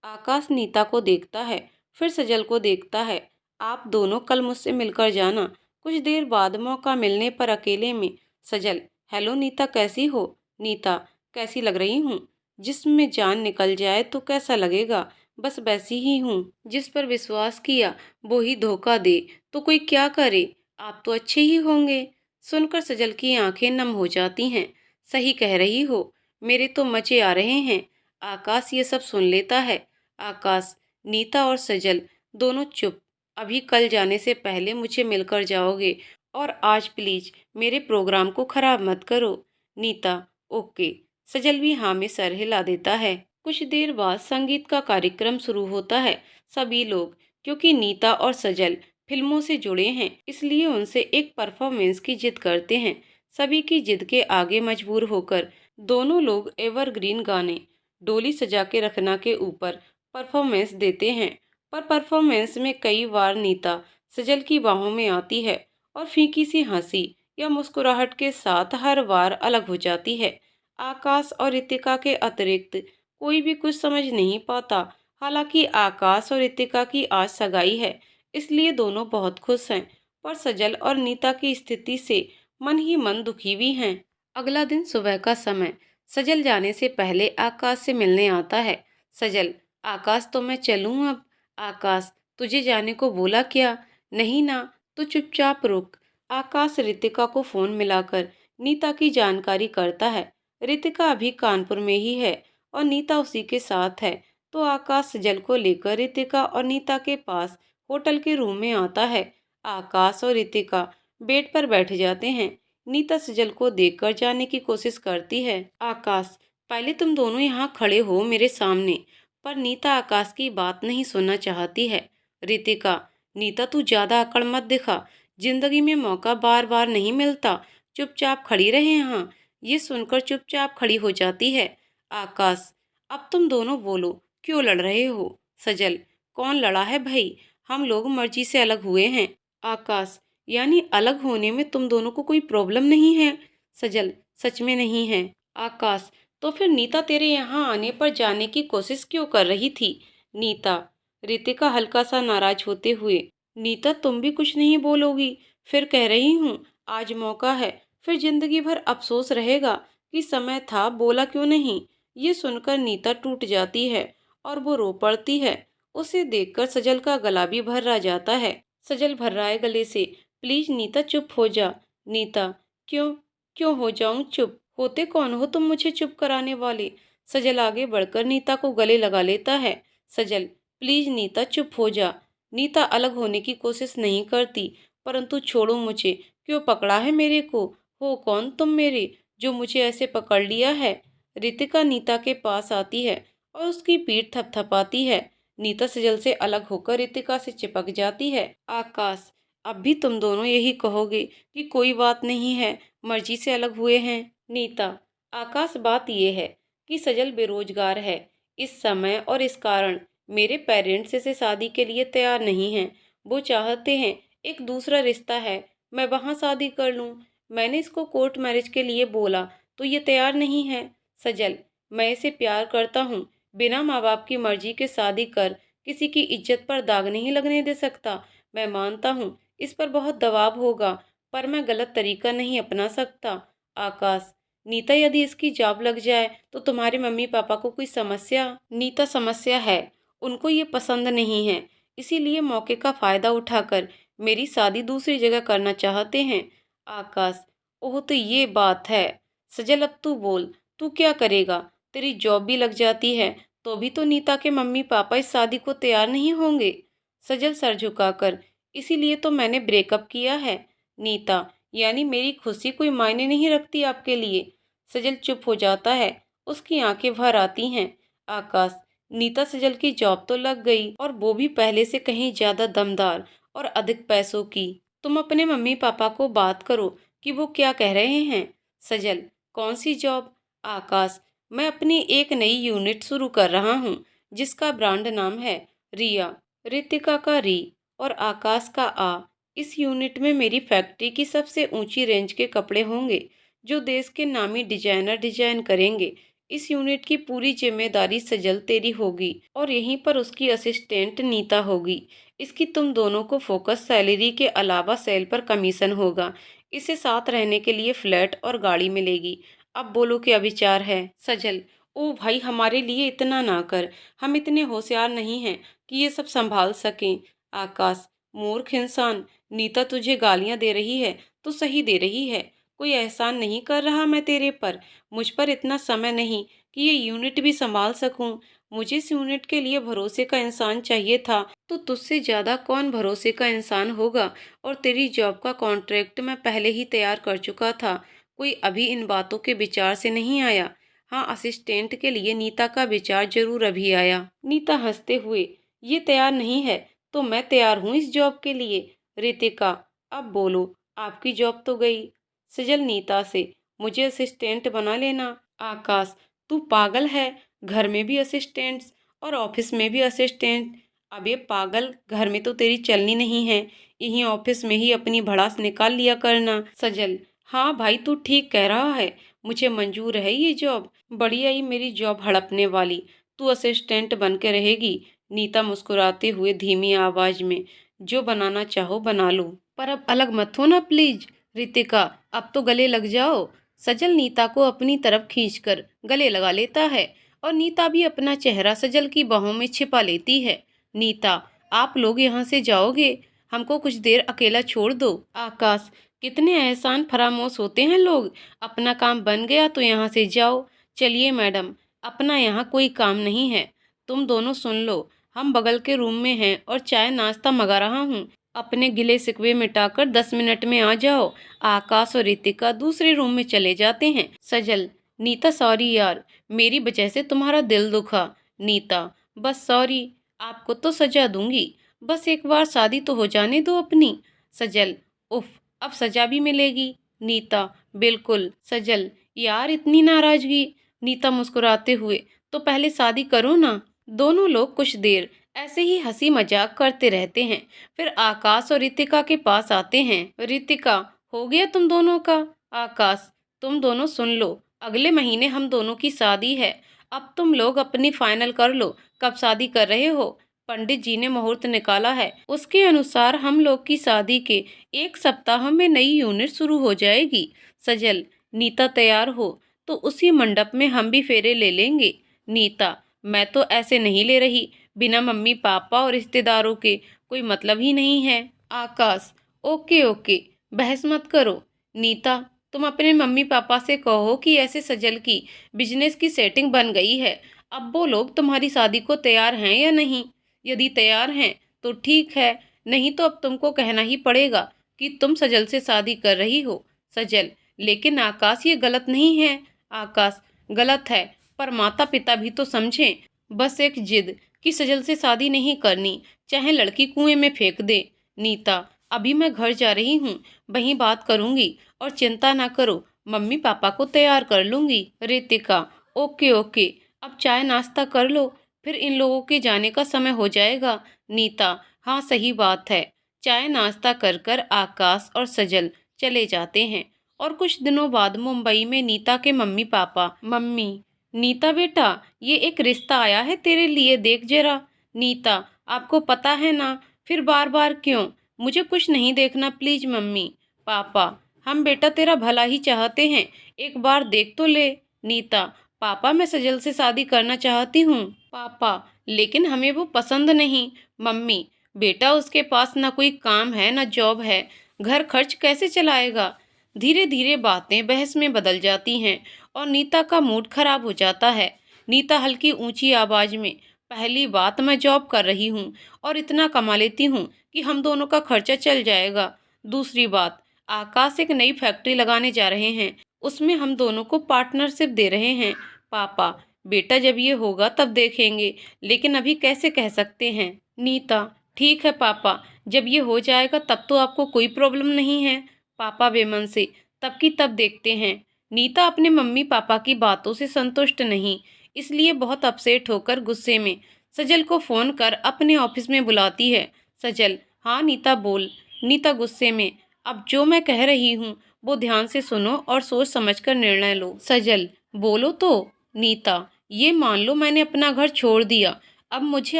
आकाश नीता को देखता है, फिर सजल को देखता है। आप दोनों कल मुझसे मिलकर जाना। कुछ देर बाद मौका मिलने पर अकेले में सजल, हेलो नीता, कैसी हो? नीता, कैसी लग रही हूँ? जिसमें जान निकल जाए तो कैसा लगेगा, बस वैसी ही हूँ। जिस पर विश्वास किया वो ही धोखा दे तो कोई क्या करे। आप तो अच्छे ही होंगे। सुनकर सजल की आंखें नम हो जाती हैं। सही कह रही हो, मेरे तो मजे आ रहे हैं। आकाश ये सब सुन लेता है। आकाश, नीता और सजल दोनों चुप। अभी कल जाने से पहले मुझे मिलकर जाओगे, और आज प्लीज मेरे प्रोग्राम को खराब मत करो। नीता, ओके। सजल भी हाँ में सर हिला देता है। कुछ देर बाद संगीत का कार्यक्रम शुरू होता है। सभी लोग, क्योंकि नीता और सजल फिल्मों से जुड़े हैं, इसलिए उनसे एक परफॉर्मेंस की जिद करते हैं। सभी की जिद के आगे मजबूर होकर दोनों लोग एवरग्रीन गाने डोली सजा के रखना के ऊपर परफॉर्मेंस देते हैं। पर परफॉर्मेंस में कई बार नीता सजल की बाहों में आती है और फीकी सी हंसी या मुस्कुराहट के साथ हर बार अलग हो जाती है। आकाश और रितिका के अतिरिक्त कोई भी कुछ समझ नहीं पाता। हालांकि आकाश और रितिका की आज सगाई है, इसलिए दोनों बहुत खुश हैं, पर सजल और नीता की स्थिति से मन ही मन दुखी भी हैं। अगला दिन सुबह का समय। सजल जाने से पहले आकाश से मिलने आता है। सजल, आकाश, तो मैं चलूं अब? आकाश, तुझे जाने को बोला क्या? नहीं ना, तो चुपचाप रुक। आकाश रितिका को फोन मिलाकर नीता की जानकारी करता है। रितिका अभी कानपुर में ही है और नीता उसी के साथ है। तो आकाश सजल को लेकर रितिका और नीता के पास होटल के रूम में आता है। आकाश और रितिका बेड पर बैठ जाते हैं। नीता सजल को देखकर जाने की कोशिश करती है। आकाश, पहले तुम दोनों यहाँ खड़े हो मेरे सामने। पर नीता आकाश की बात नहीं सुनना चाहती है। रितिका, नीता तू ज्यादा अकड़ मत दिखा। जिंदगी में मौका बार बार नहीं मिलता। चुपचाप खड़ी रहे यहाँ। ये सुनकर चुपचाप खड़ी हो जाती है। आकाश, अब तुम दोनों बोलो, क्यों लड़ रहे हो? सजल, कौन लड़ा है भाई? हम लोग मर्जी से अलग हुए हैं। आकाश, यानी अलग होने में तुम दोनों को कोई प्रॉब्लम नहीं है? सजल, सच में नहीं है। आकाश, तो फिर नीता तेरे यहाँ आने पर जाने की कोशिश क्यों कर रही थी? नीता, रितिका हल्का सा नाराज होते हुए, नीता तुम भी कुछ नहीं बोलोगी? फिर कह रही हूँ, आज मौका है, फिर जिंदगी भर अफसोस रहेगा कि समय था, बोला क्यों नहीं। ये सुनकर नीता टूट जाती है और वो रो पड़ती है। उसे देखकर सजल का गला भी भर्रा जाता है। सजल भर्राए गले से, प्लीज नीता चुप हो जा। नीता, क्यों? क्यों हो जाऊं चुप? होते कौन हो तुम मुझे चुप कराने वाले? सजल आगे बढ़कर नीता को गले लगा लेता है। सजल, प्लीज नीता चुप हो जा। नीता अलग होने की कोशिश नहीं करती, परंतु छोड़ो मुझे, क्यों पकड़ा है मेरे को? हो कौन तुम मेरे, जो मुझे ऐसे पकड़ लिया है? रितिका नीता के पास आती है और उसकी पीठ थपथपाती है। नीता सजल से अलग होकर रितिका से चिपक जाती है। आकाश, अब भी तुम दोनों यही कहोगे कि कोई बात नहीं है, मर्जी से अलग हुए हैं? नीता, आकाश, बात ये है कि सजल बेरोजगार है इस समय, और इस कारण मेरे पेरेंट्स इसे शादी के लिए तैयार नहीं हैं। वो चाहते हैं एक दूसरा रिश्ता है, मैं वहाँ शादी कर लूँ। मैंने इसको कोर्ट मैरिज के लिए बोला तो ये तैयार नहीं है। सजल, मैं इसे प्यार करता हूँ, बिना माँ बाप की मर्जी के शादी कर किसी की इज्जत पर दाग नहीं लगने दे सकता। मैं मानता हूँ इस पर बहुत दबाव होगा, पर मैं गलत तरीका नहीं अपना सकता। आकाश, नीता, यदि इसकी जॉब लग जाए तो तुम्हारे मम्मी पापा को कोई समस्या? नीता, समस्या है, उनको ये पसंद नहीं है, इसीलिए मौके का फायदा उठाकर मेरी शादी दूसरी जगह करना चाहते हैं। आकाश, ओह तो ये बात है। सजल, अब तू बोल, तू क्या करेगा? तेरी जॉब भी लग जाती है तो भी तो नीता के मम्मी पापा इस शादी को तैयार नहीं होंगे। सजल सर झुकाकर, इसीलिए तो मैंने ब्रेकअप किया है। नीता, यानी मेरी खुशी कोई मायने नहीं रखती आपके लिए? सजल चुप हो जाता है, उसकी आंखें भर आती हैं। आकाश, नीता सजल की जॉब तो लग गई, और वो भी पहले से कहीं ज्यादा दमदार और अधिक पैसों की। तुम अपने मम्मी पापा को बात करो कि वो क्या कह रहे हैं। सजल, कौन सी जॉब? आकाश, मैं अपनी एक नई यूनिट शुरू कर रहा हूँ जिसका ब्रांड नाम है रिया। रितिका का री और आकाश का आ। इस यूनिट में मेरी फैक्ट्री की सबसे ऊंची रेंज के कपड़े होंगे जो देश के नामी डिजाइनर डिजाइन करेंगे। इस यूनिट की पूरी जिम्मेदारी सजल तेरी होगी और यहीं पर उसकी असिस्टेंट नीता होगी। इसकी तुम दोनों को फोकस सैलरी के अलावा सेल पर कमीशन होगा। इसे साथ रहने के लिए फ्लैट और गाड़ी मिलेगी। अब बोलो क्या विचार है? सजल, ओ भाई, हमारे लिए इतना ना कर, हम इतने होशियार नहीं हैं कि ये सब संभाल सकें। आकाश, मूर्ख इंसान, नीता तुझे गालियां दे रही है तो सही दे रही है, कोई एहसान नहीं कर रहा मैं तेरे पर। मुझ पर इतना समय नहीं कि ये यूनिट भी संभाल सकूं। मुझे इस यूनिट के लिए भरोसे का इंसान चाहिए था, तो तुझसे ज्यादा कौन भरोसे का इंसान होगा? और तेरी जॉब का कॉन्ट्रैक्ट मैं पहले ही तैयार कर चुका था, कोई अभी इन बातों के विचार से नहीं आया। हाँ, असिस्टेंट के लिए नीता का विचार जरूर अभी आया। नीता हंसते हुए, ये तैयार नहीं है तो मैं तैयार हूँ इस जॉब के लिए। रितिका, अब बोलो, आपकी जॉब तो गई। सजल नीता से, मुझे असिस्टेंट बना लेना। आकाश, तू पागल है? घर में भी असिस्टेंट्स और ऑफिस में भी असिस्टेंट? अबे पागल, घर में तो तेरी चलनी नहीं है, यहीं ऑफिस में ही अपनी भड़ास निकाल लिया करना। सजल, हाँ भाई, तू ठीक कह रहा है, मुझे मंजूर है ये जॉब, बढ़िया ही मेरी जॉब हड़पने वाली, तू असिस्टेंट बन के रहेगी। नीता मुस्कुराते हुए धीमी आवाज में, जो बनाना चाहो बना लो, पर अब अलग मत हो ना प्लीज। रितिका, अब तो गले लग जाओ। सजल नीता को अपनी तरफ खींचकर गले लगा लेता है और नीता भी अपना चेहरा सजल की बाहों में छिपा लेती है। नीता, आप लोग यहाँ से जाओगे? हमको कुछ देर अकेला छोड़ दो। आकाश, कितने एहसान फरामोश होते हैं लोग, अपना काम बन गया तो यहाँ से जाओ। चलिए मैडम, अपना यहाँ कोई काम नहीं है। तुम दोनों सुन लो, हम बगल के रूम में हैं और चाय नाश्ता मंगा रहा हूँ, अपने गिले शिकवे मिटाकर 10 मिनट में आ जाओ। आकाश और रितिका दूसरे रूम में चले जाते हैं। सजल, नीता सॉरी यार, मेरी वजह से तुम्हारा दिल दुखा। नीता, बस सॉरी, आपको तो सजा दूंगी, बस एक बार शादी तो हो जाने दो अपनी। सजल, उफ, अब सजा भी मिलेगी। नीता, बिल्कुल। सजल, यार इतनी नाराजगी। नीता मुस्कुराते हुए, तो पहले शादी करो ना। दोनों लोग कुछ देर ऐसे ही हंसी मजाक करते रहते हैं। फिर आकाश और रितिका के पास आते हैं। रितिका, हो गया तुम दोनों का? आकाश, तुम दोनों सुन लो, अगले महीने हम दोनों की शादी है। अब तुम लोग अपनी फाइनल कर लो, कब शादी कर रहे हो? पंडित जी ने मुहूर्त निकाला है, उसके अनुसार हम लोग की शादी के 1 सप्ताह में नई यूनिट शुरू हो जाएगी। सजल, नीता तैयार हो तो उसी मंडप में हम भी फेरे ले लेंगे। नीता, मैं तो ऐसे नहीं ले रही, बिना मम्मी पापा और रिश्तेदारों के कोई मतलब ही नहीं है। आकाश, ओके ओके, बहस मत करो। नीता, तुम अपने मम्मी पापा से कहो कि ऐसे सजल की बिजनेस की सेटिंग बन गई है। अब वो लोग तुम्हारी शादी को तैयार हैं या नहीं? यदि तैयार हैं तो ठीक है, नहीं तो अब तुमको कहना ही पड़ेगा कि तुम सजल से शादी कर रही हो। सजल, लेकिन आकाश ये गलत नहीं है। आकाश, गलत है, पर माता पिता भी तो समझें। बस एक जिद कि सजल से शादी नहीं करनी, चाहे लड़की कुएं में फेंक दे। नीता, अभी मैं घर जा रही हूँ, वहीं बात करूंगी, और चिंता ना करो, मम्मी पापा को तैयार कर लूंगी। रितिका, ओके ओके, अब चाय नाश्ता कर लो, फिर इन लोगों के जाने का समय हो जाएगा। नीता, हाँ सही बात है। चाय नाश्ता कर कर आकाश और सजल चले जाते हैं। और कुछ दिनों बाद मुंबई में नीता के मम्मी पापा। मम्मी, नीता बेटा, ये एक रिश्ता आया है तेरे लिए, देख जरा। नीता, आपको पता है ना, फिर बार बार क्यों? मुझे कुछ नहीं देखना प्लीज मम्मी। पापा, हम बेटा तेरा भला ही चाहते हैं, एक बार देख तो ले। नीता, पापा मैं सजल से शादी करना चाहती हूँ। पापा, लेकिन हमें वो पसंद नहीं। मम्मी, बेटा उसके पास ना कोई काम है ना जॉब है, घर खर्च कैसे चलाएगा? धीरे धीरे बातें बहस में बदल जाती हैं और नीता का मूड खराब हो जाता है। नीता हल्की ऊंची आवाज में, पहली बात मैं जॉब कर रही हूँ और इतना कमा लेती हूँ कि हम दोनों का खर्चा चल जाएगा। दूसरी बात, आकाश एक नई फैक्ट्री लगाने जा रहे हैं, उसमें हम दोनों को पार्टनरशिप दे रहे हैं। पापा, बेटा जब ये होगा तब देखेंगे, लेकिन अभी कैसे कह सकते हैं? नीता, ठीक है पापा, जब ये हो जाएगा तब तो आपको कोई प्रॉब्लम नहीं है। पापा बेमन से, तब की तब देखते हैं। नीता अपने मम्मी पापा की बातों से संतुष्ट नहीं, इसलिए बहुत अपसेट होकर गुस्से में सजल को फोन कर अपने ऑफिस में बुलाती है। सजल, हाँ नीता बोल। नीता गुस्से में, अब जो मैं कह रही हूँ वो ध्यान से सुनो और सोच समझकर निर्णय लो। सजल, बोलो तो। नीता, ये मान लो मैंने अपना घर छोड़ दिया, अब मुझे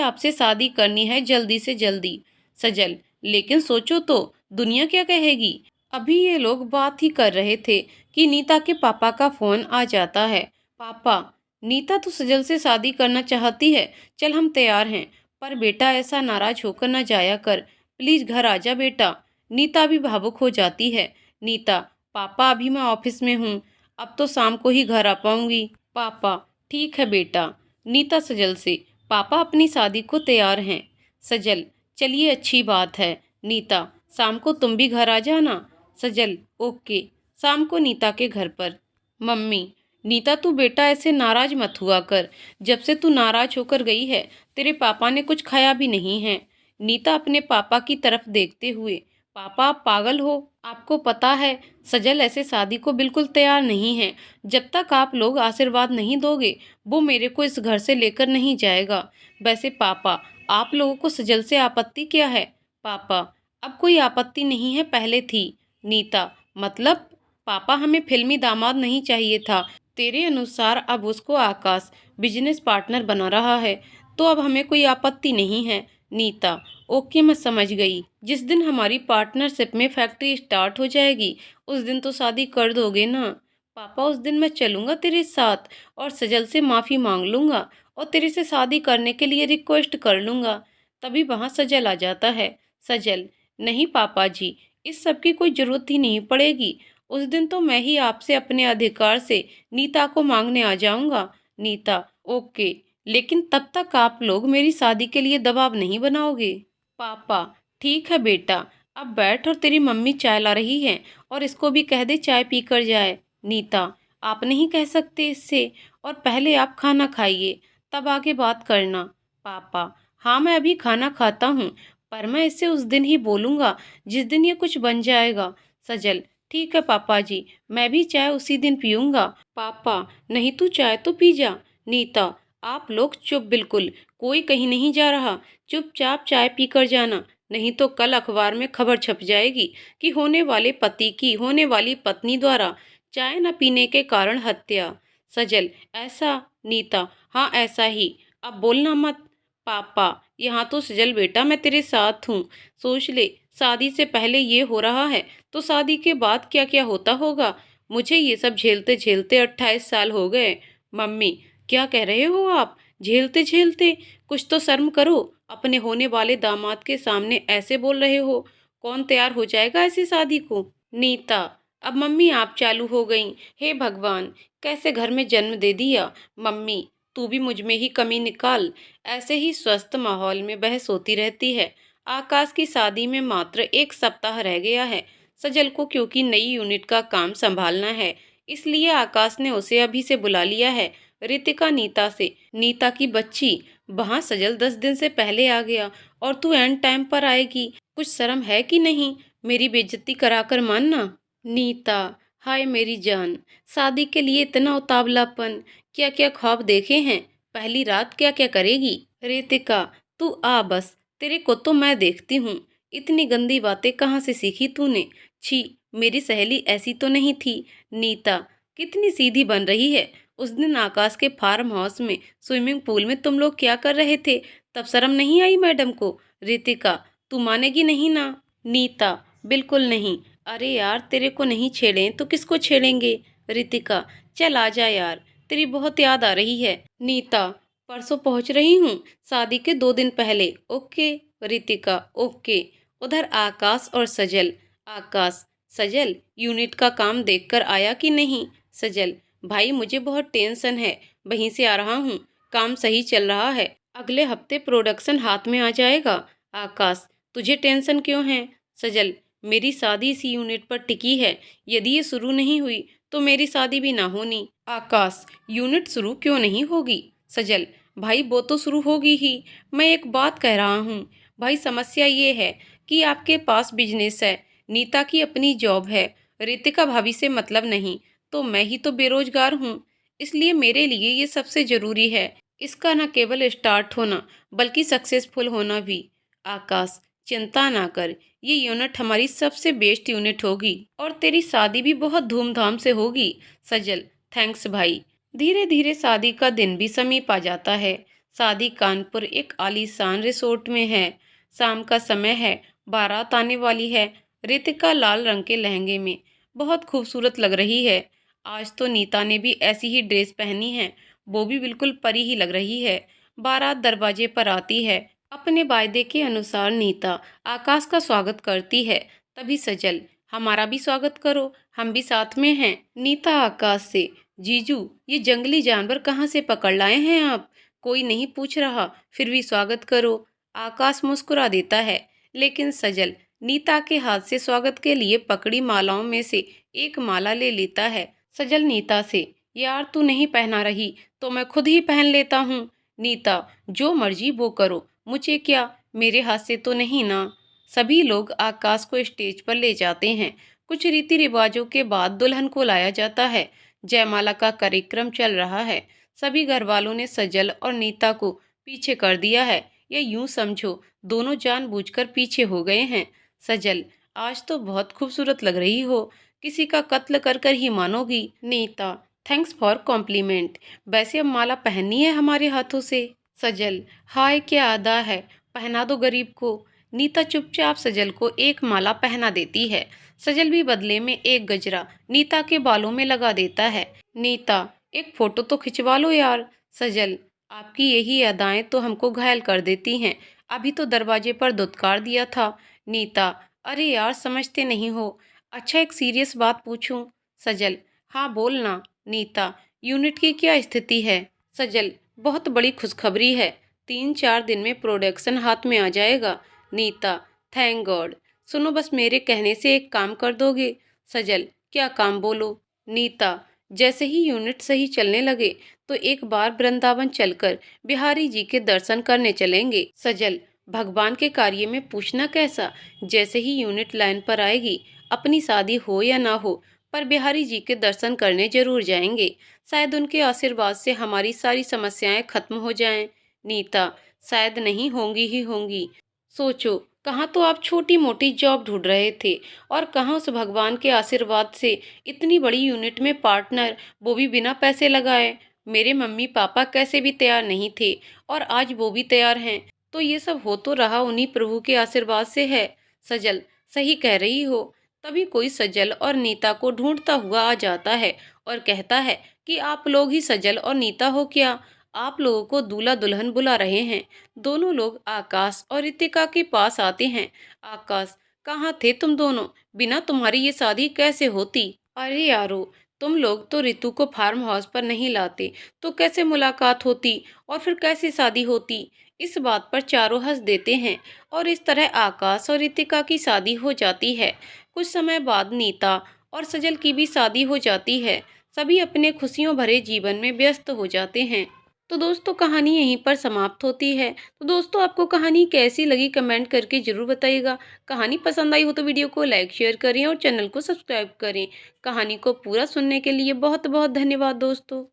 आपसे शादी करनी है जल्दी से जल्दी। सजल, लेकिन सोचो तो, दुनिया क्या कहेगी? अभी ये लोग बात ही कर रहे थे कि नीता के पापा का फोन आ जाता है। पापा, नीता तो सजल से शादी करना चाहती है, चल हम तैयार हैं, पर बेटा ऐसा नाराज होकर न जाया कर, प्लीज घर आ जा बेटा। नीता भी भावुक हो जाती है। नीता, पापा अभी मैं ऑफिस में हूँ, अब तो शाम को ही घर आ पाऊंगी। पापा, ठीक है बेटा। नीता सजल से, पापा अपनी शादी को तैयार हैं। सजल, चलिए अच्छी बात है। नीता, शाम को तुम भी घर आ जाना। सजल, ओके। शाम को नीता के घर पर। मम्मी, नीता तू बेटा ऐसे नाराज मत हुआ कर, जब से तू नाराज होकर गई है तेरे पापा ने कुछ खाया भी नहीं है। नीता अपने पापा की तरफ देखते हुए, पापा आप पागल हो, आपको पता है सजल ऐसे शादी को बिल्कुल तैयार नहीं है, जब तक आप लोग आशीर्वाद नहीं दोगे वो मेरे को इस घर से लेकर नहीं जाएगा। वैसे पापा, आप लोगों को सजल से आपत्ति क्या है? पापा, अब कोई आपत्ति नहीं है, पहले थी। नीता, मतलब? पापा हमें फिल्मी दामाद नहीं चाहिए था, तेरे अनुसार अब उसको आकाश बिजनेस पार्टनर बना रहा है तो अब हमें कोई आपत्ति नहीं है। नीता, ओके मैं समझ गई, जिस दिन हमारी पार्टनरशिप में फैक्ट्री स्टार्ट हो जाएगी उस दिन तो शादी कर दोगे ना? पापा, उस दिन मैं चलूंगा तेरे साथ और सजल से माफ़ी मांग लूंगा और तेरे से शादी करने के लिए रिक्वेस्ट कर लूंगा। तभी वहाँ सजल आ जाता है। सजल, नहीं पापा जी, इस सब की कोई जरूरत ही नहीं पड़ेगी, उस दिन तो मैं ही आपसे अपने अधिकार से नीता को मांगने आ जाऊंगा। नीता, ओके, लेकिन तब तक आप लोग मेरी शादी के लिए दबाव नहीं बनाओगे? पापा, ठीक है बेटा, अब बैठ और तेरी मम्मी चाय ला रही है और इसको भी कह दे चाय पी कर जाए। नीता, आप नहीं कह सकते इससे, और पहले आप खाना खाइए, तब आगे बात करना। पापा, हाँ मैं अभी खाना खाता हूँ, पर मैं इससे उस दिन ही बोलूँगा जिस दिन ये कुछ बन जाएगा। सजल, ठीक है पापा जी, मैं भी चाय उसी दिन पीऊँगा। पापा, नहीं तू चाय तो पी जा। नीता, आप लोग चुप बिल्कुल, कोई कहीं नहीं जा रहा, चुपचाप चाय पी कर जाना, नहीं तो कल अखबार में खबर छप जाएगी कि होने वाले पति की होने वाली पत्नी द्वारा चाय न पीने के कारण हत्या। सजल, ऐसा? नीता, हाँ ऐसा ही, अब बोलना मत। पापा, यहाँ तो सजल बेटा मैं तेरे साथ हूँ, सोच ले, शादी से पहले ये हो रहा है तो शादी के बाद क्या क्या होता होगा। मुझे ये सब झेलते झेलते 28 साल हो गए। मम्मी, क्या कह रहे हो आप? झेलते झेलते? कुछ तो शर्म करो, अपने होने वाले दामाद के सामने ऐसे बोल रहे हो। कौन तैयार हो जाएगा ऐसी शादी को? नीता, अब मम्मी आप चालू हो गईं। हे भगवान, कैसे घर में जन्म दे दिया। मम्मी, तू भी मुझ में ही कमी निकाल। ऐसे ही स्वस्थ माहौल में बहस होती रहती है। आकाश की शादी में मात्र 1 सप्ताह रह गया है। सजल को क्योंकि नई यूनिट का काम संभालना है, इसलिए आकाश ने उसे अभी से बुला लिया है। रितिका नीता से, नीता की बच्ची, वहाँ सजल 10 दिन से पहले आ गया और तू एंड टाइम पर आएगी। कुछ शर्म है कि नहीं? मेरी बेइज्जती कराकर मानना। नीता, हाय मेरी जान, शादी के लिए इतना उतावलापन, क्या क्या ख्वाब देखे हैं, पहली रात क्या क्या करेगी। रितिका, तू आ बस, तेरे को तो मैं देखती हूँ, इतनी गंदी बातें कहाँ से सीखी तूने। छी, मेरी सहेली ऐसी तो नहीं थी। नीता, कितनी सीधी बन रही है। उस दिन आकाश के फार्म हाउस में स्विमिंग पूल में तुम लोग क्या कर रहे थे, तब शर्म नहीं आई मैडम को? रितिका, तू मानेगी नहीं ना? नीता, बिल्कुल नहीं। अरे यार, तेरे को नहीं छेड़ें तो किसको छेड़ेंगे। रितिका, चल आ जा यार, तेरी बहुत याद आ रही है। नीता, परसों पहुंच रही हूँ, शादी के 2 दिन पहले। ओके। रितिका, ओके। उधर आकाश और सजल। आकाश, सजल, यूनिट का काम देखकर आया कि नहीं? सजल, भाई मुझे बहुत टेंशन है, वहीं से आ रहा हूँ, काम सही चल रहा है, अगले हफ्ते प्रोडक्शन हाथ में आ जाएगा। आकाश, तुझे टेंशन क्यों है? सजल, मेरी शादी इसी यूनिट पर टिकी है, यदि ये शुरू नहीं हुई तो मेरी शादी भी ना होनी। आकाश, यूनिट शुरू क्यों नहीं होगी? सजल, भाई वो तो शुरू होगी ही, मैं एक बात कह रहा हूँ। भाई समस्या ये है कि आपके पास बिजनेस है, नीता की अपनी जॉब है, रितिका भाभी से मतलब नहीं, तो मैं ही तो बेरोजगार हूँ, इसलिए मेरे लिए ये सबसे जरूरी है, इसका न केवल स्टार्ट होना बल्कि सक्सेसफुल होना भी। आकाश, चिंता ना कर, ये यूनिट हमारी सबसे बेस्ट यूनिट होगी और तेरी शादी भी बहुत धूमधाम से होगी। सजल, थैंक्स भाई। धीरे धीरे शादी का दिन भी समीप आ जाता है। शादी कानपुर एक आलीशान रिसोर्ट में है। शाम का समय है, बारात आने वाली है। रितिका लाल रंग के लहंगे में बहुत खूबसूरत लग रही है। आज तो नीता ने भी ऐसी ही ड्रेस पहनी है, वो भी बिल्कुल परी ही लग रही है। बारात दरवाजे पर आती है। अपने वायदे के अनुसार नीता आकाश का स्वागत करती है। तभी सजल, हमारा भी स्वागत करो, हम भी साथ में हैं। नीता आकाश से, जीजू ये जंगली जानवर कहाँ से पकड़ लाए हैं आप? कोई नहीं पूछ रहा, फिर भी स्वागत करो। आकाश मुस्कुरा देता है, लेकिन सजल नीता के हाथ से स्वागत के लिए पकड़ी मालाओं में से एक माला ले लेता है। सजल नीता से, यार तू नहीं पहना रही तो मैं खुद ही पहन लेता हूँ। नीता, जो मर्जी वो करो, मुझे क्या, मेरे हाथ से तो नहीं ना। सभी लोग आकाश को स्टेज पर ले जाते हैं। कुछ रीति रिवाजों के बाद दुल्हन को लाया जाता है। जयमाला का कार्यक्रम चल रहा है। सभी घर वालों ने सजल और नीता को पीछे कर दिया है, या यूं समझो दोनों जानबूझकर पीछे हो गए हैं। सजल, आज तो बहुत खूबसूरत लग रही हो, किसी का कत्ल कर कर ही मानोगी। नीता, थैंक्स फॉर कॉम्प्लीमेंट, वैसे अब माला पहननी है हमारे हाथों से। सजल, हाय क्या अदा है, पहना दो गरीब को। नीता चुपचाप सजल को एक माला पहना देती है। सजल भी बदले में एक गजरा नीता के बालों में लगा देता है। नीता, एक फोटो तो खिंचवा लो यार। सजल, आपकी यही अदाएं तो हमको घायल कर देती हैं, अभी तो दरवाजे पर दुत्कार दिया था। नीता, अरे यार समझते नहीं हो। अच्छा एक सीरियस बात पूछूं? सजल, हाँ बोलना। नीता, यूनिट की क्या स्थिति है? सजल, बहुत बड़ी खुशखबरी है, 3-4 दिन में प्रोडक्शन हाथ में आ जाएगा। Nita, thank God. सुनो, बस मेरे कहने से एक काम कर दोगे? सजल, क्या काम बोलो? नीता, जैसे ही यूनिट सही चलने लगे तो एक बार वृंदावन चलकर बिहारी जी के दर्शन करने चलेंगे। सजल, भगवान के कार्य में पूछना कैसा? जैसे ही यूनिट लाइन पर आएगी, अपनी शादी हो या ना हो, पर बिहारी जी के दर्शन करने जरूर जाएंगे। शायद उनके आशीर्वाद से हमारी सारी समस्याएं खत्म हो जाएं। नीता, शायद नहीं होंगी ही होंगी। सोचो, कहाँ तो आप छोटी मोटी जॉब ढूंढ रहे थे और कहाँ उस भगवान के आशीर्वाद से इतनी बड़ी यूनिट में पार्टनर, वो भी बिना पैसे लगाए। मेरे मम्मी पापा कैसे भी तैयार नहीं थे और आज वो भी तैयार हैं, तो ये सब हो तो रहा उन्हीं प्रभु के आशीर्वाद से है। सजल, सही कह रही हो। तभी कोई सजल और नीता को ढूंढता हुआ आ जाता है और कहता है कि आप लोग ही सजल और नीता हो क्या? आप लोगों को दूल्हा दुल्हन बुला रहे हैं। दोनों लोग आकाश और रितिका के पास आते हैं। आकाश, कहाँ थे तुम दोनों? बिना तुम्हारी ये शादी कैसे होती? अरे यारो, तुम लोग तो रितु को फार्म हाउस पर नहीं लाते तो कैसे मुलाकात होती और फिर कैसे शादी होती? इस बात पर चारों हंस देते हैं और इस तरह आकाश और रितिका की शादी हो जाती है। कुछ समय बाद नीता और सजल की भी शादी हो जाती है। सभी अपने खुशियों भरे जीवन में व्यस्त हो जाते हैं। तो दोस्तों, कहानी यहीं पर समाप्त होती है। तो दोस्तों, आपको कहानी कैसी लगी कमेंट करके ज़रूर बताइएगा। कहानी पसंद आई हो तो वीडियो को लाइक शेयर करें और चैनल को सब्सक्राइब करें। कहानी को पूरा सुनने के लिए बहुत बहुत धन्यवाद दोस्तों।